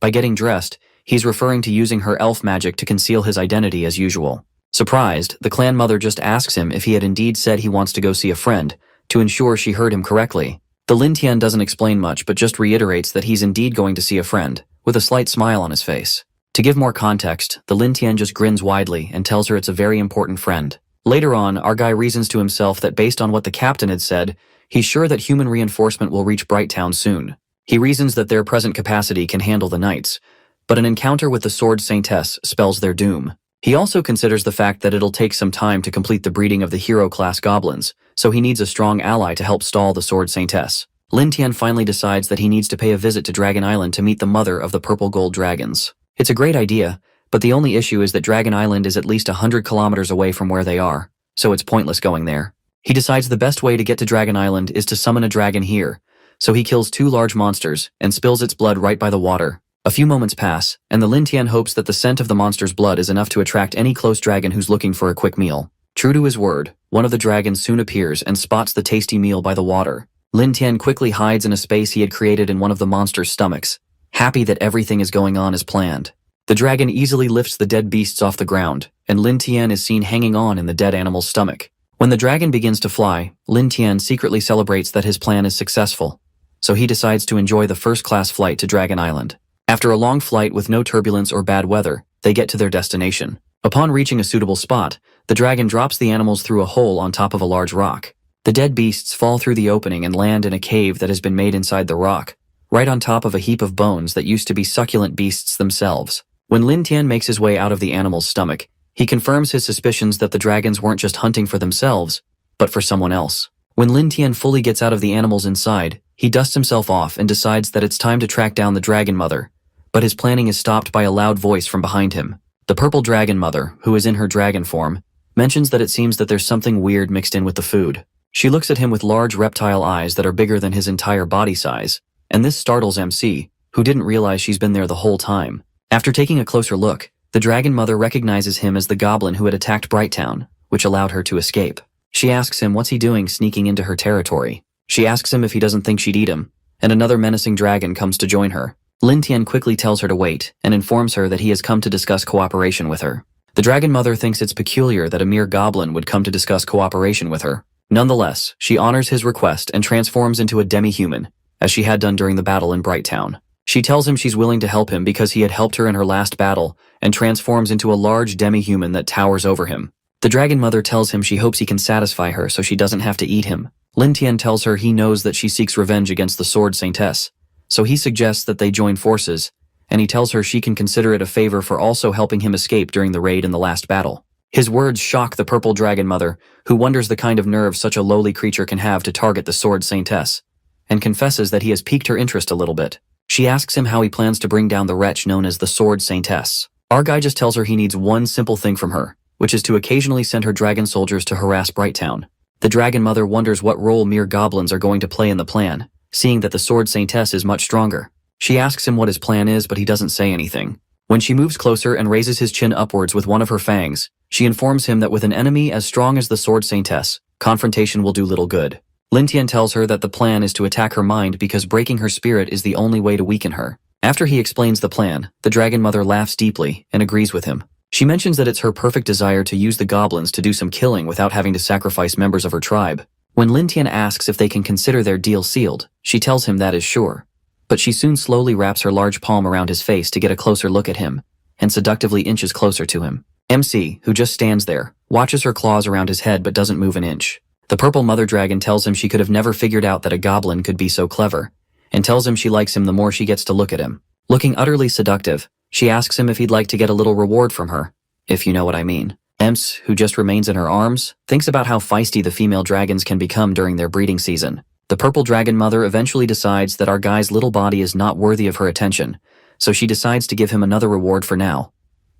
By getting dressed, he's referring to using her elf magic to conceal his identity as usual. Surprised, the clan mother just asks him if he had indeed said he wants to go see a friend, to ensure she heard him correctly. The Lin Tian doesn't explain much but just reiterates that he's indeed going to see a friend, with a slight smile on his face. To give more context, the Lin Tian just grins widely and tells her it's a very important friend. Later on, our guy reasons to himself that based on what the captain had said, he's sure that human reinforcement will reach Brighttown soon. He reasons that their present capacity can handle the knights, but an encounter with the Sword Saintess spells their doom. He also considers the fact that it'll take some time to complete the breeding of the hero-class goblins, so he needs a strong ally to help stall the Sword Saintess. Lin Tian finally decides that he needs to pay a visit to Dragon Island to meet the mother of the purple gold dragons. It's a great idea, but the only issue is that Dragon Island is at least 100 kilometers away from where they are, so it's pointless going there. He decides the best way to get to Dragon Island is to summon a dragon here, so he kills 2 large monsters and spills its blood right by the water. A few moments pass, and the Lin Tian hopes that the scent of the monster's blood is enough to attract any close dragon who's looking for a quick meal. True to his word, one of the dragons soon appears and spots the tasty meal by the water. Lin Tian quickly hides in a space he had created in one of the monster's stomachs, happy that everything is going on as planned. The dragon easily lifts the dead beasts off the ground, and Lin Tian is seen hanging on in the dead animal's stomach. When the dragon begins to fly, Lin Tian secretly celebrates that his plan is successful, so he decides to enjoy the first-class flight to Dragon Island. After a long flight with no turbulence or bad weather, they get to their destination. Upon reaching a suitable spot, the dragon drops the animals through a hole on top of a large rock. The dead beasts fall through the opening and land in a cave that has been made inside the rock, right on top of a heap of bones that used to be succulent beasts themselves. When Lin Tian makes his way out of the animal's stomach, he confirms his suspicions that the dragons weren't just hunting for themselves, but for someone else. When Lin Tian fully gets out of the animals inside, he dusts himself off and decides that it's time to track down the dragon mother, but his planning is stopped by a loud voice from behind him. The purple dragon mother, who is in her dragon form, mentions that it seems that there's something weird mixed in with the food. She looks at him with large reptile eyes that are bigger than his entire body size, and this startles MC, who didn't realize she's been there the whole time. After taking a closer look, The dragon mother recognizes him as the goblin who had attacked Brighttown, which allowed her to escape. She asks him what's he doing sneaking into her territory. She asks him if he doesn't think she'd eat him, and another menacing dragon comes to join her. Lin Tian quickly tells her to wait, and informs her that he has come to discuss cooperation with her. The dragon mother thinks it's peculiar that a mere goblin would come to discuss cooperation with her. Nonetheless, she honors his request and transforms into a demi-human, as she had done during the battle in Brighttown. She tells him she's willing to help him because he had helped her in her last battle, and transforms into a large demi-human that towers over him. The dragon mother tells him she hopes he can satisfy her so she doesn't have to eat him. Lin Tian tells her he knows that she seeks revenge against the Sword Saintess, so he suggests that they join forces, and he tells her she can consider it a favor for also helping him escape during the raid in the last battle. His words shock the purple dragon mother, who wonders the kind of nerve such a lowly creature can have to target the Sword Saintess, and confesses that he has piqued her interest a little bit. She asks him how he plans to bring down the wretch known as the Sword Saintess. Our guy just tells her he needs one simple thing from her, which is to occasionally send her dragon soldiers to harass Brighttown. The dragon mother wonders what role mere goblins are going to play in the plan, seeing that the Sword Saintess is much stronger. She asks him what his plan is, but he doesn't say anything. When she moves closer and raises his chin upwards with one of her fangs, she informs him that with an enemy as strong as the Sword Saintess, confrontation will do little good. Lin Tian tells her that the plan is to attack her mind because breaking her spirit is the only way to weaken her. After he explains the plan, the dragon mother laughs deeply and agrees with him. She mentions that it's her perfect desire to use the goblins to do some killing without having to sacrifice members of her tribe. When Lin Tian asks if they can consider their deal sealed, she tells him that is sure. But she soon slowly wraps her large palm around his face to get a closer look at him, and seductively inches closer to him. MC, who just stands there, watches her claws around his head but doesn't move an inch. The purple mother dragon tells him she could have never figured out that a goblin could be so clever, and tells him she likes him the more she gets to look at him. Looking utterly seductive, she asks him if he'd like to get a little reward from her, if you know what I mean. Emps, who just remains in her arms, thinks about how feisty the female dragons can become during their breeding season. The purple dragon mother eventually decides that our guy's little body is not worthy of her attention, so she decides to give him another reward for now.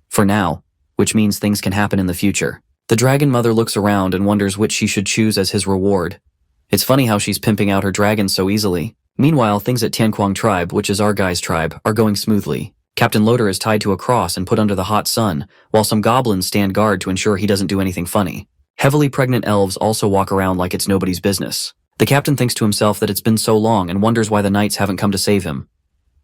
For now, which means things can happen in the future. The dragon mother looks around and wonders which she should choose as his reward. It's funny how she's pimping out her dragons so easily. Meanwhile, things at Tianquang tribe, which is our guy's tribe, are going smoothly. Captain Loader is tied to a cross and put under the hot sun, while some goblins stand guard to ensure he doesn't do anything funny. Heavily pregnant elves also walk around like it's nobody's business. The captain thinks to himself that it's been so long and wonders why the knights haven't come to save him.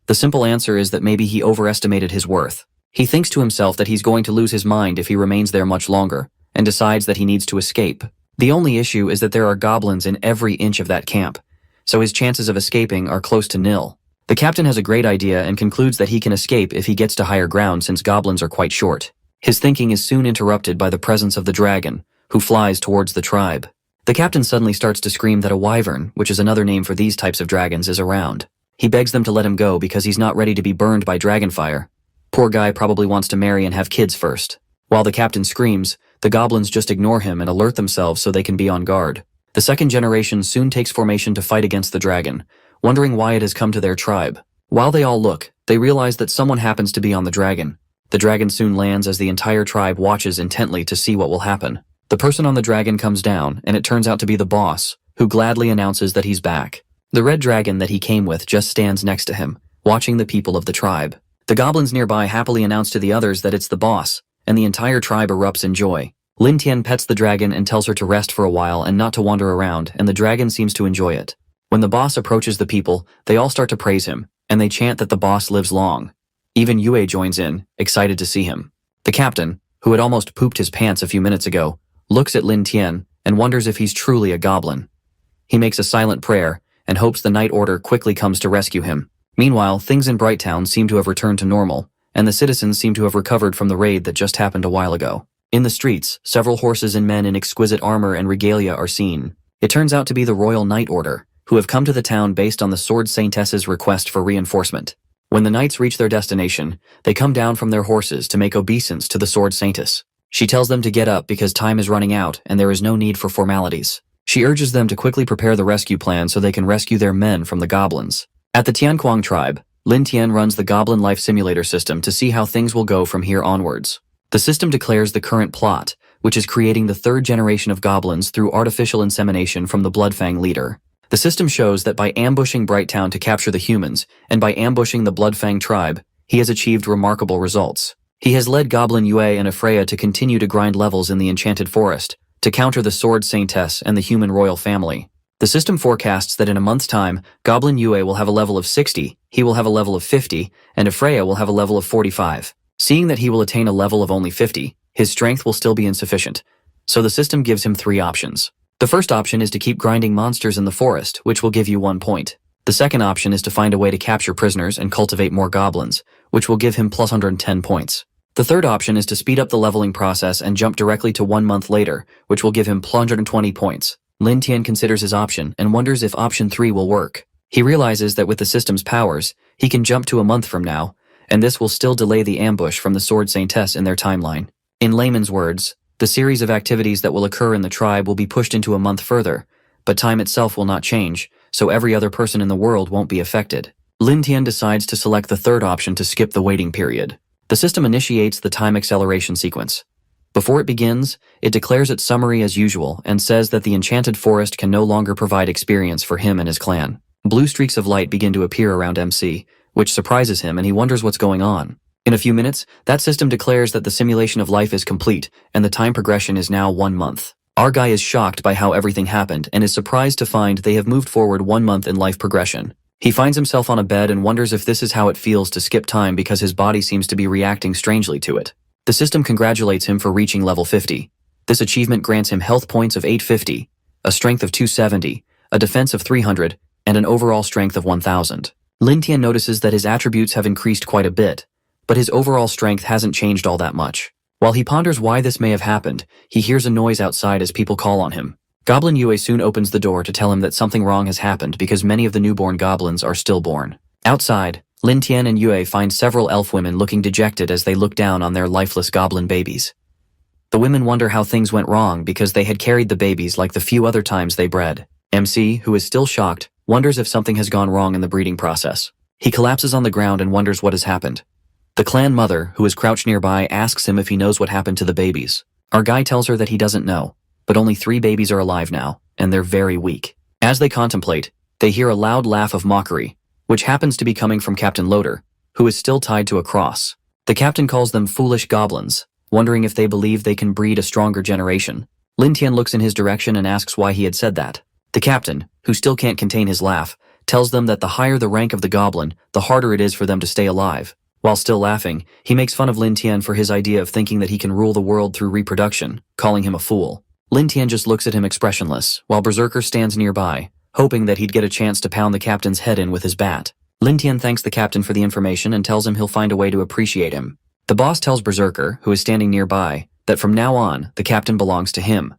The simple answer is that maybe he overestimated his worth. He thinks to himself that he's going to lose his mind if he remains there much longer, and decides that he needs to escape. The only issue is that there are goblins in every inch of that camp, so his chances of escaping are close to nil. The captain has a great idea and concludes that he can escape if he gets to higher ground since goblins are quite short. His thinking is soon interrupted by the presence of the dragon, who flies towards the tribe. The captain suddenly starts to scream that a wyvern, which is another name for these types of dragons, is around. He begs them to let him go because he's not ready to be burned by dragonfire. Poor guy probably wants to marry and have kids first. While the captain screams, the goblins just ignore him and alert themselves so they can be on guard. The second generation soon takes formation to fight against the dragon, wondering why it has come to their tribe. While they all look, they realize that someone happens to be on the dragon. The dragon soon lands as the entire tribe watches intently to see what will happen. The person on the dragon comes down, and it turns out to be the boss, who gladly announces that he's back. The red dragon that he came with just stands next to him, watching the people of the tribe. The goblins nearby happily announce to the others that it's the boss, and the entire tribe erupts in joy. Lin Tian pets the dragon and tells her to rest for a while and not to wander around, and the dragon seems to enjoy it. When the boss approaches the people, they all start to praise him, and they chant that the boss lives long. Even Yue joins in, excited to see him. The captain, who had almost pooped his pants a few minutes ago, looks at Lin Tian and wonders if he's truly a goblin. He makes a silent prayer and hopes the night order quickly comes to rescue him. Meanwhile, things in Brighttown seem to have returned to normal, and the citizens seem to have recovered from the raid that just happened a while ago. In the streets, several horses and men in exquisite armor and regalia are seen. It turns out to be the Royal Night Order, who have come to the town based on the Sword Saintess's request for reinforcement. When the knights reach their destination, they come down from their horses to make obeisance to the Sword Saintess. She tells them to get up because time is running out and there is no need for formalities. She urges them to quickly prepare the rescue plan so they can rescue their men from the goblins. At the Tianquang tribe, Lin Tian runs the Goblin Life Simulator system to see how things will go from here onwards. The system declares the current plot, which is creating the third generation of goblins through artificial insemination from the Bloodfang leader. The system shows that by ambushing Brighttown to capture the humans, and by ambushing the Bloodfang tribe, he has achieved remarkable results. He has led Goblin Yue and Freya to continue to grind levels in the Enchanted Forest, to counter the Sword Saintess and the human royal family. The system forecasts that in a month's time, Goblin Yue will have a level of 60, he will have a level of 50, and Freya will have a level of 45. Seeing that he will attain a level of only 50, his strength will still be insufficient. So the system gives him 3 options. The first option is to keep grinding monsters in the forest, which will give you 1 point. The second option is to find a way to capture prisoners and cultivate more goblins, which will give him plus 110 points. The third option is to speed up the leveling process and jump directly to 1 month later, which will give him plus 120 points. Lin Tian considers his option and wonders if option 3 will work. He realizes that with the system's powers, he can jump to a month from now, and this will still delay the ambush from the Sword Saintess in their timeline. In layman's words, the series of activities that will occur in the tribe will be pushed into a month further, but time itself will not change, so every other person in the world won't be affected. Lin Tian decides to select the third option to skip the waiting period. The system initiates the time acceleration sequence. Before it begins, it declares its summary as usual and says that the Enchanted Forest can no longer provide experience for him and his clan. Blue streaks of light begin to appear around MC, which surprises him and he wonders what's going on. In a few minutes, that system declares that the simulation of life is complete and the time progression is now 1 month. Our guy is shocked by how everything happened and is surprised to find they have moved forward 1 month in life progression. He finds himself on a bed and wonders if this is how it feels to skip time because his body seems to be reacting strangely to it. The system congratulates him for reaching level 50. This achievement grants him health points of 850, a strength of 270, a defense of 300, and an overall strength of 1000. Lin Tian notices that his attributes have increased quite a bit, but his overall strength hasn't changed all that much. While he ponders why this may have happened, he hears a noise outside as people call on him. Goblin Yue soon opens the door to tell him that something wrong has happened because many of the newborn goblins are stillborn. Outside, Lin Tian and Yue find several elf women looking dejected as they look down on their lifeless goblin babies. The women wonder how things went wrong because they had carried the babies like the few other times they bred. MC, who is still shocked, wonders if something has gone wrong in the breeding process. He collapses on the ground and wonders what has happened. The clan mother, who is crouched nearby, asks him if he knows what happened to the babies. Our guy tells her that he doesn't know, but only 3 babies are alive now, and they're very weak. As they contemplate, they hear a loud laugh of mockery, which happens to be coming from Captain Loader, who is still tied to a cross. The captain calls them foolish goblins, wondering if they believe they can breed a stronger generation. Lin Tian looks in his direction and asks why he had said that. The captain, who still can't contain his laugh, tells them that the higher the rank of the goblin, the harder it is for them to stay alive. While still laughing, he makes fun of Lin Tian for his idea of thinking that he can rule the world through reproduction, calling him a fool. Lin Tian just looks at him expressionless, while Berserker stands nearby, hoping that he'd get a chance to pound the captain's head in with his bat. Lin Tian thanks the captain for the information and tells him he'll find a way to appreciate him. The boss tells Berserker, who is standing nearby, that from now on, the captain belongs to him.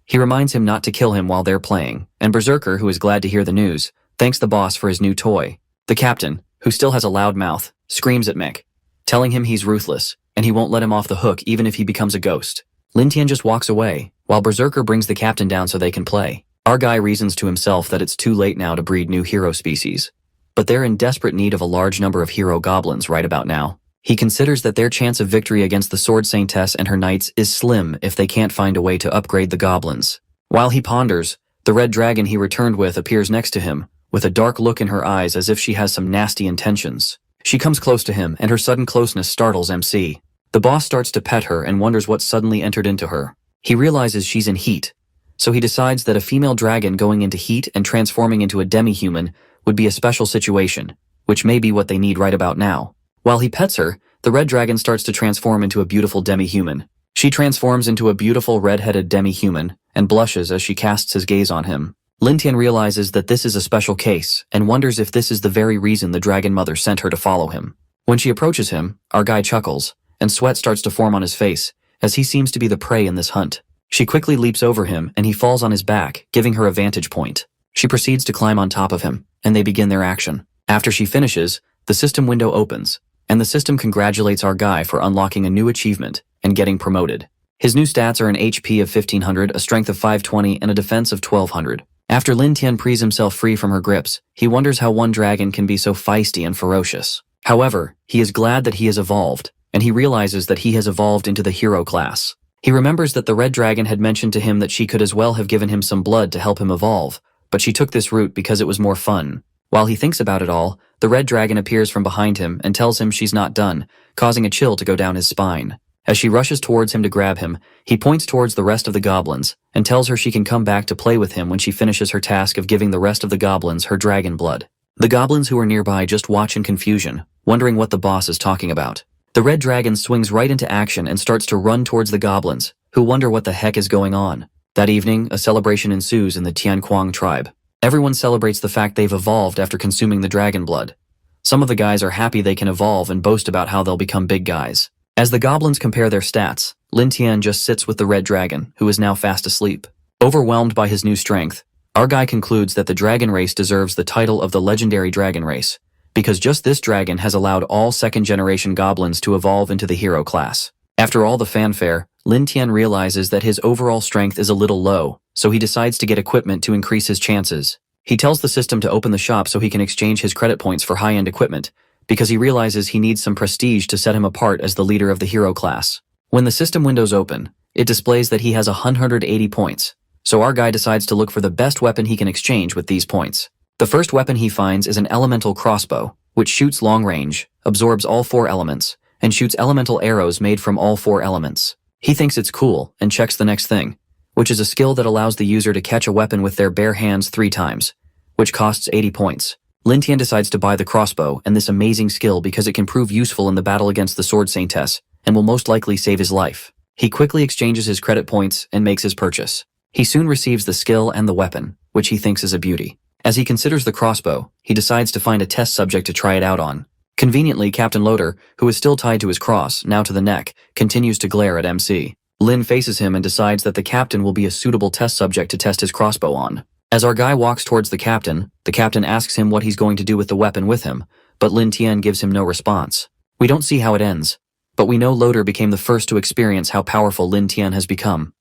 He reminds him not to kill him while they're playing, and Berserker, who is glad to hear the news, thanks the boss for his new toy. The captain, who still has a loud mouth, screams at Mick, telling him he's ruthless, and he won't let him off the hook even if he becomes a ghost. Lin Tian just walks away, while Berserker brings the captain down so they can play. Our guy reasons to himself that it's too late now to breed new hero species, but they're in desperate need of a large number of hero goblins right about now. He considers that their chance of victory against the Sword Saintess and her knights is slim if they can't find a way to upgrade the goblins. While he ponders, the red dragon he returned with appears next to him, with a dark look in her eyes as if she has some nasty intentions. She comes close to him, and her sudden closeness startles MC. The boss starts to pet her and wonders what suddenly entered into her. He realizes she's in heat, so he decides that a female dragon going into heat and transforming into a demi-human would be a special situation, which may be what they need right about now. While he pets her, the red dragon starts to transform into a beautiful demi-human. She transforms into a beautiful red-headed demi-human and blushes as she casts his gaze on him. Lin Tian realizes that this is a special case and wonders if this is the very reason the dragon mother sent her to follow him. When she approaches him, our guy chuckles, and sweat starts to form on his face, as he seems to be the prey in this hunt. She quickly leaps over him and he falls on his back, giving her a vantage point. She proceeds to climb on top of him, and they begin their action. After she finishes, the system window opens, and the system congratulates our guy for unlocking a new achievement and getting promoted. His new stats are an HP of 1500, a strength of 520, and a defense of 1200. After Lin Tian prees himself free from her grips, he wonders how one dragon can be so feisty and ferocious. However, he is glad that he has evolved, and he realizes that he has evolved into the hero class. He remembers that the red dragon had mentioned to him that she could as well have given him some blood to help him evolve, but she took this route because it was more fun. While he thinks about it all, the red dragon appears from behind him and tells him she's not done, causing a chill to go down his spine. As she rushes towards him to grab him, he points towards the rest of the goblins and tells her she can come back to play with him when she finishes her task of giving the rest of the goblins her dragon blood. The goblins who are nearby just watch in confusion, wondering what the boss is talking about. The red dragon swings right into action and starts to run towards the goblins, who wonder what the heck is going on. That evening, a celebration ensues in the Tianquang tribe. Everyone celebrates the fact they've evolved after consuming the dragon blood. Some of the guys are happy they can evolve and boast about how they'll become big guys. As the goblins compare their stats, Lin Tian just sits with the red dragon, who is now fast asleep. Overwhelmed by his new strength, our guy concludes that the dragon race deserves the title of the legendary dragon race, because just this dragon has allowed all second-generation goblins to evolve into the hero class. After all the fanfare, Lin Tian realizes that his overall strength is a little low, so he decides to get equipment to increase his chances. He tells the system to open the shop so he can exchange his credit points for high-end equipment, because he realizes he needs some prestige to set him apart as the leader of the hero class. When the system windows open, it displays that he has 180 points, so our guy decides to look for the best weapon he can exchange with these points. The first weapon he finds is an elemental crossbow, which shoots long range, absorbs all 4 elements, and shoots elemental arrows made from all 4 elements. He thinks it's cool and checks the next thing, which is a skill that allows the user to catch a weapon with their bare hands 3 times, which costs 80 points. Lin Tian decides to buy the crossbow and this amazing skill because it can prove useful in the battle against the sword saintess and will most likely save his life. He quickly exchanges his credit points and makes his purchase. He soon receives the skill and the weapon, which he thinks is a beauty. As he considers the crossbow, he decides to find a test subject to try it out on. Conveniently, Captain Loader, who is still tied to his cross, now to the neck, continues to glare at MC. Lin faces him and decides that the captain will be a suitable test subject to test his crossbow on. As our guy walks towards the captain asks him what he's going to do with the weapon with him, but Lin Tian gives him no response. We don't see how it ends, but we know Loader became the first to experience how powerful Lin Tian has become.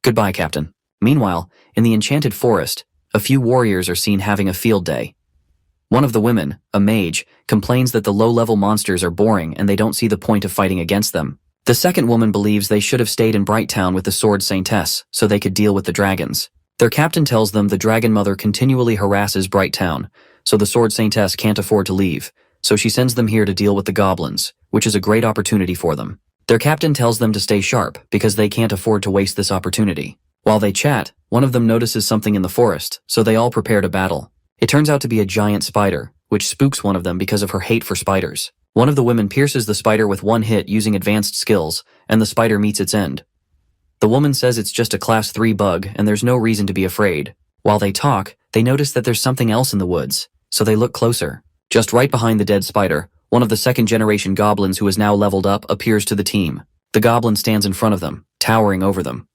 Goodbye, Captain. Meanwhile, in the enchanted forest, a few warriors are seen having a field day. One of the women, a mage, complains that the low-level monsters are boring and they don't see the point of fighting against them. The second woman believes they should have stayed in Brightown with the Sword Saintess so they could deal with the dragons. Their captain tells them the Dragon Mother continually harasses Brightown, so the Sword Saintess can't afford to leave, so she sends them here to deal with the goblins, which is a great opportunity for them. Their captain tells them to stay sharp because they can't afford to waste this opportunity. While they chat, one of them notices something in the forest, so they all prepare to battle. It turns out to be a giant spider, which spooks one of them because of her hate for spiders. One of the women pierces the spider with one hit using advanced skills, and the spider meets its end. The woman says it's just a class 3 bug and there's no reason to be afraid. While they talk, they notice that there's something else in the woods, so they look closer. Just right behind the dead spider, one of the second-generation goblins who is now leveled up appears to the team. The goblin stands in front of them, towering over them.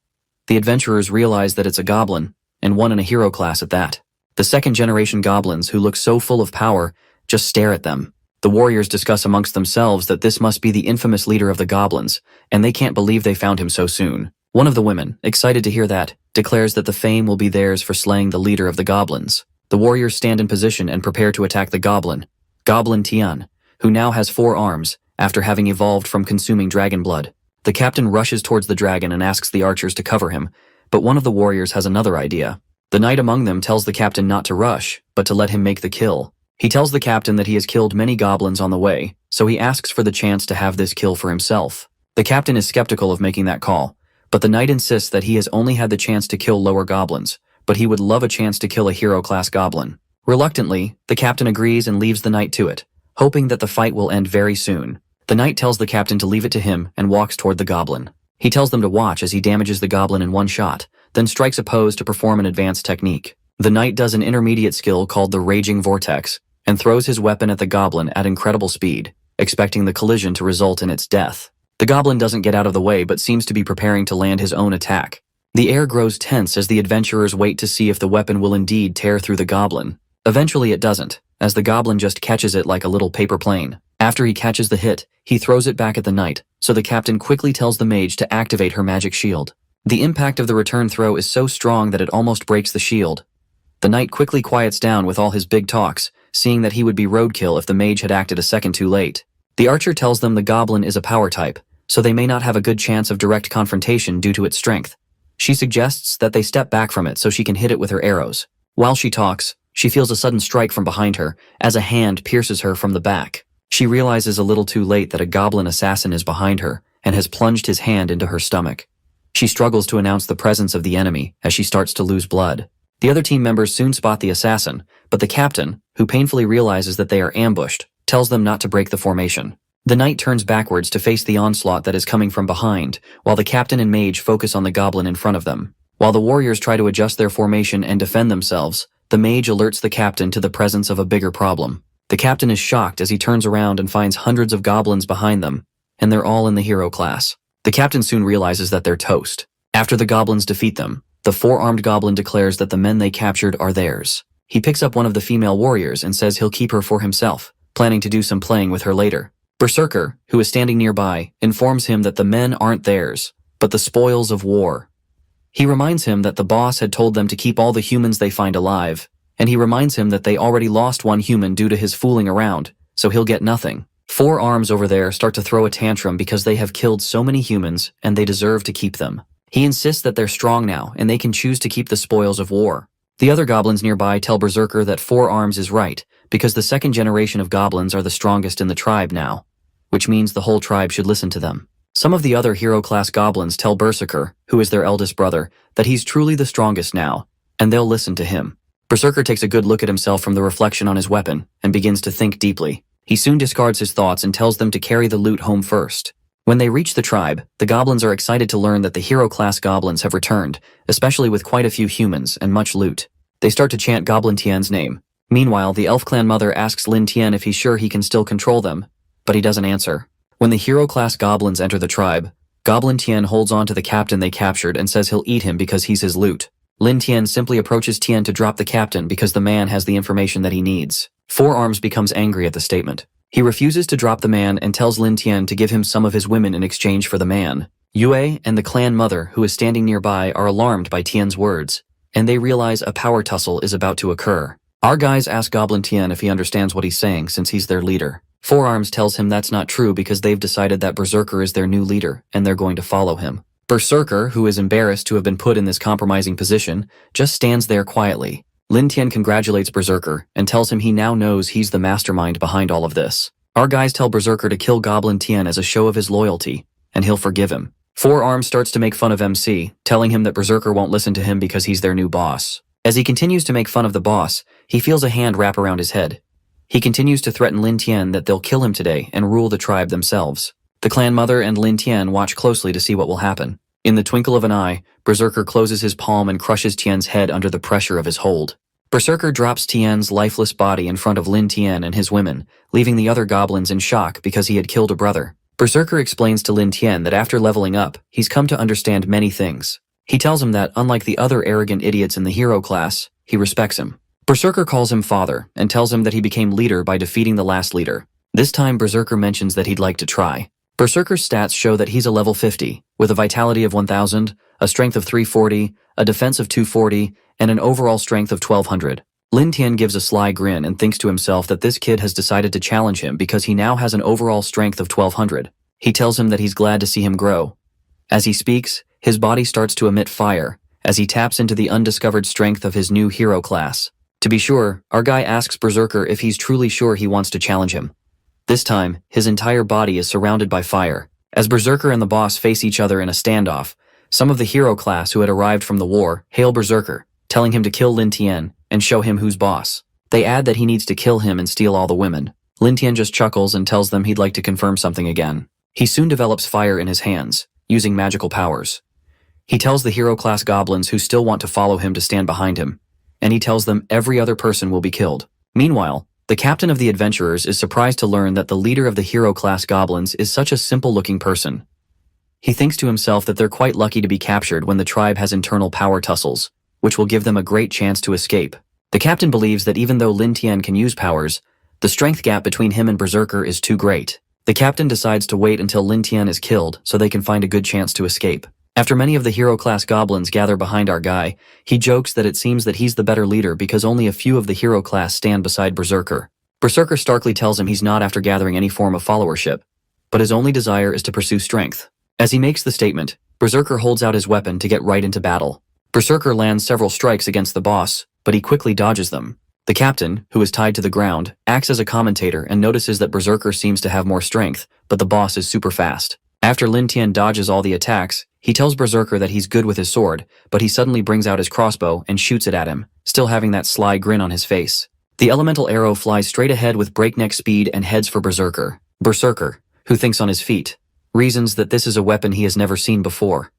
The adventurers realize that it's a goblin, and one in a hero class at that. The second-generation goblins, who look so full of power, just stare at them. The warriors discuss amongst themselves that this must be the infamous leader of the goblins, and they can't believe they found him so soon. One of the women, excited to hear that, declares that the fame will be theirs for slaying the leader of the goblins. The warriors stand in position and prepare to attack the goblin, Goblin Tian, who now has 4 arms, after having evolved from consuming dragon blood. The captain rushes towards the dragon and asks the archers to cover him, but one of the warriors has another idea. The knight among them tells the captain not to rush, but to let him make the kill. He tells the captain that he has killed many goblins on the way, so he asks for the chance to have this kill for himself. The captain is skeptical of making that call, but the knight insists that he has only had the chance to kill lower goblins, but he would love a chance to kill a hero-class goblin. Reluctantly, the captain agrees and leaves the knight to it, hoping that the fight will end very soon. The knight tells the captain to leave it to him and walks toward the goblin. He tells them to watch as he damages the goblin in one shot, then strikes a pose to perform an advanced technique. The knight does an intermediate skill called the Raging Vortex, and throws his weapon at the goblin at incredible speed, expecting the collision to result in its death. The goblin doesn't get out of the way but seems to be preparing to land his own attack. The air grows tense as the adventurers wait to see if the weapon will indeed tear through the goblin. Eventually it doesn't, as the goblin just catches it like a little paper plane. After he catches the hit, he throws it back at the knight, so the captain quickly tells the mage to activate her magic shield. The impact of the return throw is so strong that it almost breaks the shield. The knight quickly quiets down with all his big talks, seeing that he would be roadkill if the mage had acted a second too late. The archer tells them the goblin is a power type, so they may not have a good chance of direct confrontation due to its strength. She suggests that they step back from it so she can hit it with her arrows. While she talks, She feels a sudden strike from behind her as a hand pierces her from the back. She realizes a little too late that a goblin assassin is behind her and has plunged his hand into her stomach. She struggles to announce the presence of the enemy as she starts to lose blood. The other team members soon spot the assassin, but the captain, who painfully realizes that they are ambushed, tells them not to break the formation. The knight turns backwards to face the onslaught that is coming from behind, while the captain and mage focus on the goblin in front of them. While the warriors try to adjust their formation and defend themselves, the mage alerts the captain to the presence of a bigger problem. The captain is shocked as he turns around and finds hundreds of goblins behind them, and they're all in the hero class. The captain soon realizes that they're toast. After the goblins defeat them, the four-armed goblin declares that the men they captured are theirs. He picks up one of the female warriors and says he'll keep her for himself, planning to do some playing with her later. Berserker, who is standing nearby, informs him that the men aren't theirs, but the spoils of war. He reminds him that the boss had told them to keep all the humans they find alive, and he reminds him that they already lost one human due to his fooling around, so he'll get nothing. Four arms over there start to throw a tantrum because they have killed so many humans and they deserve to keep them. He insists that they're strong now and they can choose to keep the spoils of war. The other goblins nearby tell Berserker that Four Arms is right because the second generation of goblins are the strongest in the tribe now, which means the whole tribe should listen to them. Some of the other hero-class goblins tell Berserker, who is their eldest brother, that he's truly the strongest now, and they'll listen to him. Berserker takes a good look at himself from the reflection on his weapon and begins to think deeply. He soon discards his thoughts and tells them to carry the loot home first. When they reach the tribe, the goblins are excited to learn that the hero-class goblins have returned, especially with quite a few humans and much loot. They start to chant Goblin Tien's name. Meanwhile, the elf clan mother asks Lin Tien if he's sure he can still control them, but he doesn't answer. When the hero-class goblins enter the tribe, Goblin Tien holds on to the captain they captured and says he'll eat him because he's his loot. Lin Tien simply approaches Tien to drop the captain because the man has the information that he needs. Four Arms becomes angry at the statement. He refuses to drop the man and tells Lin Tien to give him some of his women in exchange for the man. Yue and the clan mother, who is standing nearby, are alarmed by Tien's words, and they realize a power tussle is about to occur. Our guys ask Goblin Tien if he understands what he's saying since he's their leader. Four Arms tells him that's not true because they've decided that Berserker is their new leader and they're going to follow him. Berserker, who is embarrassed to have been put in this compromising position, just stands there quietly. Lin Tien congratulates Berserker and tells him he now knows he's the mastermind behind all of this. Our guys tell Berserker to kill Goblin Tien as a show of his loyalty, and he'll forgive him. Four Arms starts to make fun of MC, telling him that Berserker won't listen to him because he's their new boss. As he continues to make fun of the boss, he feels a hand wrap around his head. He continues to threaten Lin Tien that they'll kill him today and rule the tribe themselves. The clan mother and Lin Tien watch closely to see what will happen. In the twinkle of an eye, Berserker closes his palm and crushes Tien's head under the pressure of his hold. Berserker drops Tien's lifeless body in front of Lin Tien and his women, leaving the other goblins in shock because he had killed a brother. Berserker explains to Lin Tien that after leveling up, he's come to understand many things. He tells him that, unlike the other arrogant idiots in the hero class, he respects him. Berserker calls him father and tells him that he became leader by defeating the last leader. This time Berserker mentions that he'd like to try. Berserker's stats show that he's a level 50, with a vitality of 1000, a strength of 340, a defense of 240, and an overall strength of 1200. Lin Tien gives a sly grin and thinks to himself that this kid has decided to challenge him because he now has an overall strength of 1200. He tells him that he's glad to see him grow. As he speaks, his body starts to emit fire, as he taps into the undiscovered strength of his new hero class. To be sure, our guy asks Berserker if he's truly sure he wants to challenge him. This time, his entire body is surrounded by fire. As Berserker and the boss face each other in a standoff, some of the hero class who had arrived from the war hail Berserker, telling him to kill Lin Tien and show him who's boss. They add that he needs to kill him and steal all the women. Lin Tien just chuckles and tells them he'd like to confirm something again. He soon develops fire in his hands, using magical powers. He tells the hero class goblins who still want to follow him to stand behind him, and he tells them every other person will be killed. Meanwhile, the captain of the adventurers is surprised to learn that the leader of the hero class goblins is such a simple-looking person. He thinks to himself that they're quite lucky to be captured when the tribe has internal power tussles, which will give them a great chance to escape. The captain believes that even though Lin Tien can use powers, the strength gap between him and Berserker is too great. The captain decides to wait until Lin Tien is killed so they can find a good chance to escape. After many of the hero-class goblins gather behind our guy, he jokes that it seems that he's the better leader because only a few of the hero class stand beside Berserker. Berserker starkly tells him he's not after gathering any form of followership, but his only desire is to pursue strength. As he makes the statement, Berserker holds out his weapon to get right into battle. Berserker lands several strikes against the boss, but he quickly dodges them. The The captain, who is tied to the ground, acts as a commentator and notices that Berserker seems to have more strength, but the boss is super fast. After Lin Tian dodges all the attacks, he tells Berserker that he's good with his sword, but he suddenly brings out his crossbow and shoots it at him, still having that sly grin on his face. The elemental arrow flies straight ahead with breakneck speed and heads for Berserker. Berserker, who thinks on his feet, reasons that this is a weapon he has never seen before.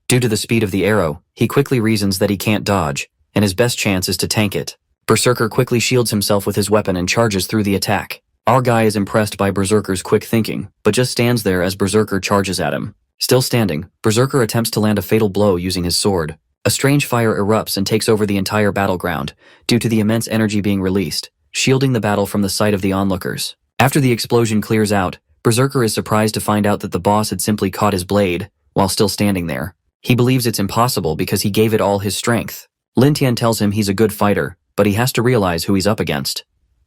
Due to the speed of the arrow, he quickly reasons that he can't dodge, and his best chance is to tank it. Berserker quickly shields himself with his weapon and charges through the attack. Our guy is impressed by Berserker's quick thinking, but just stands there as Berserker charges at him. Still standing, Berserker attempts to land a fatal blow using his sword. A strange fire erupts and takes over the entire battleground, due to the immense energy being released, shielding the battle from the sight of the onlookers. After the explosion clears out, Berserker is surprised to find out that the boss had simply caught his blade, while still standing there. He believes it's impossible because he gave it all his strength. Lin Tian tells him he's a good fighter, but he has to realize who he's up against.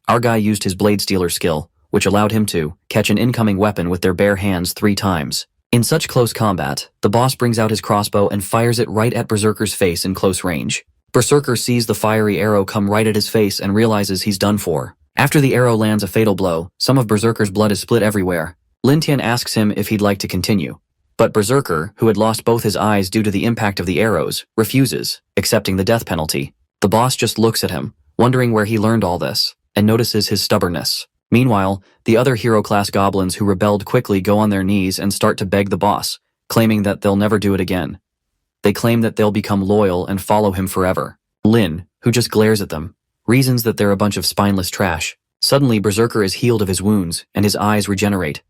Our guy used his blade stealer skill, which allowed him to catch an incoming weapon with their bare hands 3 times. In such close combat, the boss brings out his crossbow and fires it right at Berserker's face in close range. Berserker sees the fiery arrow come right at his face and realizes he's done for. After the arrow lands a fatal blow, some of Berserker's blood is split everywhere. Lin Tian asks him if he'd like to continue. But Berserker, who had lost both his eyes due to the impact of the arrows, refuses, accepting the death penalty. The boss just looks at him, wondering where he learned all this, and notices his stubbornness. Meanwhile, the other hero-class goblins who rebelled quickly go on their knees and start to beg the boss, claiming that they'll never do it again. They claim that they'll become loyal and follow him forever. Lin, who just glares at them, reasons that they're a bunch of spineless trash. Suddenly, Berserker is healed of his wounds, and his eyes regenerate.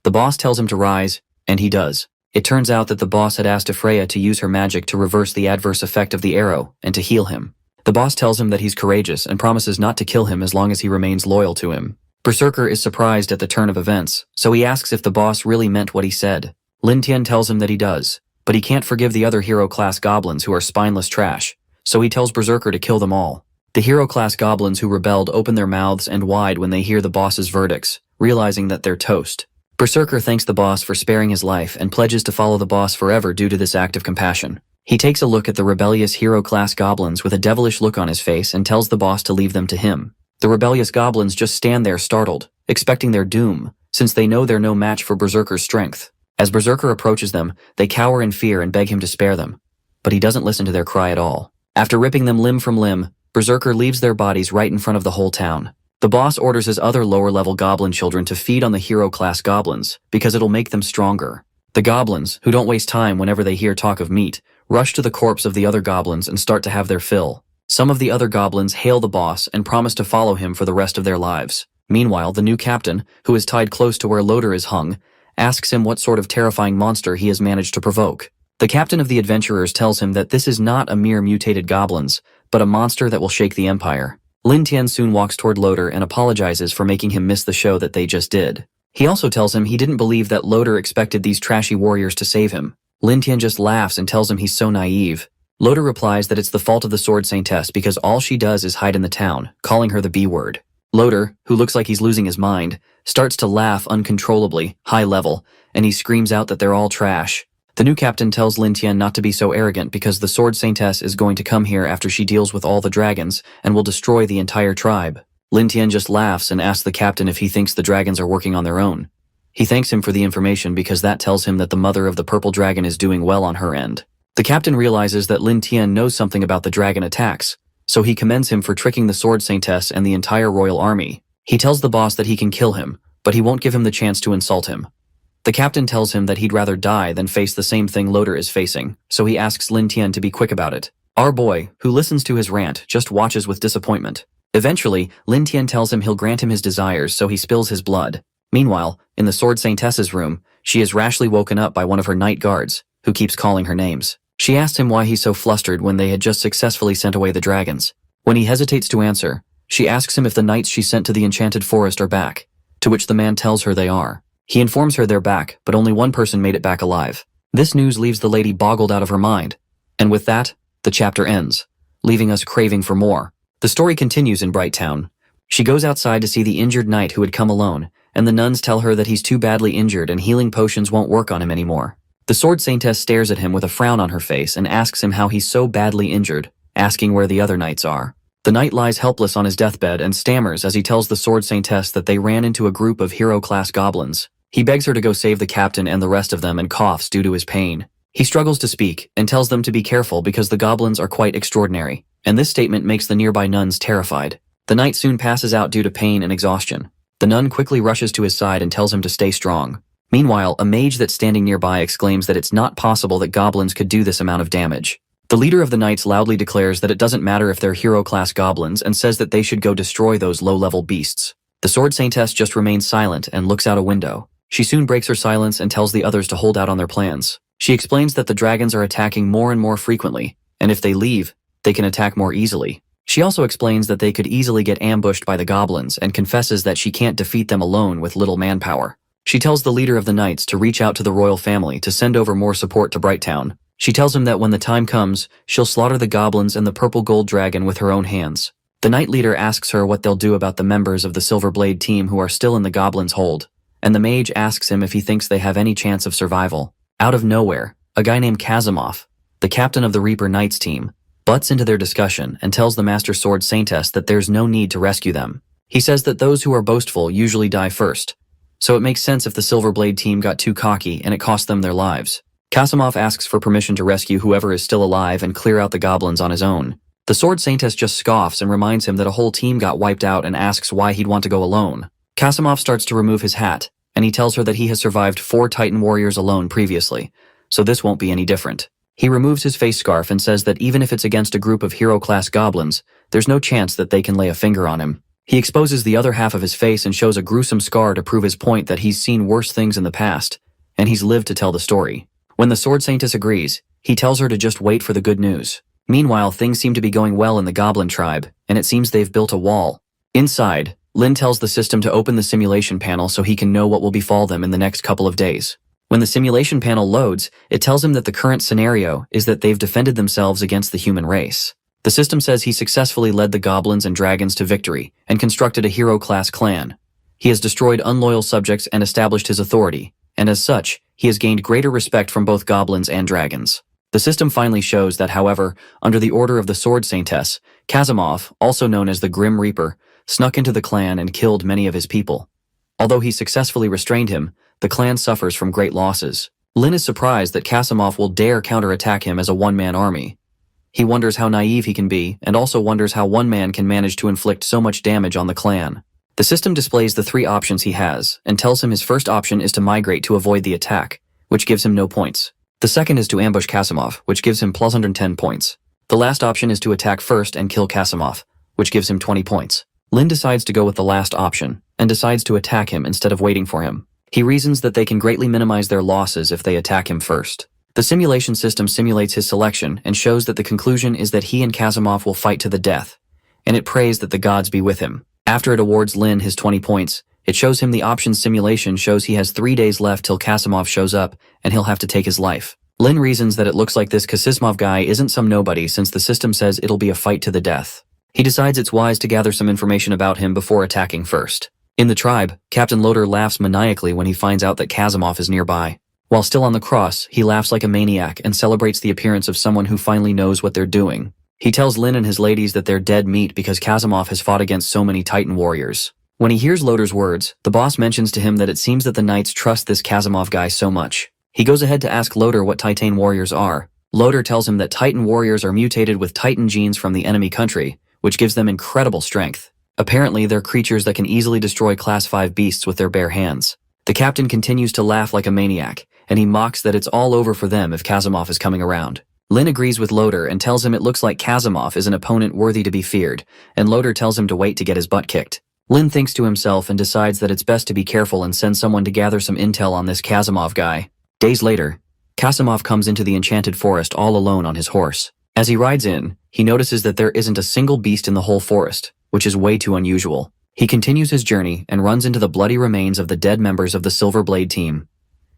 The boss tells him to rise, and he does. It turns out that the boss had asked Freya to use her magic to reverse the adverse effect of the arrow and to heal him. The boss tells him that he's courageous and promises not to kill him as long as he remains loyal to him. Berserker is surprised at the turn of events, so he asks if the boss really meant what he said. Lin Tian tells him that he does, but he can't forgive the other hero-class goblins who are spineless trash, so he tells Berserker to kill them all. The hero-class goblins who rebelled open their mouths and wide when they hear the boss's verdicts, realizing that they're toast. Berserker thanks the boss for sparing his life and pledges to follow the boss forever due to this act of compassion. He takes a look at the rebellious hero-class goblins with a devilish look on his face and tells the boss to leave them to him. The rebellious goblins just stand there startled, expecting their doom, since they know they're no match for Berserker's strength. As Berserker approaches them, they cower in fear and beg him to spare them. But he doesn't listen to their cry at all. After ripping them limb from limb, Berserker leaves their bodies right in front of the whole town. The boss orders his other lower-level goblin children to feed on the hero-class goblins, because it'll make them stronger. The goblins, who don't waste time whenever they hear talk of meat, rush to the corpse of the other goblins and start to have their fill. Some of the other goblins hail the boss and promise to follow him for the rest of their lives. Meanwhile, the new captain, who is tied close to where Loader is hung, asks him what sort of terrifying monster he has managed to provoke. The captain of the adventurers tells him that this is not a mere mutated goblins, but a monster that will shake the empire. Lin Tian soon walks toward Loader and apologizes for making him miss the show that they just did. He also tells him he didn't believe that Loader expected these trashy warriors to save him. Lin Tian just laughs and tells him he's so naive. Loader replies that it's the fault of the Sword Saintess because all she does is hide in the town, calling her the B-word. Loader, who looks like he's losing his mind, starts to laugh uncontrollably, high level, and he screams out that they're all trash. The new captain tells Lin Tian not to be so arrogant because the Sword Saintess is going to come here after she deals with all the dragons and will destroy the entire tribe. Lin Tian just laughs and asks the captain if he thinks the dragons are working on their own. He thanks him for the information because that tells him that the mother of the purple dragon is doing well on her end. The captain realizes that Lin Tian knows something about the dragon attacks, so he commends him for tricking the Sword Saintess and the entire royal army. He tells the boss that he can kill him, but he won't give him the chance to insult him. The captain tells him that he'd rather die than face the same thing Loader is facing, so he asks Lin Tian to be quick about it. Our boy, who listens to his rant, just watches with disappointment. Eventually, Lin Tian tells him he'll grant him his desires, so he spills his blood. Meanwhile, in the Sword Saintess's room, she is rashly woken up by one of her night guards, who keeps calling her names. She asks him why he's so flustered when they had just successfully sent away the dragons. When he hesitates to answer, she asks him if the knights she sent to the enchanted forest are back, to which the man tells her they are. He informs her they're back, but only one person made it back alive. This news leaves the lady boggled out of her mind. And with that, the chapter ends, leaving us craving for more. The story continues in Bright Town. She goes outside to see the injured knight who had come alone, and the nuns tell her that he's too badly injured and healing potions won't work on him anymore. The Sword Saintess stares at him with a frown on her face and asks him how he's so badly injured, asking where the other knights are. The knight lies helpless on his deathbed and stammers as he tells the sword saintess that they ran into a group of hero-class goblins. He begs her to go save the captain and the rest of them and coughs due to his pain. He struggles to speak and tells them to be careful because the goblins are quite extraordinary, and this statement makes the nearby nuns terrified. The knight soon passes out due to pain and exhaustion. The nun quickly rushes to his side and tells him to stay strong. Meanwhile, a mage that's standing nearby exclaims that it's not possible that goblins could do this amount of damage. The leader of the knights loudly declares that it doesn't matter if they're hero-class goblins and says that they should go destroy those low-level beasts. The sword saintess just remains silent and looks out a window. She soon breaks her silence and tells the others to hold out on their plans. She explains that the dragons are attacking more and more frequently, and if they leave, they can attack more easily. She also explains that they could easily get ambushed by the goblins and confesses that she can't defeat them alone with little manpower. She tells the leader of the knights to reach out to the royal family to send over more support to Brighttown. She tells him that when the time comes, she'll slaughter the goblins and the purple gold dragon with her own hands. The knight leader asks her what they'll do about the members of the Silver Blade team who are still in the goblins' hold, and the mage asks him if he thinks they have any chance of survival. Out of nowhere, a guy named Kazimov, the captain of the Reaper Knights team, butts into their discussion and tells the Master Sword Saintess that there's no need to rescue them. He says that those who are boastful usually die first, so it makes sense if the Silver Blade team got too cocky and it cost them their lives. Kazimov asks for permission to rescue whoever is still alive and clear out the goblins on his own. The Sword Saintess just scoffs and reminds him that a whole team got wiped out and asks why he'd want to go alone. Kazimov starts to remove his hat, and he tells her that he has survived 4 Titan warriors alone previously, so this won't be any different. He removes his face scarf and says that even if it's against a group of hero-class goblins, there's no chance that they can lay a finger on him. He exposes the other half of his face and shows a gruesome scar to prove his point that he's seen worse things in the past, and he's lived to tell the story. When the Sword Saintess agrees, he tells her to just wait for the good news. Meanwhile, things seem to be going well in the Goblin tribe, and it seems they've built a wall. Inside, Lin tells the system to open the simulation panel so he can know what will befall them in the next couple of days. When the simulation panel loads, it tells him that the current scenario is that they've defended themselves against the human race. The system says he successfully led the goblins and dragons to victory and constructed a hero-class clan. He has destroyed unloyal subjects and established his authority, and as such, he has gained greater respect from both goblins and dragons. The system finally shows that, however, under the order of the Sword Saintess, Kazimov, also known as the Grim Reaper, snuck into the clan and killed many of his people. Although he successfully restrained him, the clan suffers from great losses. Lin is surprised that Kazimov will dare counterattack him as a one-man army. He wonders how naive he can be, and also wonders how one man can manage to inflict so much damage on the clan. The system displays the 3 options he has, and tells him his first option is to migrate to avoid the attack, which gives him no points. The second is to ambush Kazimov, which gives him plus 110 points. The last option is to attack first and kill Kazimov, which gives him 20 points. Lin decides to go with the last option, and decides to attack him instead of waiting for him. He reasons that they can greatly minimize their losses if they attack him first. The simulation system simulates his selection and shows that the conclusion is that he and Kazimov will fight to the death, and it prays that the gods be with him. After it awards Lin his 20 points, it shows him the options simulation shows he has 3 days left till Kazimov shows up, and he'll have to take his life. Lin reasons that it looks like this Kazimov guy isn't some nobody since the system says it'll be a fight to the death. He decides it's wise to gather some information about him before attacking first. In the tribe, Captain Loader laughs maniacally when he finds out that Kazimov is nearby. While still on the cross, he laughs like a maniac and celebrates the appearance of someone who finally knows what they're doing. He tells Lin and his ladies that they're dead meat because Kazimov has fought against so many Titan warriors. When he hears Loader's words, the boss mentions to him that it seems that the knights trust this Kazimov guy so much. He goes ahead to ask Loader what Titan warriors are. Loader tells him that Titan warriors are mutated with Titan genes from the enemy country, which gives them incredible strength. Apparently, they're creatures that can easily destroy Class 5 beasts with their bare hands. The captain continues to laugh like a maniac, and he mocks that it's all over for them if Kazimov is coming around. Lin agrees with Loader and tells him it looks like Kazimov is an opponent worthy to be feared, and Loader tells him to wait to get his butt kicked. Lin thinks to himself and decides that it's best to be careful and send someone to gather some intel on this Kazimov guy. Days later, Kazimov comes into the enchanted forest all alone on his horse. As he rides in, he notices that there isn't a single beast in the whole forest, which is way too unusual. He continues his journey and runs into the bloody remains of the dead members of the Silver Blade team.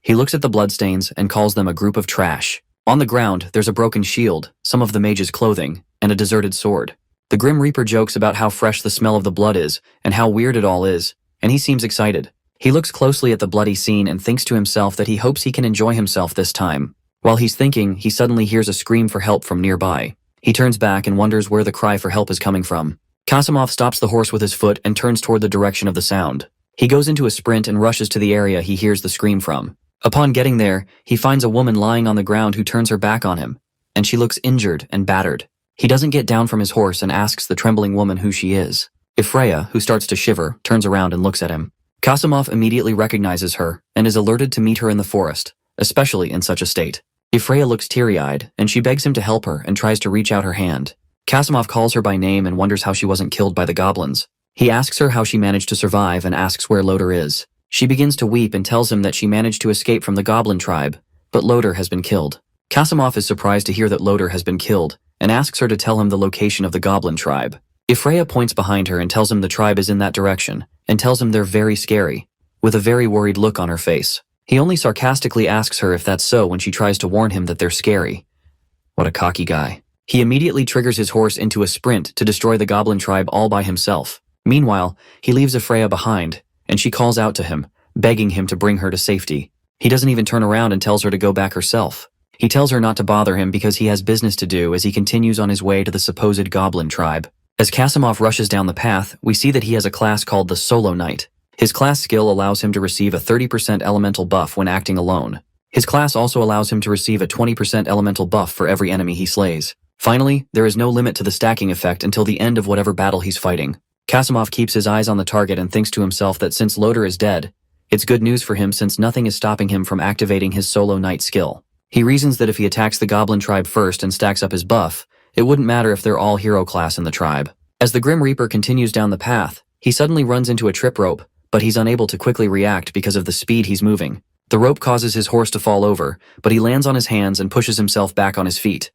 He looks at the bloodstains and calls them a group of trash. On the ground, there's a broken shield, some of the mage's clothing, and a deserted sword. The Grim Reaper jokes about how fresh the smell of the blood is and how weird it all is, and he seems excited. He looks closely at the bloody scene and thinks to himself that he hopes he can enjoy himself this time. While he's thinking, he suddenly hears a scream for help from nearby. He turns back and wonders where the cry for help is coming from. Kasimov stops the horse with his foot and turns toward the direction of the sound. He goes into a sprint and rushes to the area he hears the scream from. Upon getting there, he finds a woman lying on the ground who turns her back on him, and she looks injured and battered. He doesn't get down from his horse and asks the trembling woman who she is. Ifreya, who starts to shiver, turns around and looks at him. Kasimov immediately recognizes her and is alerted to meet her in the forest, especially in such a state. Ifreya looks teary-eyed, and she begs him to help her and tries to reach out her hand. Kasimov calls her by name and wonders how she wasn't killed by the goblins. He asks her how she managed to survive and asks where Loder is. She begins to weep and tells him that she managed to escape from the goblin tribe, but Loder has been killed. Kasimov is surprised to hear that Loder has been killed and asks her to tell him the location of the goblin tribe. Ifreya points behind her and tells him the tribe is in that direction, and tells him they're very scary, with a very worried look on her face. He only sarcastically asks her if that's so when she tries to warn him that they're scary. What a cocky guy. He immediately triggers his horse into a sprint to destroy the goblin tribe all by himself. Meanwhile, he leaves Ifreya behind, and she calls out to him, begging him to bring her to safety. He doesn't even turn around and tells her to go back herself. He tells her not to bother him because he has business to do as he continues on his way to the supposed goblin tribe. As Kasimov rushes down the path, we see that he has a class called the Solo Knight. His class skill allows him to receive a 30% elemental buff when acting alone. His class also allows him to receive a 20% elemental buff for every enemy he slays. Finally, there is no limit to the stacking effect until the end of whatever battle he's fighting. Kasimov keeps his eyes on the target and thinks to himself that since Loder is dead, it's good news for him since nothing is stopping him from activating his Solo Knight skill. He reasons that if he attacks the goblin tribe first and stacks up his buff, it wouldn't matter if they're all hero class in the tribe. As the Grim Reaper continues down the path, he suddenly runs into a trip rope, but he's unable to quickly react because of the speed he's moving. The rope causes his horse to fall over, but he lands on his hands and pushes himself back on his feet.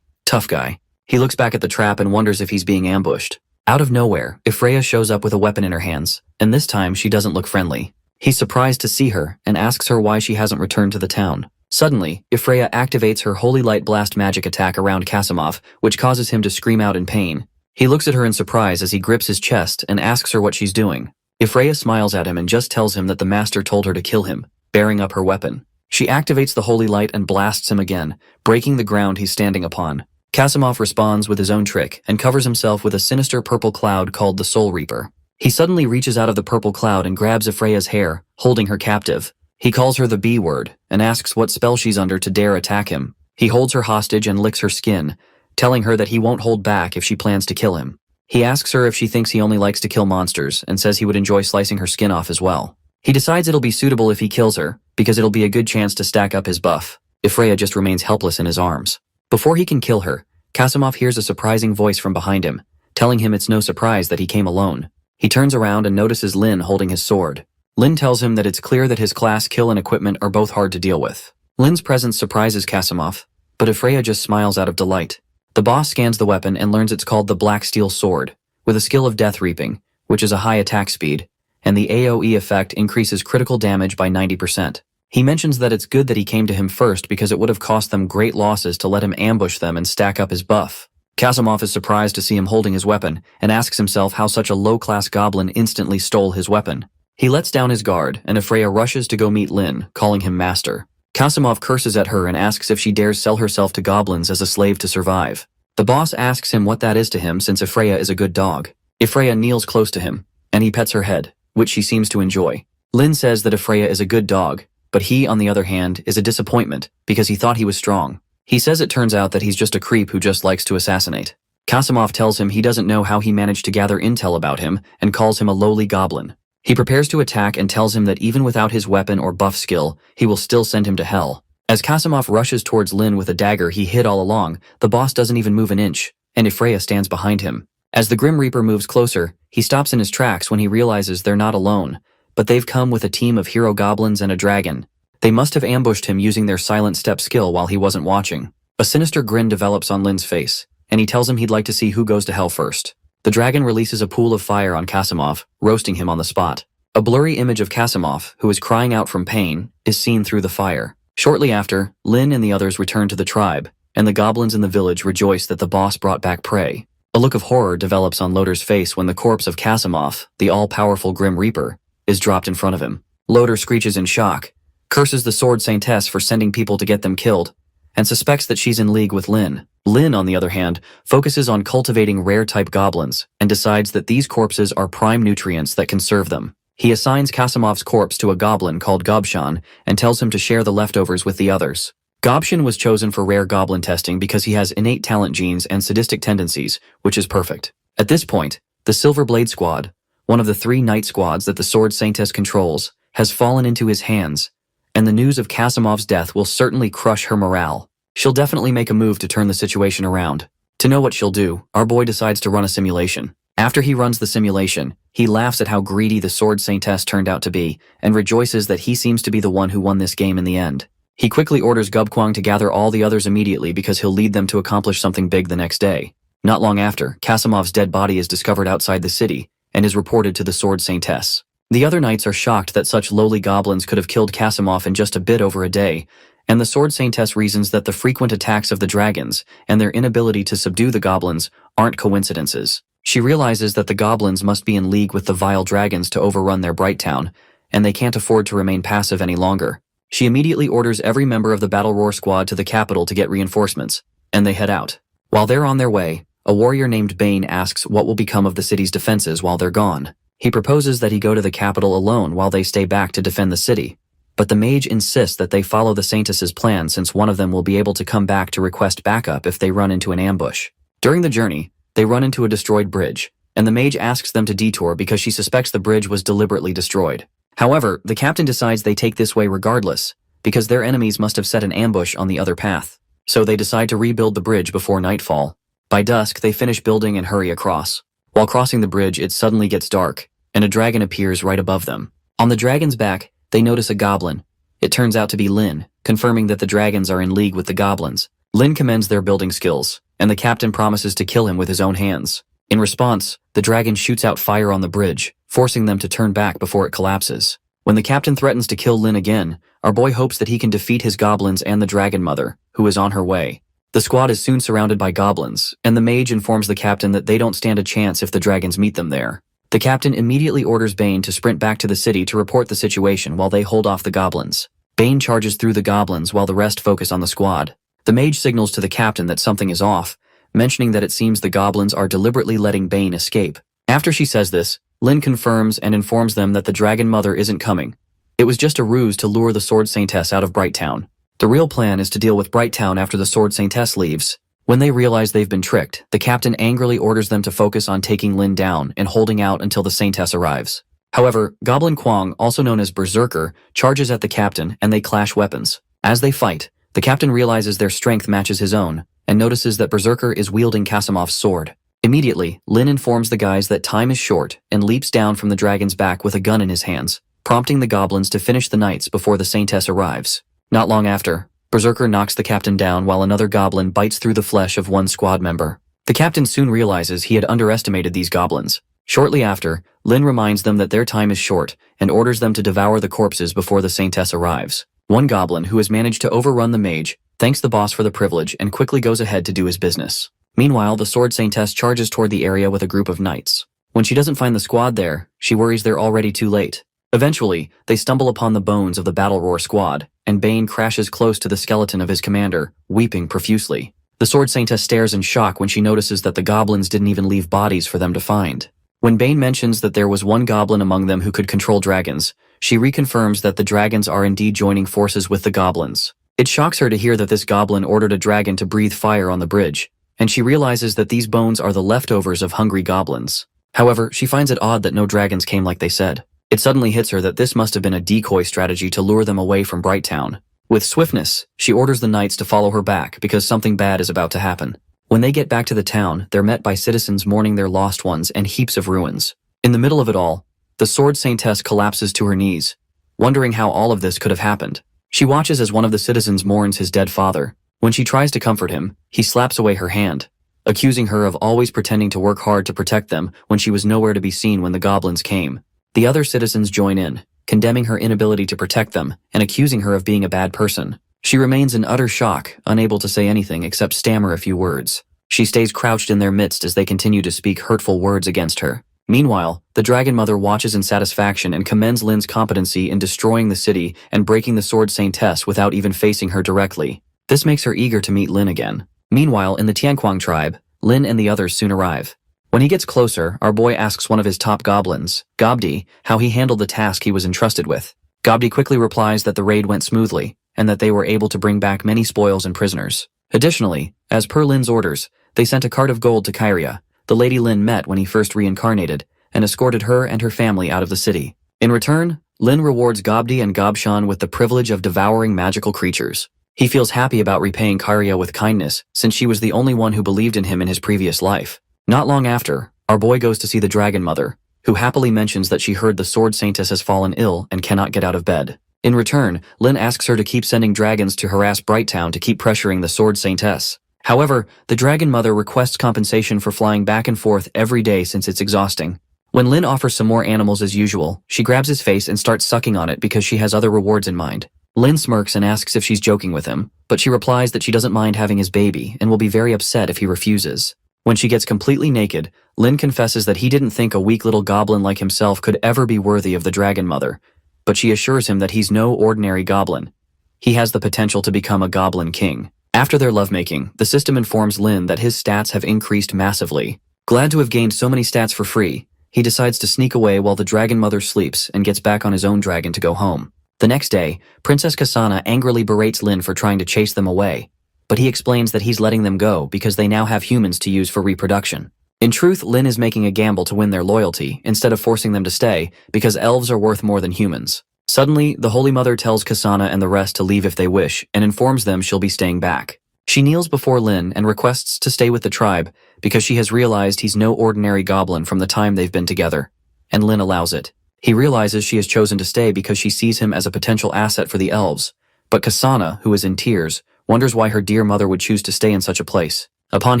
Tough guy. He looks back at the trap and wonders if he's being ambushed. Out of nowhere, Ifreya shows up with a weapon in her hands, and this time she doesn't look friendly. He's surprised to see her and asks her why she hasn't returned to the town. Suddenly, Ifreya activates her Holy Light Blast magic attack around Kasimov, which causes him to scream out in pain. He looks at her in surprise as he grips his chest and asks her what she's doing. Ifreya smiles at him and just tells him that the master told her to kill him, bearing up her weapon. She activates the Holy Light and blasts him again, breaking the ground he's standing upon. Kasimov responds with his own trick and covers himself with a sinister purple cloud called the Soul Reaper. He suddenly reaches out of the purple cloud and grabs Ifreya's hair, holding her captive. He calls her the B word and asks what spell she's under to dare attack him. He holds her hostage and licks her skin, telling her that he won't hold back if she plans to kill him. He asks her if she thinks he only likes to kill monsters and says he would enjoy slicing her skin off as well. He decides it'll be suitable if he kills her, because it'll be a good chance to stack up his buff. Ifreya just remains helpless in his arms. Before he can kill her, Kasimov hears a surprising voice from behind him, telling him it's no surprise that he came alone. He turns around and notices Lin holding his sword. Lin tells him that it's clear that his class kill and equipment are both hard to deal with. Lin's presence surprises Kasimov, but Ifreya just smiles out of delight. The boss scans the weapon and learns it's called the Black Steel Sword, with a skill of Death Reaping, which is a high attack speed, and the AoE effect increases critical damage by 90%. He mentions that it's good that he came to him first because it would have cost them great losses to let him ambush them and stack up his buff. Kasimov is surprised to see him holding his weapon and asks himself how such a low-class goblin instantly stole his weapon. He lets down his guard, and Ifreya rushes to go meet Lin, calling him master. Kasimov curses at her and asks if she dares sell herself to goblins as a slave to survive. The boss asks him what that is to him since Ifreya is a good dog. Ifreya kneels close to him, and he pets her head, which she seems to enjoy. Lin says that Ifreya is a good dog, but he, on the other hand, is a disappointment because he thought he was strong. He says it turns out that he's just a creep who just likes to assassinate. Kasimov tells him he doesn't know how he managed to gather intel about him and calls him a lowly goblin. He prepares to attack and tells him that even without his weapon or buff skill, he will still send him to hell. As Kasimov rushes towards Lin with a dagger he hid all along, the boss doesn't even move an inch, and Ifreya stands behind him. As the Grim Reaper moves closer, he stops in his tracks when he realizes they're not alone, but they've come with a team of hero goblins and a dragon. They must have ambushed him using their silent step skill while he wasn't watching. A sinister grin develops on Lin's face, and he tells him he'd like to see who goes to hell first. The dragon releases a pool of fire on Kasimov, roasting him on the spot. A blurry image of Kasimov, who is crying out from pain, is seen through the fire. Shortly after, Lin and the others return to the tribe, and the goblins in the village rejoice that the boss brought back prey. A look of horror develops on Loder's face when the corpse of Kasimov, the all-powerful Grim Reaper, is dropped in front of him. Loder screeches in shock, curses the Sword Saintess for sending people to get them killed, and suspects that she's in league with Lin. Lin, on the other hand, focuses on cultivating rare-type goblins and decides that these corpses are prime nutrients that can serve them. He assigns Kasimov's corpse to a goblin called Gobshan and tells him to share the leftovers with the others. Gobshan was chosen for rare goblin testing because he has innate talent genes and sadistic tendencies, which is perfect. At this point, the Silver Blade Squad, one of the 3 knight squads that the Sword Saintess controls, has fallen into his hands, and the news of Kasimov's death will certainly crush her morale. She'll definitely make a move to turn the situation around. To know what she'll do, our boy decides to run a simulation. After he runs the simulation, he laughs at how greedy the Sword Saintess turned out to be, and rejoices that he seems to be the one who won this game in the end. He quickly orders Gubkwang to gather all the others immediately because he'll lead them to accomplish something big the next day. Not long after, Kasimov's dead body is discovered outside the city, and is reported to the Sword Saintess. The other knights are shocked that such lowly goblins could have killed Kasimov in just a bit over a day, and the Sword Saintess reasons that the frequent attacks of the dragons and their inability to subdue the goblins aren't coincidences. She realizes that the goblins must be in league with the vile dragons to overrun their bright town, and they can't afford to remain passive any longer. She immediately orders every member of the Battle Roar squad to the capital to get reinforcements, and they head out. While they're on their way, a warrior named Bane asks what will become of the city's defenses while they're gone. He proposes that he go to the capital alone while they stay back to defend the city. But the mage insists that they follow the Saintess's plan since one of them will be able to come back to request backup if they run into an ambush. During the journey, they run into a destroyed bridge, and the mage asks them to detour because she suspects the bridge was deliberately destroyed. However, the captain decides they take this way regardless, because their enemies must have set an ambush on the other path. So they decide to rebuild the bridge before nightfall. By dusk, they finish building and hurry across. While crossing the bridge, it suddenly gets dark, and a dragon appears right above them. On the dragon's back, they notice a goblin. It turns out to be Lin, confirming that the dragons are in league with the goblins. Lin commends their building skills, and the captain promises to kill him with his own hands. In response, the dragon shoots out fire on the bridge, forcing them to turn back before it collapses. When the captain threatens to kill Lin again, our boy hopes that he can defeat his goblins and the dragon mother, who is on her way. The squad is soon surrounded by goblins, and the mage informs the captain that they don't stand a chance if the dragons meet them there. The captain immediately orders Bane to sprint back to the city to report the situation while they hold off the goblins. Bane charges through the goblins while the rest focus on the squad. The mage signals to the captain that something is off, mentioning that it seems the goblins are deliberately letting Bane escape. After she says this, Lin confirms and informs them that the dragon mother isn't coming. It was just a ruse to lure the Sword Saintess out of Brighttown. The real plan is to deal with Brighttown after the Sword Saintess leaves. When they realize they've been tricked, the captain angrily orders them to focus on taking Lin down and holding out until the Saintess arrives. However, Goblin Kwang, also known as Berserker, charges at the captain and they clash weapons. As they fight, the captain realizes their strength matches his own and notices that Berserker is wielding Kasimov's sword. Immediately, Lin informs the guys that time is short and leaps down from the dragon's back with a gun in his hands, prompting the goblins to finish the knights before the Saintess arrives. Not long after, Berserker knocks the captain down while another goblin bites through the flesh of one squad member. The captain soon realizes he had underestimated these goblins. Shortly after, Lin reminds them that their time is short and orders them to devour the corpses before the Saintess arrives. One goblin, who has managed to overrun the mage, thanks the boss for the privilege and quickly goes ahead to do his business. Meanwhile, the Sword Saintess charges toward the area with a group of knights. When she doesn't find the squad there, she worries they're already too late. Eventually, they stumble upon the bones of the Battle Roar squad, and Bane crashes close to the skeleton of his commander, weeping profusely. The Sword Saintess stares in shock when she notices that the goblins didn't even leave bodies for them to find. When Bane mentions that there was one goblin among them who could control dragons, she reconfirms that the dragons are indeed joining forces with the goblins. It shocks her to hear that this goblin ordered a dragon to breathe fire on the bridge, and she realizes that these bones are the leftovers of hungry goblins. However, she finds it odd that no dragons came like they said. It suddenly hits her that this must have been a decoy strategy to lure them away from Brighttown. With swiftness, she orders the knights to follow her back because something bad is about to happen. When they get back to the town, they're met by citizens mourning their lost ones and heaps of ruins. In the middle of it all, the Sword Saintess collapses to her knees, wondering how all of this could have happened. She watches as one of the citizens mourns his dead father. When she tries to comfort him, he slaps away her hand, accusing her of always pretending to work hard to protect them when she was nowhere to be seen when the goblins came. The other citizens join in, condemning her inability to protect them and accusing her of being a bad person. She remains in utter shock, unable to say anything except stammer a few words. She stays crouched in their midst as they continue to speak hurtful words against her. Meanwhile, the Dragon Mother watches in satisfaction and commends Lin's competency in destroying the city and breaking the Sword Saintess without even facing her directly. This makes her eager to meet Lin again. Meanwhile, in the Tianquang tribe, Lin and the others soon arrive. When he gets closer, our boy asks one of his top goblins, Gobdi, how he handled the task he was entrusted with. Gobdi quickly replies that the raid went smoothly, and that they were able to bring back many spoils and prisoners. Additionally, as per Lin's orders, they sent a cart of gold to Kyria, the lady Lin met when he first reincarnated, and escorted her and her family out of the city. In return, Lin rewards Gobdi and Gobshan with the privilege of devouring magical creatures. He feels happy about repaying Kyria with kindness, since she was the only one who believed in him in his previous life. Not long after, our boy goes to see the Dragon Mother, who happily mentions that she heard the Sword Saintess has fallen ill and cannot get out of bed. In return, Lin asks her to keep sending dragons to harass Brighttown to keep pressuring the Sword Saintess. However, the Dragon Mother requests compensation for flying back and forth every day since it's exhausting. When Lin offers some more animals as usual, she grabs his face and starts sucking on it because she has other rewards in mind. Lin smirks and asks if she's joking with him, but she replies that she doesn't mind having his baby and will be very upset if he refuses. When she gets completely naked, Lin confesses that he didn't think a weak little goblin like himself could ever be worthy of the Dragon Mother, but she assures him that he's no ordinary goblin. He has the potential to become a goblin king. After their lovemaking, the system informs Lin that his stats have increased massively. Glad to have gained so many stats for free, he decides to sneak away while the Dragon Mother sleeps and gets back on his own dragon to go home. The next day, Princess Kasana angrily berates Lin for trying to chase them away, but he explains that he's letting them go because they now have humans to use for reproduction. In truth, Lin is making a gamble to win their loyalty instead of forcing them to stay because elves are worth more than humans. Suddenly, the Holy Mother tells Kasana and the rest to leave if they wish and informs them she'll be staying back. She kneels before Lin and requests to stay with the tribe because she has realized he's no ordinary goblin from the time they've been together, and Lin allows it. He realizes she has chosen to stay because she sees him as a potential asset for the elves, but Kasana, who is in tears, wonders why her dear mother would choose to stay in such a place. Upon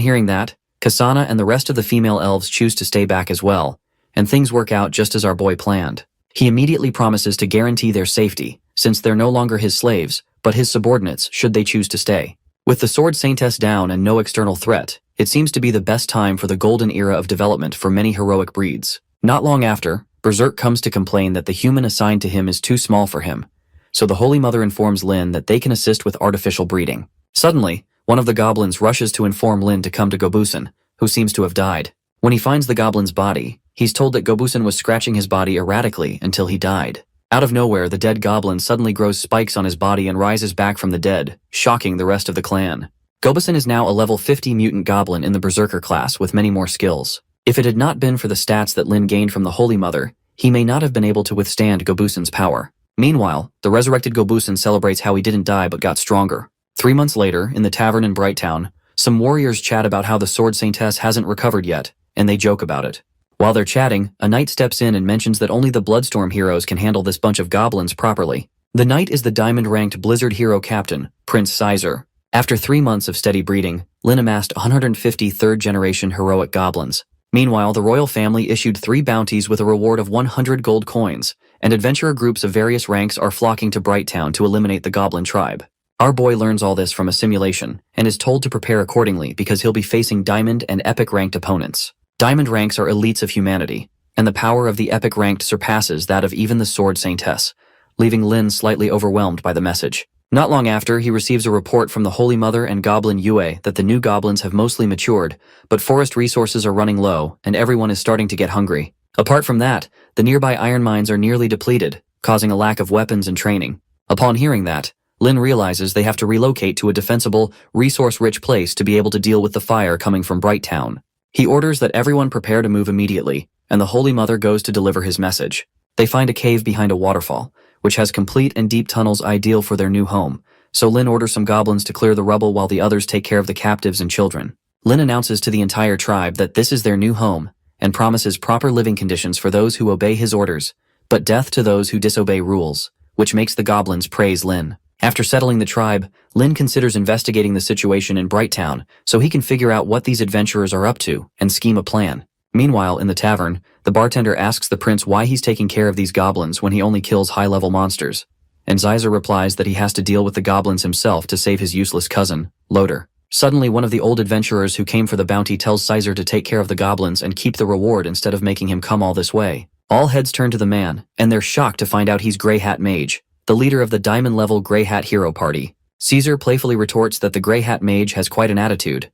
hearing that, Kasana and the rest of the female elves choose to stay back as well, and things work out just as our boy planned. He immediately promises to guarantee their safety, since they're no longer his slaves, but his subordinates should they choose to stay. With the Sword Saintess down and no external threat, it seems to be the best time for the golden era of development for many heroic breeds. Not long after, Berserk comes to complain that the human assigned to him is too small for him, so the Holy Mother informs Lin that they can assist with artificial breeding. Suddenly, one of the goblins rushes to inform Lin to come to Gobusen, who seems to have died. When he finds the goblin's body, he's told that Gobusen was scratching his body erratically until he died. Out of nowhere, the dead goblin suddenly grows spikes on his body and rises back from the dead, shocking the rest of the clan. Gobusen is now a level 50 mutant goblin in the Berserker class with many more skills. If it had not been for the stats that Lin gained from the Holy Mother, he may not have been able to withstand Gobusen's power. Meanwhile, the resurrected Gobusen celebrates how he didn't die but got stronger. 3 months later, in the tavern in Brighttown, some warriors chat about how the Sword Saintess hasn't recovered yet, and they joke about it. While they're chatting, a knight steps in and mentions that only the Bloodstorm heroes can handle this bunch of goblins properly. The knight is the diamond-ranked Blizzard hero captain, Prince Sizer. After 3 months of steady breeding, Lin amassed 150 third-generation heroic goblins. Meanwhile, the royal family issued 3 bounties with a reward of 100 gold coins, and adventurer groups of various ranks are flocking to Brighttown to eliminate the goblin tribe. Our boy learns all this from a simulation, and is told to prepare accordingly because he'll be facing diamond and epic ranked opponents. Diamond ranks are elites of humanity, and the power of the epic ranked surpasses that of even the Sword Saintess, leaving Lin slightly overwhelmed by the message. Not long after, he receives a report from the Holy Mother and Goblin Yue that the new goblins have mostly matured, but forest resources are running low, and everyone is starting to get hungry. Apart from that, the nearby iron mines are nearly depleted, causing a lack of weapons and training. Upon hearing that, Lin realizes they have to relocate to a defensible, resource-rich place to be able to deal with the fire coming from Brighttown. He orders that everyone prepare to move immediately, and the Holy Mother goes to deliver his message. They find a cave behind a waterfall, which has complete and deep tunnels ideal for their new home, so Lin orders some goblins to clear the rubble while the others take care of the captives and children. Lin announces to the entire tribe that this is their new home, and promises proper living conditions for those who obey his orders, but death to those who disobey rules, which makes the goblins praise Lin. After settling the tribe, Lin considers investigating the situation in Brighttown so he can figure out what these adventurers are up to and scheme a plan. Meanwhile, in the tavern, the bartender asks the prince why he's taking care of these goblins when he only kills high-level monsters, and Sizer replies that he has to deal with the goblins himself to save his useless cousin, Loader. Suddenly, one of the old adventurers who came for the bounty tells Sizer to take care of the goblins and keep the reward instead of making him come all this way. All heads turn to the man, and they're shocked to find out he's Grey Hat Mage, the leader of the diamond-level Grey Hat Hero Party. Caesar playfully retorts that the Grey Hat Mage has quite an attitude,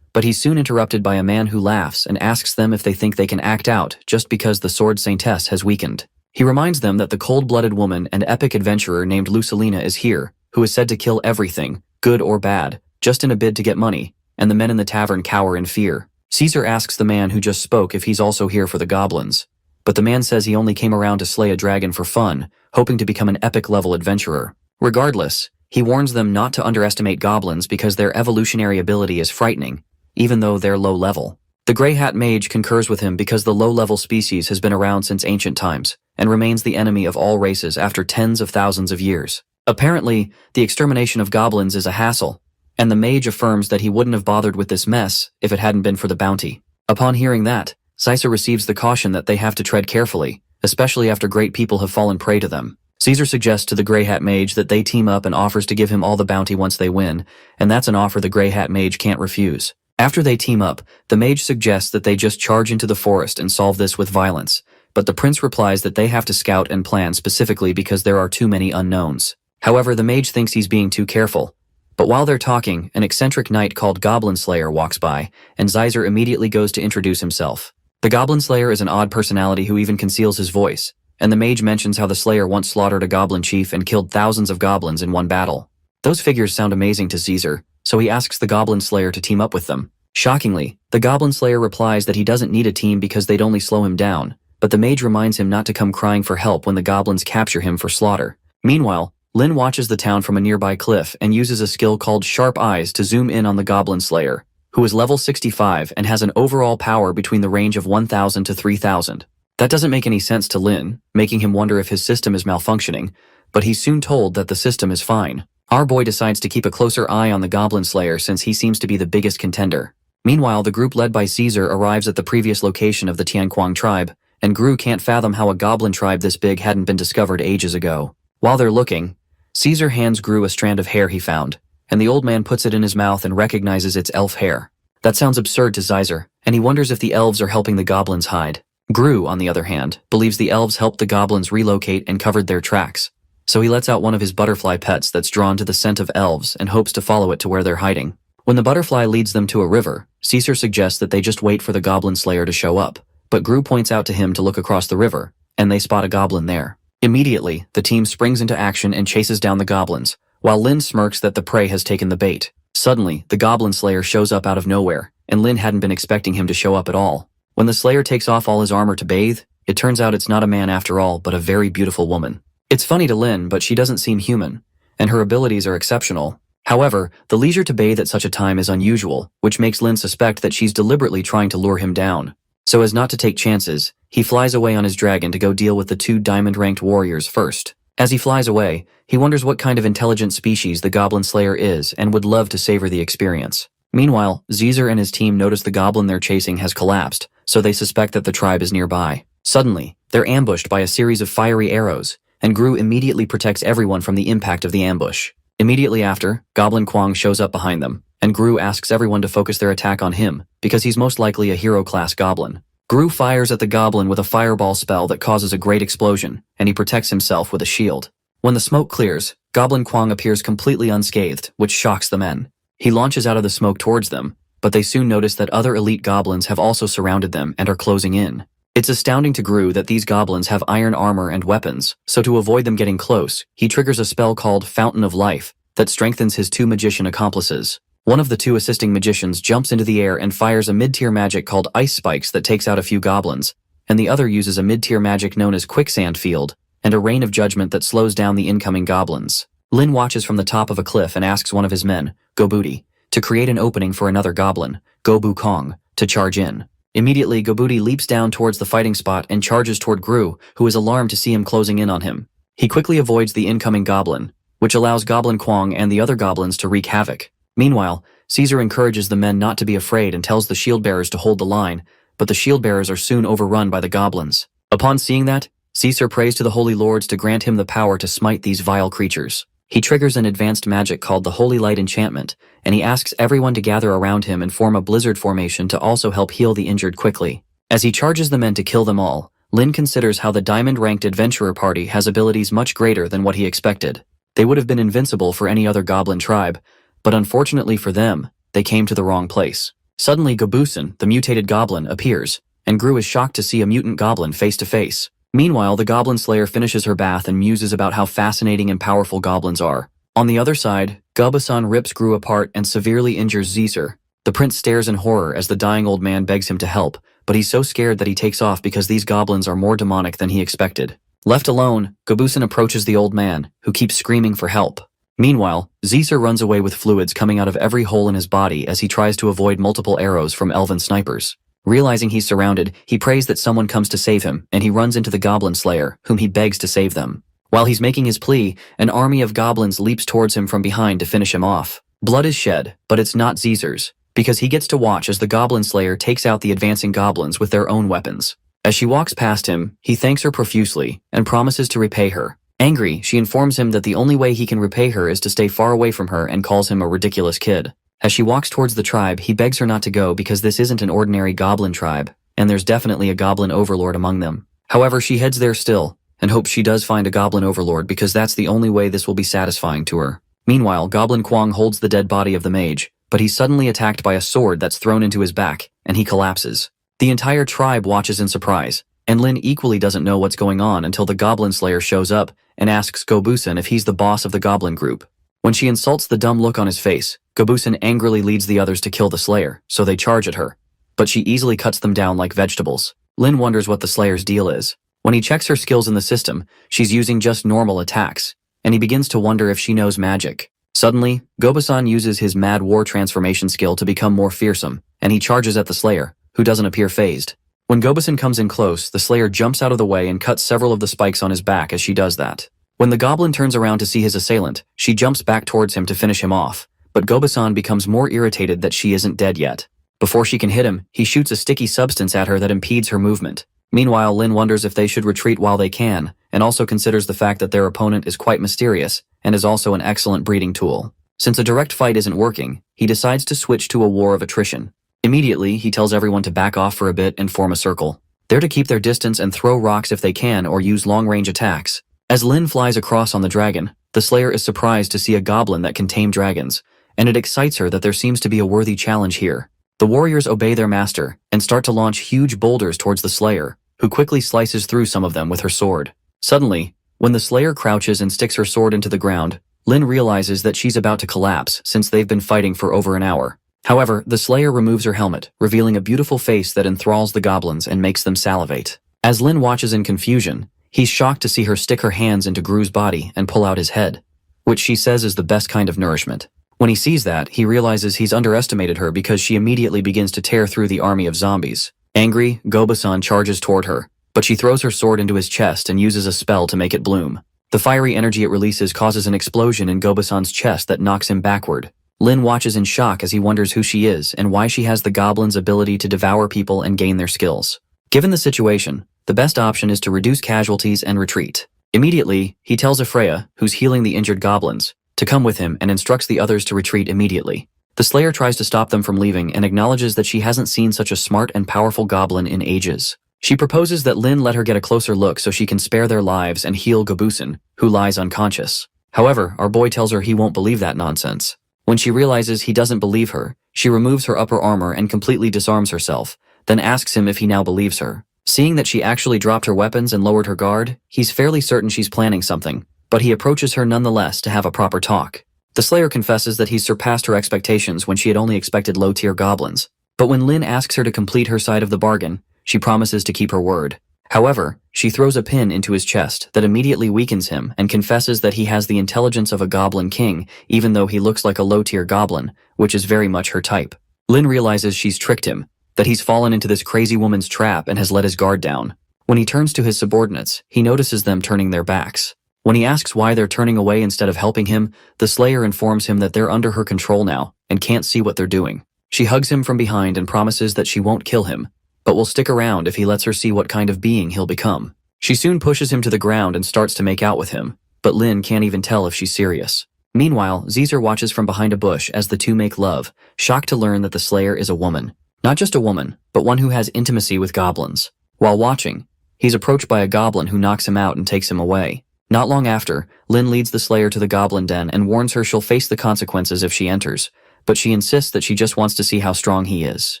but he's soon interrupted by a man who laughs and asks them if they think they can act out just because the sword saintess has weakened. He reminds them that the cold-blooded woman and epic adventurer named Lucelina is here, who is said to kill everything, good or bad, just in a bid to get money, and the men in the tavern cower in fear. Caesar asks the man who just spoke if he's also here for the goblins, but the man says he only came around to slay a dragon for fun, hoping to become an epic-level adventurer. Regardless, he warns them not to underestimate goblins because their evolutionary ability is frightening, even though they're low-level. The Grey Hat Mage concurs with him because the low-level species has been around since ancient times, and remains the enemy of all races after tens of thousands of years. Apparently, the extermination of goblins is a hassle, and the mage affirms that he wouldn't have bothered with this mess if it hadn't been for the bounty. Upon hearing that, Caesar receives the caution that they have to tread carefully, especially after great people have fallen prey to them. Caesar suggests to the Grey Hat Mage that they team up and offers to give him all the bounty once they win, and that's an offer the Grey Hat Mage can't refuse. After they team up, the mage suggests that they just charge into the forest and solve this with violence, but the prince replies that they have to scout and plan specifically because there are too many unknowns. However, the mage thinks he's being too careful. But while they're talking, an eccentric knight called Goblin Slayer walks by, and Caesar immediately goes to introduce himself. The Goblin Slayer is an odd personality who even conceals his voice, and the mage mentions how the Slayer once slaughtered a goblin chief and killed thousands of goblins in one battle. Those figures sound amazing to Caesar, so he asks the Goblin Slayer to team up with them. Shockingly, the Goblin Slayer replies that he doesn't need a team because they'd only slow him down, but the mage reminds him not to come crying for help when the goblins capture him for slaughter. Meanwhile, Lin watches the town from a nearby cliff and uses a skill called Sharp Eyes to zoom in on the Goblin Slayer, who is level 65 and has an overall power between the range of 1,000 to 3,000. That doesn't make any sense to Lin, making him wonder if his system is malfunctioning, but he's soon told that the system is fine. Our boy decides to keep a closer eye on the Goblin Slayer since he seems to be the biggest contender. Meanwhile, the group led by Caesar arrives at the previous location of the Tianquang tribe, and Gru can't fathom how a goblin tribe this big hadn't been discovered ages ago. While they're looking, Caesar hands Gru a strand of hair he found, and the old man puts it in his mouth and recognizes it's elf hair. That sounds absurd to Caesar, and he wonders if the elves are helping the goblins hide. Gru, on the other hand, believes the elves helped the goblins relocate and covered their tracks, so he lets out one of his butterfly pets that's drawn to the scent of elves and hopes to follow it to where they're hiding. When the butterfly leads them to a river, Caesar suggests that they just wait for the Goblin Slayer to show up, but Gru points out to him to look across the river, and they spot a goblin there. Immediately, the team springs into action and chases down the goblins, while Lin smirks that the prey has taken the bait. Suddenly, the Goblin Slayer shows up out of nowhere, and Lin hadn't been expecting him to show up at all. When the Slayer takes off all his armor to bathe, it turns out it's not a man after all, but a very beautiful woman. It's funny to Lin, but she doesn't seem human, and her abilities are exceptional. However, the leisure to bathe at such a time is unusual, which makes Lin suspect that she's deliberately trying to lure him down. So as not to take chances, he flies away on his dragon to go deal with the two diamond-ranked warriors first. As he flies away, he wonders what kind of intelligent species the Goblin Slayer is and would love to savor the experience. Meanwhile, Caesar and his team notice the goblin they're chasing has collapsed, so they suspect that the tribe is nearby. Suddenly, they're ambushed by a series of fiery arrows, and Gru immediately protects everyone from the impact of the ambush. Immediately after, Goblin Kwang shows up behind them, and Gru asks everyone to focus their attack on him, because he's most likely a hero-class goblin. Gru fires at the goblin with a fireball spell that causes a great explosion, and he protects himself with a shield. When the smoke clears, Goblin Kwang appears completely unscathed, which shocks the men. He launches out of the smoke towards them, but they soon notice that other elite goblins have also surrounded them and are closing in. It's astounding to Gru that these goblins have iron armor and weapons, so to avoid them getting close, he triggers a spell called Fountain of Life that strengthens his two magician accomplices. One of the two assisting magicians jumps into the air and fires a mid-tier magic called Ice Spikes that takes out a few goblins, and the other uses a mid-tier magic known as Quicksand Field and a Rain of Judgment that slows down the incoming goblins. Lin watches from the top of a cliff and asks one of his men, Gobuti, to create an opening for another goblin, Gobu Kong, to charge in. Immediately, Gobuti leaps down towards the fighting spot and charges toward Gru, who is alarmed to see him closing in on him. He quickly avoids the incoming goblin, which allows Goblin Kwang and the other goblins to wreak havoc. Meanwhile, Caesar encourages the men not to be afraid and tells the shield-bearers to hold the line, but the shield-bearers are soon overrun by the goblins. Upon seeing that, Caesar prays to the holy lords to grant him the power to smite these vile creatures. He triggers an advanced magic called the Holy Light Enchantment, and he asks everyone to gather around him and form a blizzard formation to also help heal the injured quickly. As he charges the men to kill them all, Lin considers how the diamond-ranked adventurer party has abilities much greater than what he expected. They would have been invincible for any other goblin tribe, but unfortunately for them, they came to the wrong place. Suddenly Goblin, the mutated goblin, appears, and Gru is shocked to see a mutant goblin face to face. Meanwhile, the goblin slayer finishes her bath and muses about how fascinating and powerful goblins are. On the other side, Goblin rips Gru apart and severely injures Caesar. The prince stares in horror as the dying old man begs him to help, but he's so scared that he takes off because these goblins are more demonic than he expected. Left alone, Goblin approaches the old man, who keeps screaming for help. Meanwhile, Caesar runs away with fluids coming out of every hole in his body as he tries to avoid multiple arrows from elven snipers. Realizing he's surrounded, he prays that someone comes to save him, and he runs into the goblin slayer, whom he begs to save them. While he's making his plea, an army of goblins leaps towards him from behind to finish him off. Blood is shed, but it's not Caesar's, because he gets to watch as the goblin slayer takes out the advancing goblins with their own weapons. As she walks past him, he thanks her profusely and promises to repay her. Angry, she informs him that the only way he can repay her is to stay far away from her and calls him a ridiculous kid. As she walks towards the tribe, he begs her not to go because this isn't an ordinary goblin tribe, and there's definitely a goblin overlord among them. However, she heads there still, and hopes she does find a goblin overlord because that's the only way this will be satisfying to her. Meanwhile, Goblin Kwang holds the dead body of the mage, but he's suddenly attacked by a sword that's thrown into his back, and he collapses. The entire tribe watches in surprise, and Lin equally doesn't know what's going on until the goblin slayer shows up and asks Goblin if he's the boss of the goblin group. When she insults the dumb look on his face, Goblin angrily leads the others to kill the slayer, so they charge at her. But she easily cuts them down like vegetables. Lin wonders what the slayer's deal is. When he checks her skills in the system, she's using just normal attacks, and he begins to wonder if she knows magic. Suddenly, Goblin uses his Mad War transformation skill to become more fearsome, and he charges at the slayer, who doesn't appear fazed. When Goblin comes in close, the slayer jumps out of the way and cuts several of the spikes on his back as she does that. When the goblin turns around to see his assailant, she jumps back towards him to finish him off, but Goblin becomes more irritated that she isn't dead yet. Before she can hit him, he shoots a sticky substance at her that impedes her movement. Meanwhile, Lin wonders if they should retreat while they can, and also considers the fact that their opponent is quite mysterious and is also an excellent breeding tool. Since a direct fight isn't working, he decides to switch to a war of attrition. Immediately, he tells everyone to back off for a bit and form a circle. They're to keep their distance and throw rocks if they can or use long-range attacks. As Lin flies across on the dragon, the slayer is surprised to see a goblin that can tame dragons, and it excites her that there seems to be a worthy challenge here. The warriors obey their master and start to launch huge boulders towards the slayer, who quickly slices through some of them with her sword. Suddenly, when the slayer crouches and sticks her sword into the ground, Lin realizes that she's about to collapse since they've been fighting for over an hour. However, the slayer removes her helmet, revealing a beautiful face that enthralls the goblins and makes them salivate. As Lin watches in confusion, he's shocked to see her stick her hands into Gru's body and pull out his head, which she says is the best kind of nourishment. When he sees that, he realizes he's underestimated her because she immediately begins to tear through the army of zombies. Angry, Goblin charges toward her, but she throws her sword into his chest and uses a spell to make it bloom. The fiery energy it releases causes an explosion in Gobason's chest that knocks him backward. Lin watches in shock as he wonders who she is and why she has the goblin's ability to devour people and gain their skills. Given the situation, the best option is to reduce casualties and retreat. Immediately, he tells Afreya, who's healing the injured goblins, to come with him and instructs the others to retreat immediately. The slayer tries to stop them from leaving and acknowledges that she hasn't seen such a smart and powerful goblin in ages. She proposes that Lin let her get a closer look so she can spare their lives and heal Goblin, who lies unconscious. However, our boy tells her he won't believe that nonsense. When she realizes he doesn't believe her, she removes her upper armor and completely disarms herself, then asks him if he now believes her. Seeing that she actually dropped her weapons and lowered her guard, he's fairly certain she's planning something, but he approaches her nonetheless to have a proper talk. The slayer confesses that he's surpassed her expectations when she had only expected low-tier goblins. But when Lin asks her to complete her side of the bargain, she promises to keep her word. However, she throws a pin into his chest that immediately weakens him and confesses that he has the intelligence of a goblin king, even though he looks like a low-tier goblin, which is very much her type. Lin realizes she's tricked him, that he's fallen into this crazy woman's trap and has let his guard down. When he turns to his subordinates, he notices them turning their backs. When he asks why they're turning away instead of helping him, the slayer informs him that they're under her control now and can't see what they're doing. She hugs him from behind and promises that she won't kill him, but will stick around if he lets her see what kind of being he'll become. She soon pushes him to the ground and starts to make out with him, but Lin can't even tell if she's serious. Meanwhile, Caesar watches from behind a bush as the two make love, shocked to learn that the slayer is a woman. Not just a woman, but one who has intimacy with goblins. While watching, he's approached by a goblin who knocks him out and takes him away. Not long after, Lin leads the Slayer to the Goblin Den and warns her she'll face the consequences if she enters, but she insists that she just wants to see how strong he is.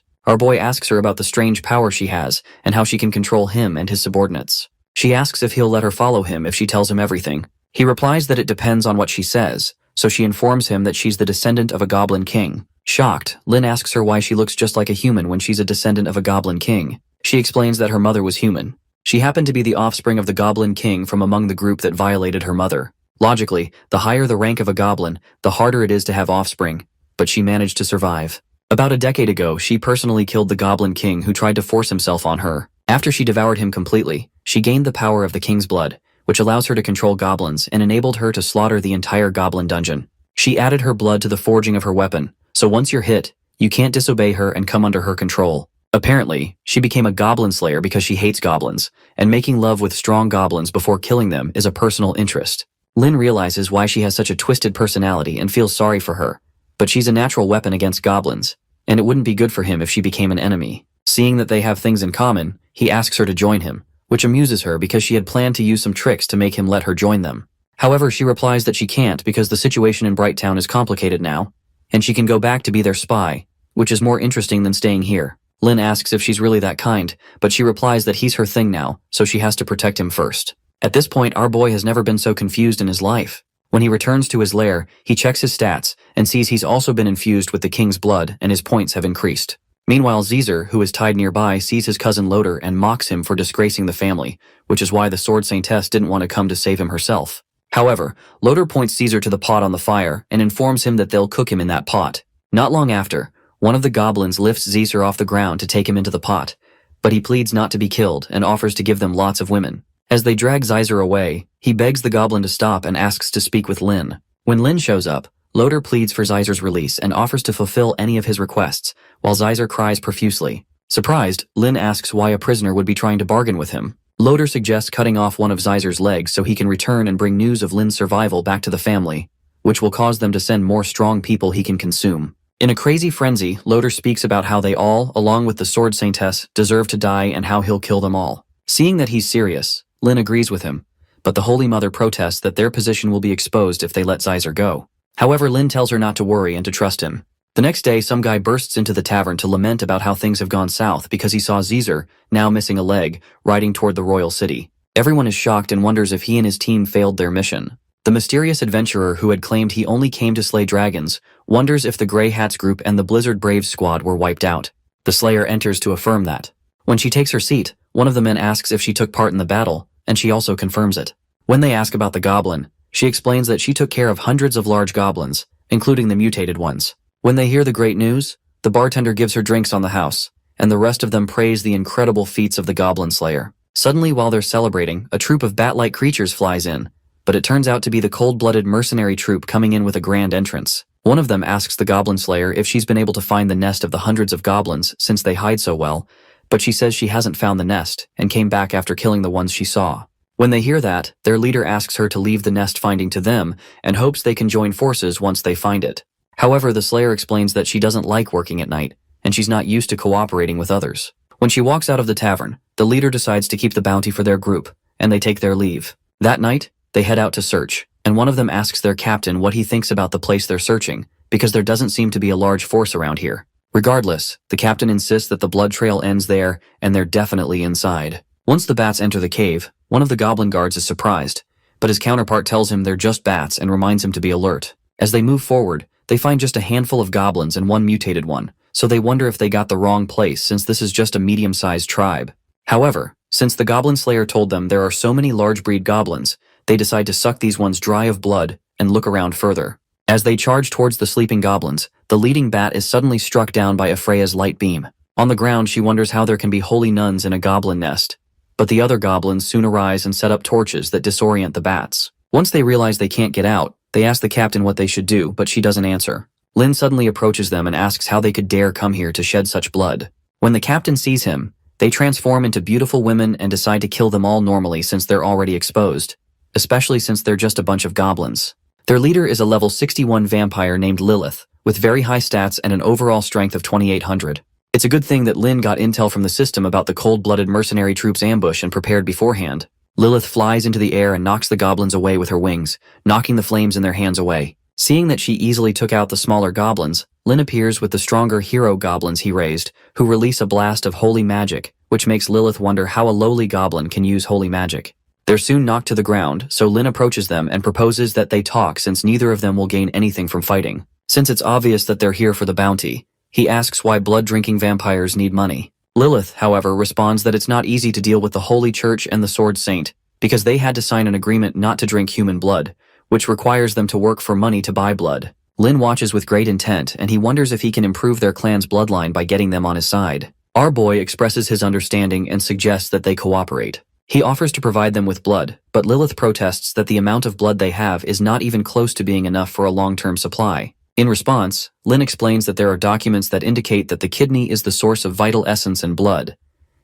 Our boy asks her about the strange power she has and how she can control him and his subordinates. She asks if he'll let her follow him if she tells him everything. He replies that it depends on what she says, so she informs him that she's the descendant of a Goblin King. Shocked, Lin asks her why she looks just like a human when she's a descendant of a Goblin King. She explains that her mother was human. She happened to be the offspring of the Goblin King from among the group that violated her mother. Logically, the higher the rank of a goblin, the harder it is to have offspring, but she managed to survive. About a decade ago, she personally killed the Goblin King who tried to force himself on her. After she devoured him completely, she gained the power of the king's blood, which allows her to control goblins and enabled her to slaughter the entire goblin dungeon. She added her blood to the forging of her weapon, so once you're hit, you can't disobey her and come under her control. Apparently, she became a goblin slayer because she hates goblins, and making love with strong goblins before killing them is a personal interest. Lin realizes why she has such a twisted personality and feels sorry for her, but she's a natural weapon against goblins, and it wouldn't be good for him if she became an enemy. Seeing that they have things in common, he asks her to join him, which amuses her because she had planned to use some tricks to make him let her join them. However, she replies that she can't because the situation in Bright Town is complicated now, and she can go back to be their spy, which is more interesting than staying here. Lin asks if she's really that kind, but she replies that he's her thing now, so she has to protect him first. At this point, our boy has never been so confused in his life. When he returns to his lair, he checks his stats and sees he's also been infused with the king's blood and his points have increased. Meanwhile, Caesar, who is tied nearby, sees his cousin Loder and mocks him for disgracing the family, which is why the Sword Saintess didn't want to come to save him herself. However, Loder points Caesar to the pot on the fire and informs him that they'll cook him in that pot. Not long after, one of the goblins lifts Caesar off the ground to take him into the pot, but he pleads not to be killed and offers to give them lots of women. As they drag Caesar away, he begs the goblin to stop and asks to speak with Lin. When Lin shows up, Loder pleads for Caesar's release and offers to fulfill any of his requests, while Caesar cries profusely. Surprised, Lin asks why a prisoner would be trying to bargain with him. Loder suggests cutting off one of Caesar's legs so he can return and bring news of Lin's survival back to the family, which will cause them to send more strong people he can consume. In a crazy frenzy, Loder speaks about how they all, along with the Sword Saintess, deserve to die and how he'll kill them all. Seeing that he's serious, Lin agrees with him, but the Holy Mother protests that their position will be exposed if they let Caesar go. However, Lin tells her not to worry and to trust him. The next day, some guy bursts into the tavern to lament about how things have gone south because he saw Caesar, now missing a leg, riding toward the royal city. Everyone is shocked and wonders if he and his team failed their mission. The mysterious adventurer who had claimed he only came to slay dragons wonders if the Grey Hats group and the Blizzard Braves squad were wiped out. The Slayer enters to affirm that. When she takes her seat, one of the men asks if she took part in the battle, and she also confirms it. When they ask about the goblin, she explains that she took care of hundreds of large goblins, including the mutated ones. When they hear the great news, the bartender gives her drinks on the house, and the rest of them praise the incredible feats of the Goblin Slayer. Suddenly, while they're celebrating, a troop of bat-like creatures flies in, but it turns out to be the cold-blooded mercenary troop coming in with a grand entrance. One of them asks the Goblin Slayer if she's been able to find the nest of the hundreds of goblins since they hide so well, but she says she hasn't found the nest and came back after killing the ones she saw. When they hear that, their leader asks her to leave the nest finding to them and hopes they can join forces once they find it. However, the Slayer explains that she doesn't like working at night, and she's not used to cooperating with others. When she walks out of the tavern, the leader decides to keep the bounty for their group, and they take their leave. That night, they head out to search, and one of them asks their captain what he thinks about the place they're searching, because there doesn't seem to be a large force around here. Regardless, the captain insists that the blood trail ends there, and they're definitely inside. Once the bats enter the cave, one of the goblin guards is surprised, but his counterpart tells him they're just bats and reminds him to be alert. As they move forward, they find just a handful of goblins and one mutated one, so they wonder if they got the wrong place since this is just a medium-sized tribe. However, since the Goblin Slayer told them there are so many large-breed goblins, they decide to suck these ones dry of blood and look around further. As they charge towards the sleeping goblins, the leading bat is suddenly struck down by Freya's light beam. On the ground, she wonders how there can be holy nuns in a goblin nest, but the other goblins soon arise and set up torches that disorient the bats. Once they realize they can't get out, they ask the captain what they should do, but she doesn't answer. Lin suddenly approaches them and asks how they could dare come here to shed such blood. When the captain sees him, they transform into beautiful women and decide to kill them all normally since they're already exposed, especially since they're just a bunch of goblins. Their leader is a level 61 vampire named Lilith, with very high stats and an overall strength of 2800. It's a good thing that Lin got intel from the system about the cold-blooded mercenary troops' ambush and prepared beforehand. Lilith flies into the air and knocks the goblins away with her wings, knocking the flames in their hands away. Seeing that she easily took out the smaller goblins, Lin appears with the stronger hero goblins he raised, who release a blast of holy magic, which makes Lilith wonder how a lowly goblin can use holy magic. They're soon knocked to the ground, so Lin approaches them and proposes that they talk since neither of them will gain anything from fighting. Since it's obvious that they're here for the bounty, he asks why blood-drinking vampires need money. Lilith, however, responds that it's not easy to deal with the Holy Church and the Sword Saint, because they had to sign an agreement not to drink human blood, which requires them to work for money to buy blood. Lin watches with great intent, and he wonders if he can improve their clan's bloodline by getting them on his side. Our boy expresses his understanding and suggests that they cooperate. He offers to provide them with blood, but Lilith protests that the amount of blood they have is not even close to being enough for a long-term supply. In response, Lin explains that there are documents that indicate that the kidney is the source of vital essence and blood,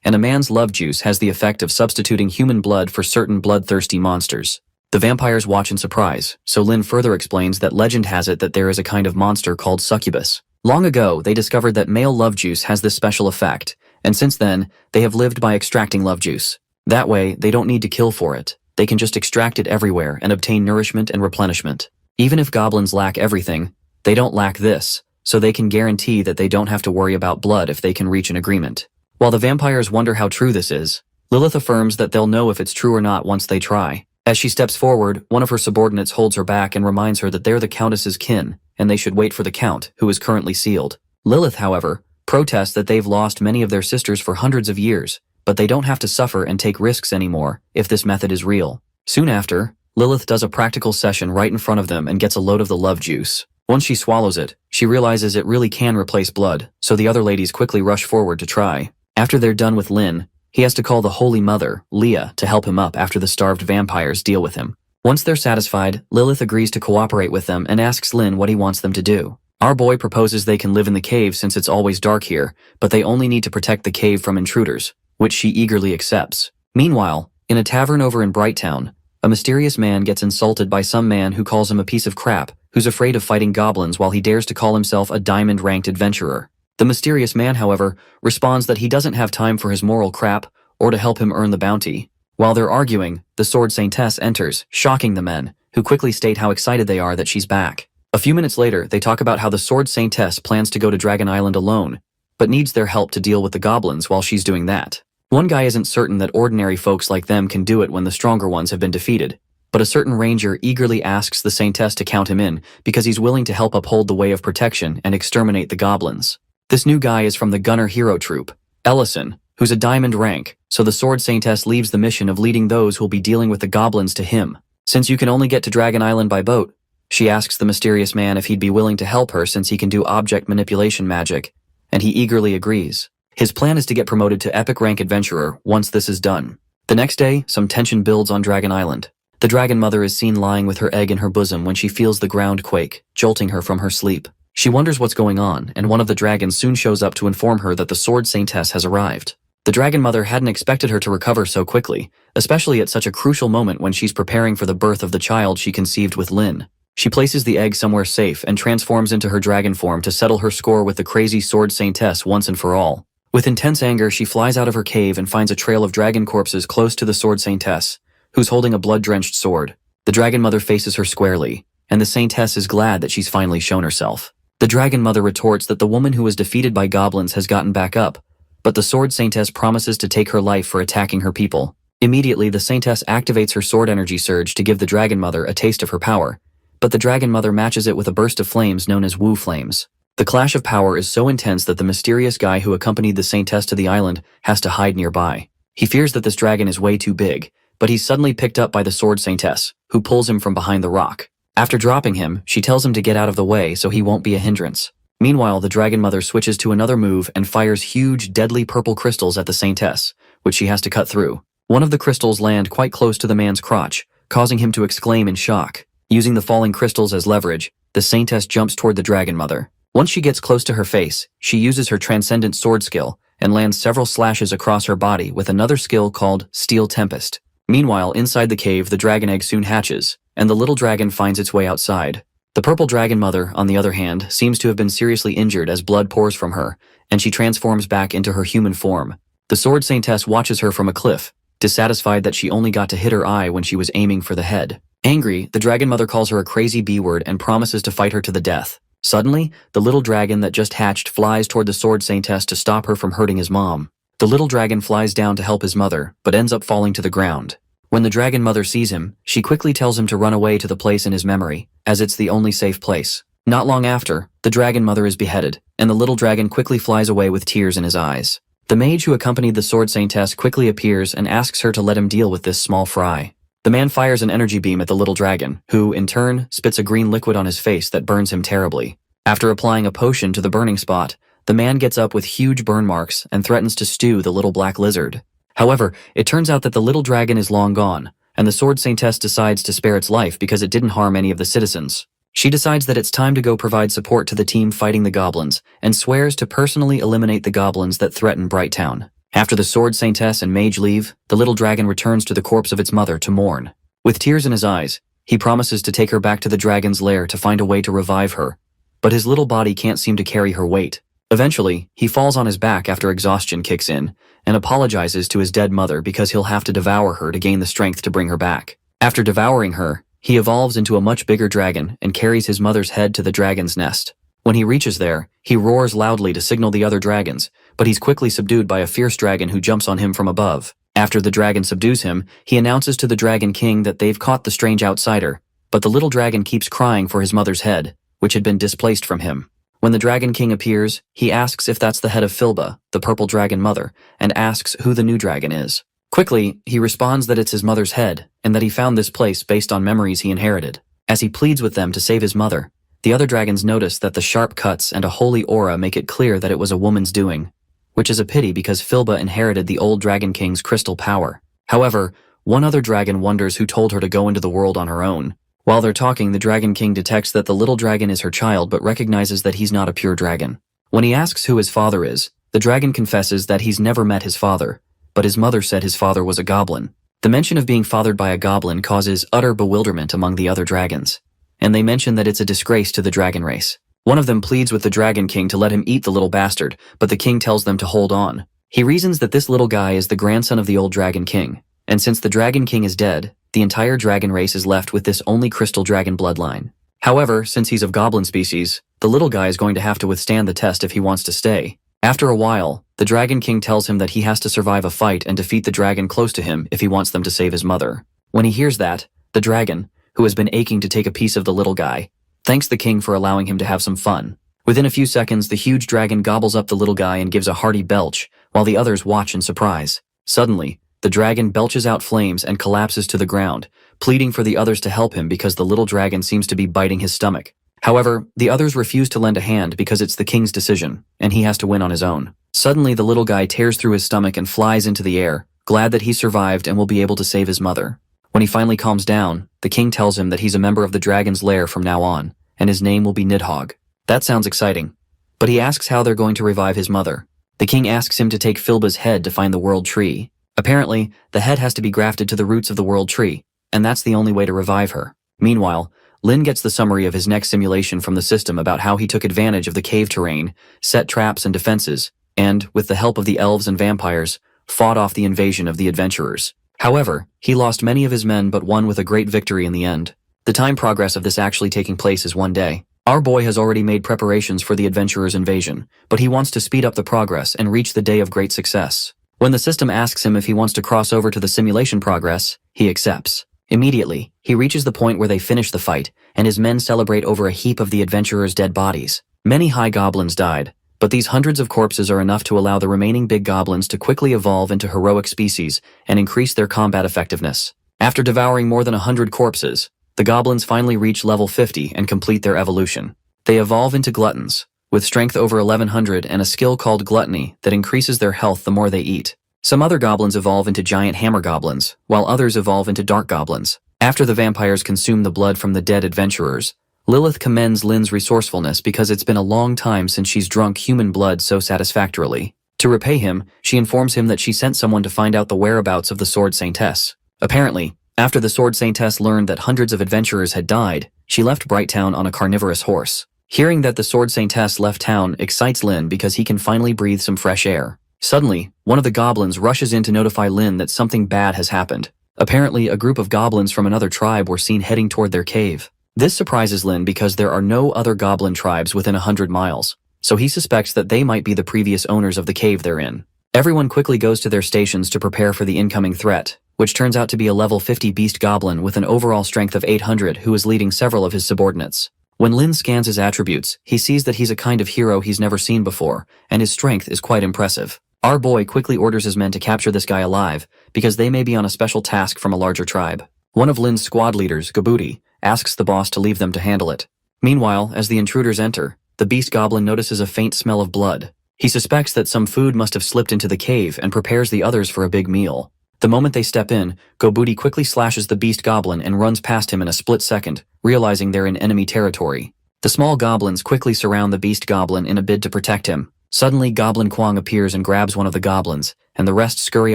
and a man's love juice has the effect of substituting human blood for certain bloodthirsty monsters. The vampires watch in surprise, so Lin further explains that legend has it that there is a kind of monster called succubus. Long ago, they discovered that male love juice has this special effect, and since then, they have lived by extracting love juice. That way, they don't need to kill for it. They can just extract it everywhere and obtain nourishment and replenishment. Even if goblins lack everything, they don't lack this, so they can guarantee that they don't have to worry about blood if they can reach an agreement. While the vampires wonder how true this is, Lilith affirms that they'll know if it's true or not once they try. As she steps forward, one of her subordinates holds her back and reminds her that they're the Countess's kin, and they should wait for the Count, who is currently sealed. Lilith, however, protests that they've lost many of their sisters for hundreds of years, but they don't have to suffer and take risks anymore if this method is real. Soon after, Lilith does a practical session right in front of them and gets a load of the love juice. Once she swallows it, she realizes it really can replace blood, so the other ladies quickly rush forward to try. After they're done with Lin, he has to call the Holy Mother, Leah, to help him up after the starved vampires deal with him. Once they're satisfied, Lilith agrees to cooperate with them and asks Lin what he wants them to do. Our boy proposes they can live in the cave since it's always dark here, but they only need to protect the cave from intruders, which she eagerly accepts. Meanwhile, in a tavern over in Brighttown, a mysterious man gets insulted by some man who calls him a piece of crap, who's afraid of fighting goblins while he dares to call himself a diamond-ranked adventurer. The mysterious man, however, responds that he doesn't have time for his moral crap or to help him earn the bounty. While they're arguing, the Sword Saintess enters, shocking the men, who quickly state how excited they are that she's back. A few minutes later, they talk about how the Sword Saintess plans to go to Dragon Island alone, but needs their help to deal with the goblins while she's doing that. One guy isn't certain that ordinary folks like them can do it when the stronger ones have been defeated, but a certain ranger eagerly asks the Saintess to count him in because he's willing to help uphold the way of protection and exterminate the goblins. This new guy is from the Gunner Hero Troop, Ellison, who's a diamond rank, so the Sword Saintess leaves the mission of leading those who'll be dealing with the goblins to him. Since you can only get to Dragon Island by boat, she asks the mysterious man if he'd be willing to help her since he can do object manipulation magic, and he eagerly agrees. His plan is to get promoted to epic rank adventurer once this is done. The next day, some tension builds on Dragon Island. The Dragon Mother is seen lying with her egg in her bosom when she feels the ground quake, jolting her from her sleep. She wonders what's going on, and one of the dragons soon shows up to inform her that the Sword Saintess has arrived. The Dragon Mother hadn't expected her to recover so quickly, especially at such a crucial moment when she's preparing for the birth of the child she conceived with Lin. She places the egg somewhere safe and transforms into her dragon form to settle her score with the crazy Sword Saintess once and for all. With intense anger, she flies out of her cave and finds a trail of dragon corpses close to the Sword Saintess, who's holding a blood-drenched sword. The Dragon Mother faces her squarely, and the Saintess is glad that she's finally shown herself. The Dragon Mother retorts that the woman who was defeated by goblins has gotten back up, but the Sword Saintess promises to take her life for attacking her people. Immediately, the Saintess activates her sword energy surge to give the Dragon Mother a taste of her power, but the Dragon Mother matches it with a burst of flames known as Wu Flames. The clash of power is so intense that the mysterious guy who accompanied the Saintess to the island has to hide nearby. He fears that this dragon is way too big, but he's suddenly picked up by the Sword Saintess, who pulls him from behind the rock. After dropping him, she tells him to get out of the way so he won't be a hindrance. Meanwhile, the Dragon Mother switches to another move and fires huge, deadly purple crystals at the Saintess, which she has to cut through. One of the crystals land quite close to the man's crotch, causing him to exclaim in shock. Using the falling crystals as leverage, the Saintess jumps toward the Dragon Mother. Once she gets close to her face, she uses her transcendent sword skill and lands several slashes across her body with another skill called Steel Tempest. Meanwhile, inside the cave, the dragon egg soon hatches, and the little dragon finds its way outside. The purple Dragon Mother, on the other hand, seems to have been seriously injured as blood pours from her, and she transforms back into her human form. The Sword Saintess watches her from a cliff, dissatisfied that she only got to hit her eye when she was aiming for the head. Angry, the dragon mother calls her a crazy B-word and promises to fight her to the death. Suddenly, the little dragon that just hatched flies toward the sword saintess to stop her from hurting his mom. The little dragon flies down to help his mother, but ends up falling to the ground. When the dragon mother sees him, she quickly tells him to run away to the place in his memory, as it's the only safe place. Not long after, the dragon mother is beheaded, and the little dragon quickly flies away with tears in his eyes. The mage who accompanied the sword saintess quickly appears and asks her to let him deal with this small fry. The man fires an energy beam at the little dragon, who, in turn, spits a green liquid on his face that burns him terribly. After applying a potion to the burning spot, the man gets up with huge burn marks and threatens to stew the little black lizard. However, it turns out that the little dragon is long gone, and the sword saintess decides to spare its life because it didn't harm any of the citizens. She decides that it's time to go provide support to the team fighting the goblins, and swears to personally eliminate the goblins that threaten Brighttown. After the sword saintess and mage leave, the little dragon returns to the corpse of its mother to mourn. With tears in his eyes, he promises to take her back to the dragon's lair to find a way to revive her. But his little body can't seem to carry her weight. Eventually, he falls on his back after exhaustion kicks in, and apologizes to his dead mother because he'll have to devour her to gain the strength to bring her back. After devouring her, he evolves into a much bigger dragon and carries his mother's head to the dragon's nest. When he reaches there, he roars loudly to signal the other dragons, but he's quickly subdued by a fierce dragon who jumps on him from above. After the dragon subdues him, he announces to the Dragon King that they've caught the strange outsider, but the little dragon keeps crying for his mother's head, which had been displaced from him. When the Dragon King appears, he asks if that's the head of Filba, the purple dragon mother, and asks who the new dragon is. Quickly, he responds that it's his mother's head, and that he found this place based on memories he inherited. As he pleads with them to save his mother, the other dragons notice that the sharp cuts and a holy aura make it clear that it was a woman's doing, which is a pity because Filba inherited the old Dragon King's crystal power. However, one other dragon wonders who told her to go into the world on her own. While they're talking, the Dragon King detects that the little dragon is her child but recognizes that he's not a pure dragon. When he asks who his father is, the dragon confesses that he's never met his father, but his mother said his father was a goblin. The mention of being fathered by a goblin causes utter bewilderment among the other dragons, and they mention that it's a disgrace to the dragon race. One of them pleads with the Dragon King to let him eat the little bastard, but the king tells them to hold on. He reasons that this little guy is the grandson of the old Dragon King, and since the Dragon King is dead, the entire dragon race is left with this only crystal dragon bloodline. However, since he's of goblin species, the little guy is going to have to withstand the test if he wants to stay. After a while, the Dragon King tells him that he has to survive a fight and defeat the dragon close to him if he wants them to save his mother. When he hears that, the dragon, who has been aching to take a piece of the little guy, thanks the king for allowing him to have some fun. Within a few seconds, the huge dragon gobbles up the little guy and gives a hearty belch, while the others watch in surprise. Suddenly, the dragon belches out flames and collapses to the ground, pleading for the others to help him because the little dragon seems to be biting his stomach. However, the others refuse to lend a hand because it's the king's decision, and he has to win on his own. Suddenly, the little guy tears through his stomach and flies into the air, glad that he survived and will be able to save his mother. When he finally calms down, the king tells him that he's a member of the dragon's lair from now on, and his name will be Nidhogg. That sounds exciting. But he asks how they're going to revive his mother. The king asks him to take Filba's head to find the world tree. Apparently, the head has to be grafted to the roots of the world tree, and that's the only way to revive her. Meanwhile, Lin gets the summary of his next simulation from the system about how he took advantage of the cave terrain, set traps and defenses, and, with the help of the elves and vampires, fought off the invasion of the adventurers. However, he lost many of his men but won with a great victory in the end. The time progress of this actually taking place is one day. Our boy has already made preparations for the adventurers' invasion, but he wants to speed up the progress and reach the day of great success. When the system asks him if he wants to cross over to the simulation progress, he accepts. Immediately, he reaches the point where they finish the fight, and his men celebrate over a heap of the adventurers' dead bodies. Many high goblins died, but these hundreds of corpses are enough to allow the remaining big goblins to quickly evolve into heroic species and increase their combat effectiveness. After devouring more than 100 corpses, the goblins finally reach level 50 and complete their evolution. They evolve into gluttons, with strength over 1100 and a skill called gluttony that increases their health the more they eat. Some other goblins evolve into giant hammer goblins, while others evolve into dark goblins. After the vampires consume the blood from the dead adventurers, Lilith commends Lin's resourcefulness because it's been a long time since she's drunk human blood so satisfactorily. To repay him, she informs him that she sent someone to find out the whereabouts of the Sword Saintess. Apparently, after the Sword Saintess learned that hundreds of adventurers had died, she left Brighttown on a carnivorous horse. Hearing that the Sword Saintess left town excites Lin because he can finally breathe some fresh air. Suddenly, one of the goblins rushes in to notify Lin that something bad has happened. Apparently, a group of goblins from another tribe were seen heading toward their cave. This surprises Lin because there are no other goblin tribes within 100 miles, so he suspects that they might be the previous owners of the cave they're in. Everyone quickly goes to their stations to prepare for the incoming threat, which turns out to be a level 50 beast goblin with an overall strength of 800 who is leading several of his subordinates. When Lin scans his attributes, he sees that he's a kind of hero he's never seen before, and his strength is quite impressive. Our boy quickly orders his men to capture this guy alive, because they may be on a special task from a larger tribe. One of Lin's squad leaders, Goblin, asks the boss to leave them to handle it. Meanwhile, as the intruders enter, the beast goblin notices a faint smell of blood. He suspects that some food must have slipped into the cave and prepares the others for a big meal. The moment they step in, Goblin quickly slashes the beast goblin and runs past him in a split second, realizing they're in enemy territory. The small goblins quickly surround the beast goblin in a bid to protect him. Suddenly, Goblin Kwang appears and grabs one of the goblins, and the rest scurry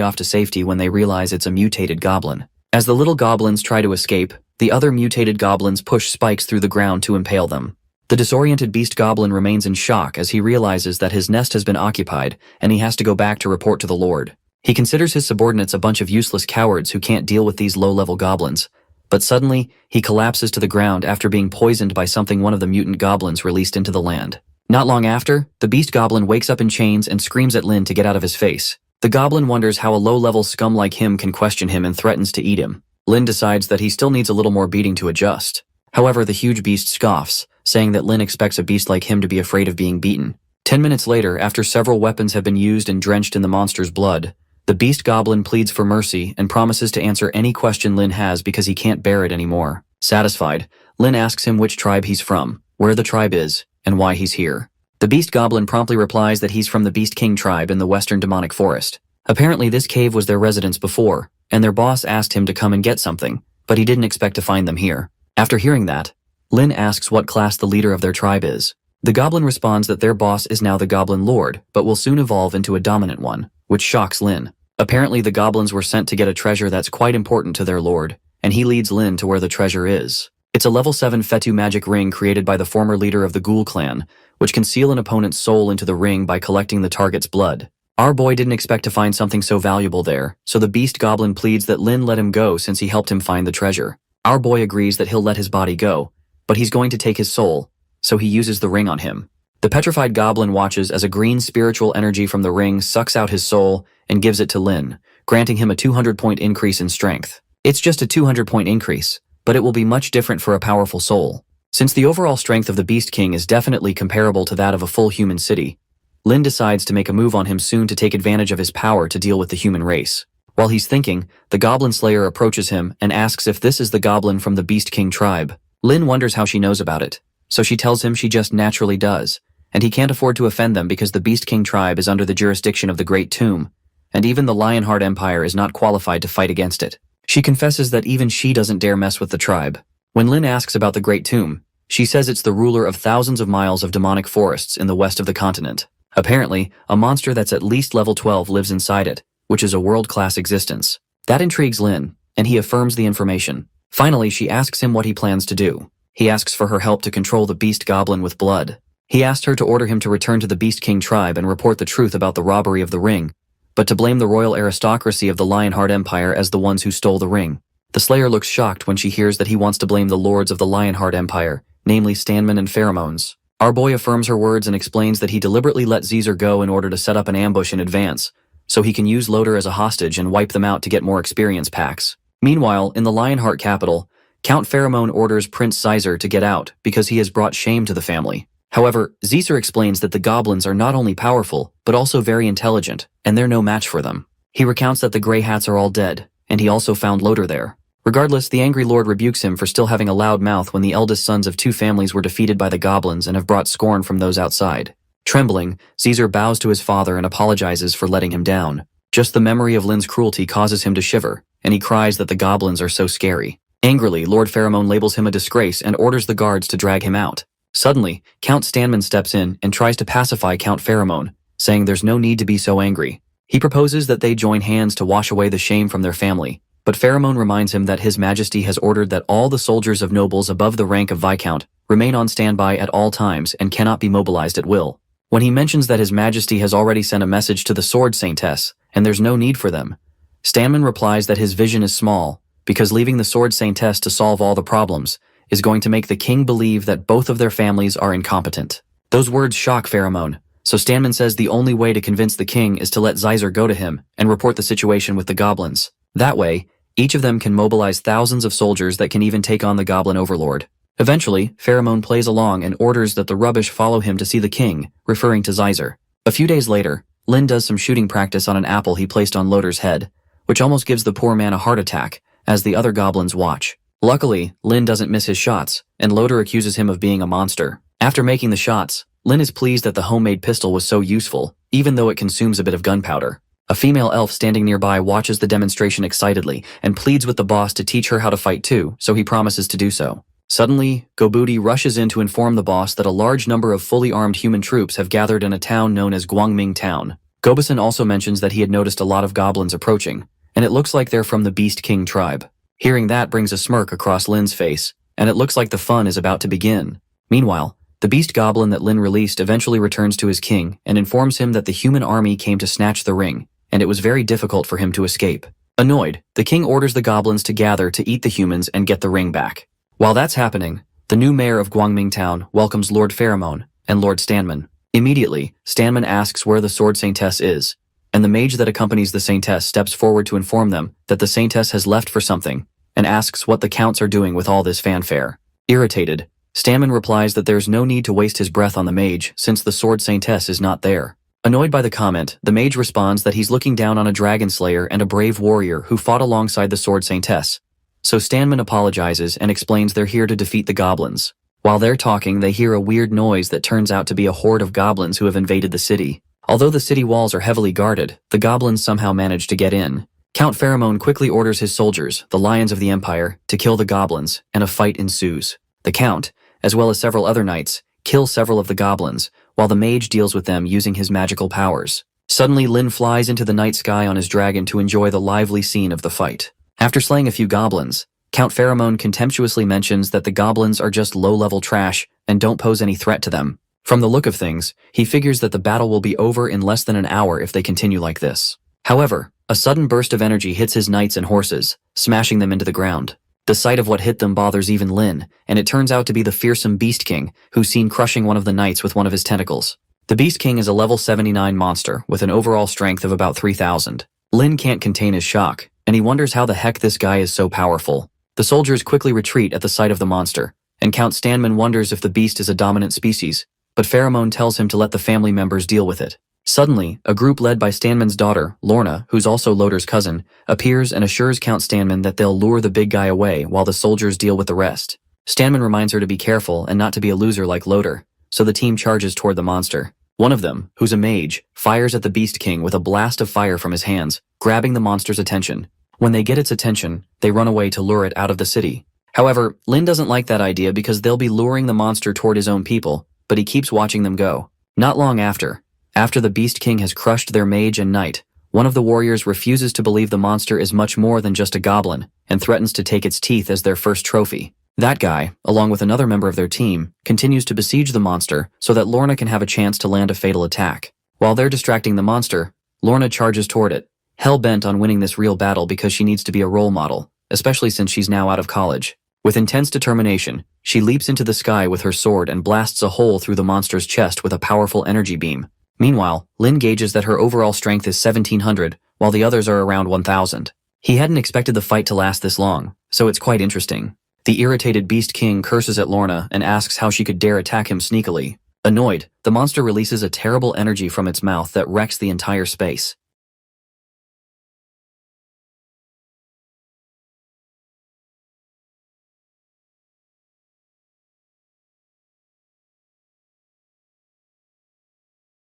off to safety when they realize it's a mutated goblin. As the little goblins try to escape, the other mutated goblins push spikes through the ground to impale them. The disoriented beast goblin remains in shock as he realizes that his nest has been occupied, and he has to go back to report to the Lord. He considers his subordinates a bunch of useless cowards who can't deal with these low-level goblins. But suddenly, he collapses to the ground after being poisoned by something one of the mutant goblins released into the land. Not long after, the beast goblin wakes up in chains and screams at Lin to get out of his face. The goblin wonders how a low-level scum like him can question him and threatens to eat him. Lin decides that he still needs a little more beating to adjust. However, the huge beast scoffs, saying that Lin expects a beast like him to be afraid of being beaten. 10 minutes later, after several weapons have been used and drenched in the monster's blood, the beast goblin pleads for mercy and promises to answer any question Lin has because he can't bear it anymore. Satisfied, Lin asks him which tribe he's from, where the tribe is, and why he's here. The beast goblin promptly replies that he's from the Beast King tribe in the western demonic forest. Apparently this cave was their residence before, and their boss asked him to come and get something, but he didn't expect to find them here. After hearing that, Lin asks what class the leader of their tribe is. The goblin responds that their boss is now the Goblin Lord, but will soon evolve into a dominant one, which shocks Lin. Apparently the goblins were sent to get a treasure that's quite important to their lord, and he leads Lin to where the treasure is. It's a level 7 Fetu magic ring created by the former leader of the Ghoul clan, which can seal an opponent's soul into the ring by collecting the target's blood. Our boy didn't expect to find something so valuable there, so the beast goblin pleads that Lin let him go since he helped him find the treasure. Our boy agrees that he'll let his body go, but he's going to take his soul, so he uses the ring on him. The petrified goblin watches as a green spiritual energy from the ring sucks out his soul and gives it to Lin, granting him a 200-point increase in strength. It's just a 200-point increase, but it will be much different for a powerful soul. Since the overall strength of the Beast King is definitely comparable to that of a full human city, Lin decides to make a move on him soon to take advantage of his power to deal with the human race. While he's thinking, the Goblin Slayer approaches him and asks if this is the goblin from the Beast King tribe. Lin wonders how she knows about it, so she tells him she just naturally does, and he can't afford to offend them because the Beast King tribe is under the jurisdiction of the Great Tomb, and even the Lionheart Empire is not qualified to fight against it. She confesses that even she doesn't dare mess with the tribe. When Lin asks about the Great Tomb, she says it's the ruler of thousands of miles of demonic forests in the west of the continent. Apparently, a monster that's at least level 12 lives inside it, which is a world-class existence. That intrigues Lin, and he affirms the information. Finally, she asks him what he plans to do. He asks for her help to control the beast goblin with blood. He asked her to order him to return to the Beast King tribe and report the truth about the robbery of the ring, but to blame the royal aristocracy of the Lionheart Empire as the ones who stole the ring. The Slayer looks shocked when she hears that he wants to blame the lords of the Lionheart Empire, namely Stanman and Pheromones. Our boy affirms her words and explains that he deliberately let Caesar go in order to set up an ambush in advance, so he can use Loder as a hostage and wipe them out to get more experience packs. Meanwhile, in the Lionheart capital, Count Pheromone orders Prince Caesar to get out because he has brought shame to the family. However, Caesar explains that the goblins are not only powerful, but also very intelligent, and they're no match for them. He recounts that the Grey Hats are all dead, and he also found Loder there. Regardless, the angry lord rebukes him for still having a loud mouth when the eldest sons of two families were defeated by the goblins and have brought scorn from those outside. Trembling, Caesar bows to his father and apologizes for letting him down. Just the memory of Lin's cruelty causes him to shiver, and he cries that the goblins are so scary. Angrily, Lord Pheromone labels him a disgrace and orders the guards to drag him out. Suddenly, Count Stanman steps in and tries to pacify Count Pheromone, saying there's no need to be so angry. He proposes that they join hands to wash away the shame from their family, but Pheromone reminds him that His Majesty has ordered that all the soldiers of nobles above the rank of Viscount remain on standby at all times and cannot be mobilized at will. When he mentions that His Majesty has already sent a message to the Sword Saintess, and there's no need for them, Stanman replies that his vision is small, because leaving the Sword Saintess to solve all the problems is going to make the king believe that both of their families are incompetent. Those words shock Pheromone, so Stanman says the only way to convince the king is to let Zeiser go to him and report the situation with the goblins. That way, each of them can mobilize thousands of soldiers that can even take on the goblin overlord. Eventually, Pheromone plays along and orders that the rubbish follow him to see the king, referring to Zeiser. A few days later, Lin does some shooting practice on an apple he placed on Loder's head, which almost gives the poor man a heart attack, as the other goblins watch. Luckily, Lin doesn't miss his shots, and Loder accuses him of being a monster. After making the shots, Lin is pleased that the homemade pistol was so useful, even though it consumes a bit of gunpowder. A female elf standing nearby watches the demonstration excitedly and pleads with the boss to teach her how to fight too, so he promises to do so. Suddenly, Gobuti rushes in to inform the boss that a large number of fully armed human troops have gathered in a town known as Guangming Town. Gobusin also mentions that he had noticed a lot of goblins approaching, and it looks like they're from the Beast King tribe. Hearing that brings a smirk across Lin's face, and it looks like the fun is about to begin. Meanwhile, the beast goblin that Lin released eventually returns to his king and informs him that the human army came to snatch the ring, and it was very difficult for him to escape. Annoyed, the king orders the goblins to gather to eat the humans and get the ring back. While that's happening, the new mayor of Guangming Town welcomes Lord Pheromone and Lord Stanman. Immediately, Stanman asks where the Sword Saintess is, and the mage that accompanies the Saintess steps forward to inform them that the Saintess has left for something, and asks what the counts are doing with all this fanfare. Irritated, Stanman replies that there's no need to waste his breath on the mage since the Sword Saintess is not there. Annoyed by the comment, the mage responds that he's looking down on a dragon slayer and a brave warrior who fought alongside the Sword Saintess. So Stanman apologizes and explains they're here to defeat the goblins. While they're talking, they hear a weird noise that turns out to be a horde of goblins who have invaded the city. Although the city walls are heavily guarded, the goblins somehow manage to get in. Count Pheromone quickly orders his soldiers, the Lions of the Empire, to kill the goblins, and a fight ensues. The Count, as well as several other knights, kill several of the goblins, while the mage deals with them using his magical powers. Suddenly, Lin flies into the night sky on his dragon to enjoy the lively scene of the fight. After slaying a few goblins, Count Pheromone contemptuously mentions that the goblins are just low-level trash and don't pose any threat to them. From the look of things, he figures that the battle will be over in less than an hour if they continue like this. However, a sudden burst of energy hits his knights and horses, smashing them into the ground. The sight of what hit them bothers even Lin, and it turns out to be the fearsome Beast King, who's seen crushing one of the knights with one of his tentacles. The Beast King is a level 79 monster with an overall strength of about 3,000. Lin can't contain his shock, and he wonders how the heck this guy is so powerful. The soldiers quickly retreat at the sight of the monster, and Count Stanman wonders if the beast is a dominant species, but Pheromone tells him to let the family members deal with it. Suddenly, a group led by Stanman's daughter, Lorna, who's also Loder's cousin, appears and assures Count Stanman that they'll lure the big guy away while the soldiers deal with the rest. Stanman reminds her to be careful and not to be a loser like Loder, so the team charges toward the monster. One of them, who's a mage, fires at the Beast King with a blast of fire from his hands, grabbing the monster's attention. When they get its attention, they run away to lure it out of the city. However, Lin doesn't like that idea because they'll be luring the monster toward his own people, but he keeps watching them go. Not long after the Beast King has crushed their mage and knight, one of the warriors refuses to believe the monster is much more than just a goblin and threatens to take its teeth as their first trophy. That guy, along with another member of their team, continues to besiege the monster so that Lorna can have a chance to land a fatal attack. While they're distracting the monster, Lorna charges toward it, hell-bent on winning this real battle because she needs to be a role model, especially since she's now out of college. With intense determination, she leaps into the sky with her sword and blasts a hole through the monster's chest with a powerful energy beam. Meanwhile, Lin gauges that her overall strength is 1,700, while the others are around 1,000. He hadn't expected the fight to last this long, so it's quite interesting. The irritated Beast King curses at Lorna and asks how she could dare attack him sneakily. Annoyed, the monster releases a terrible energy from its mouth that wrecks the entire space.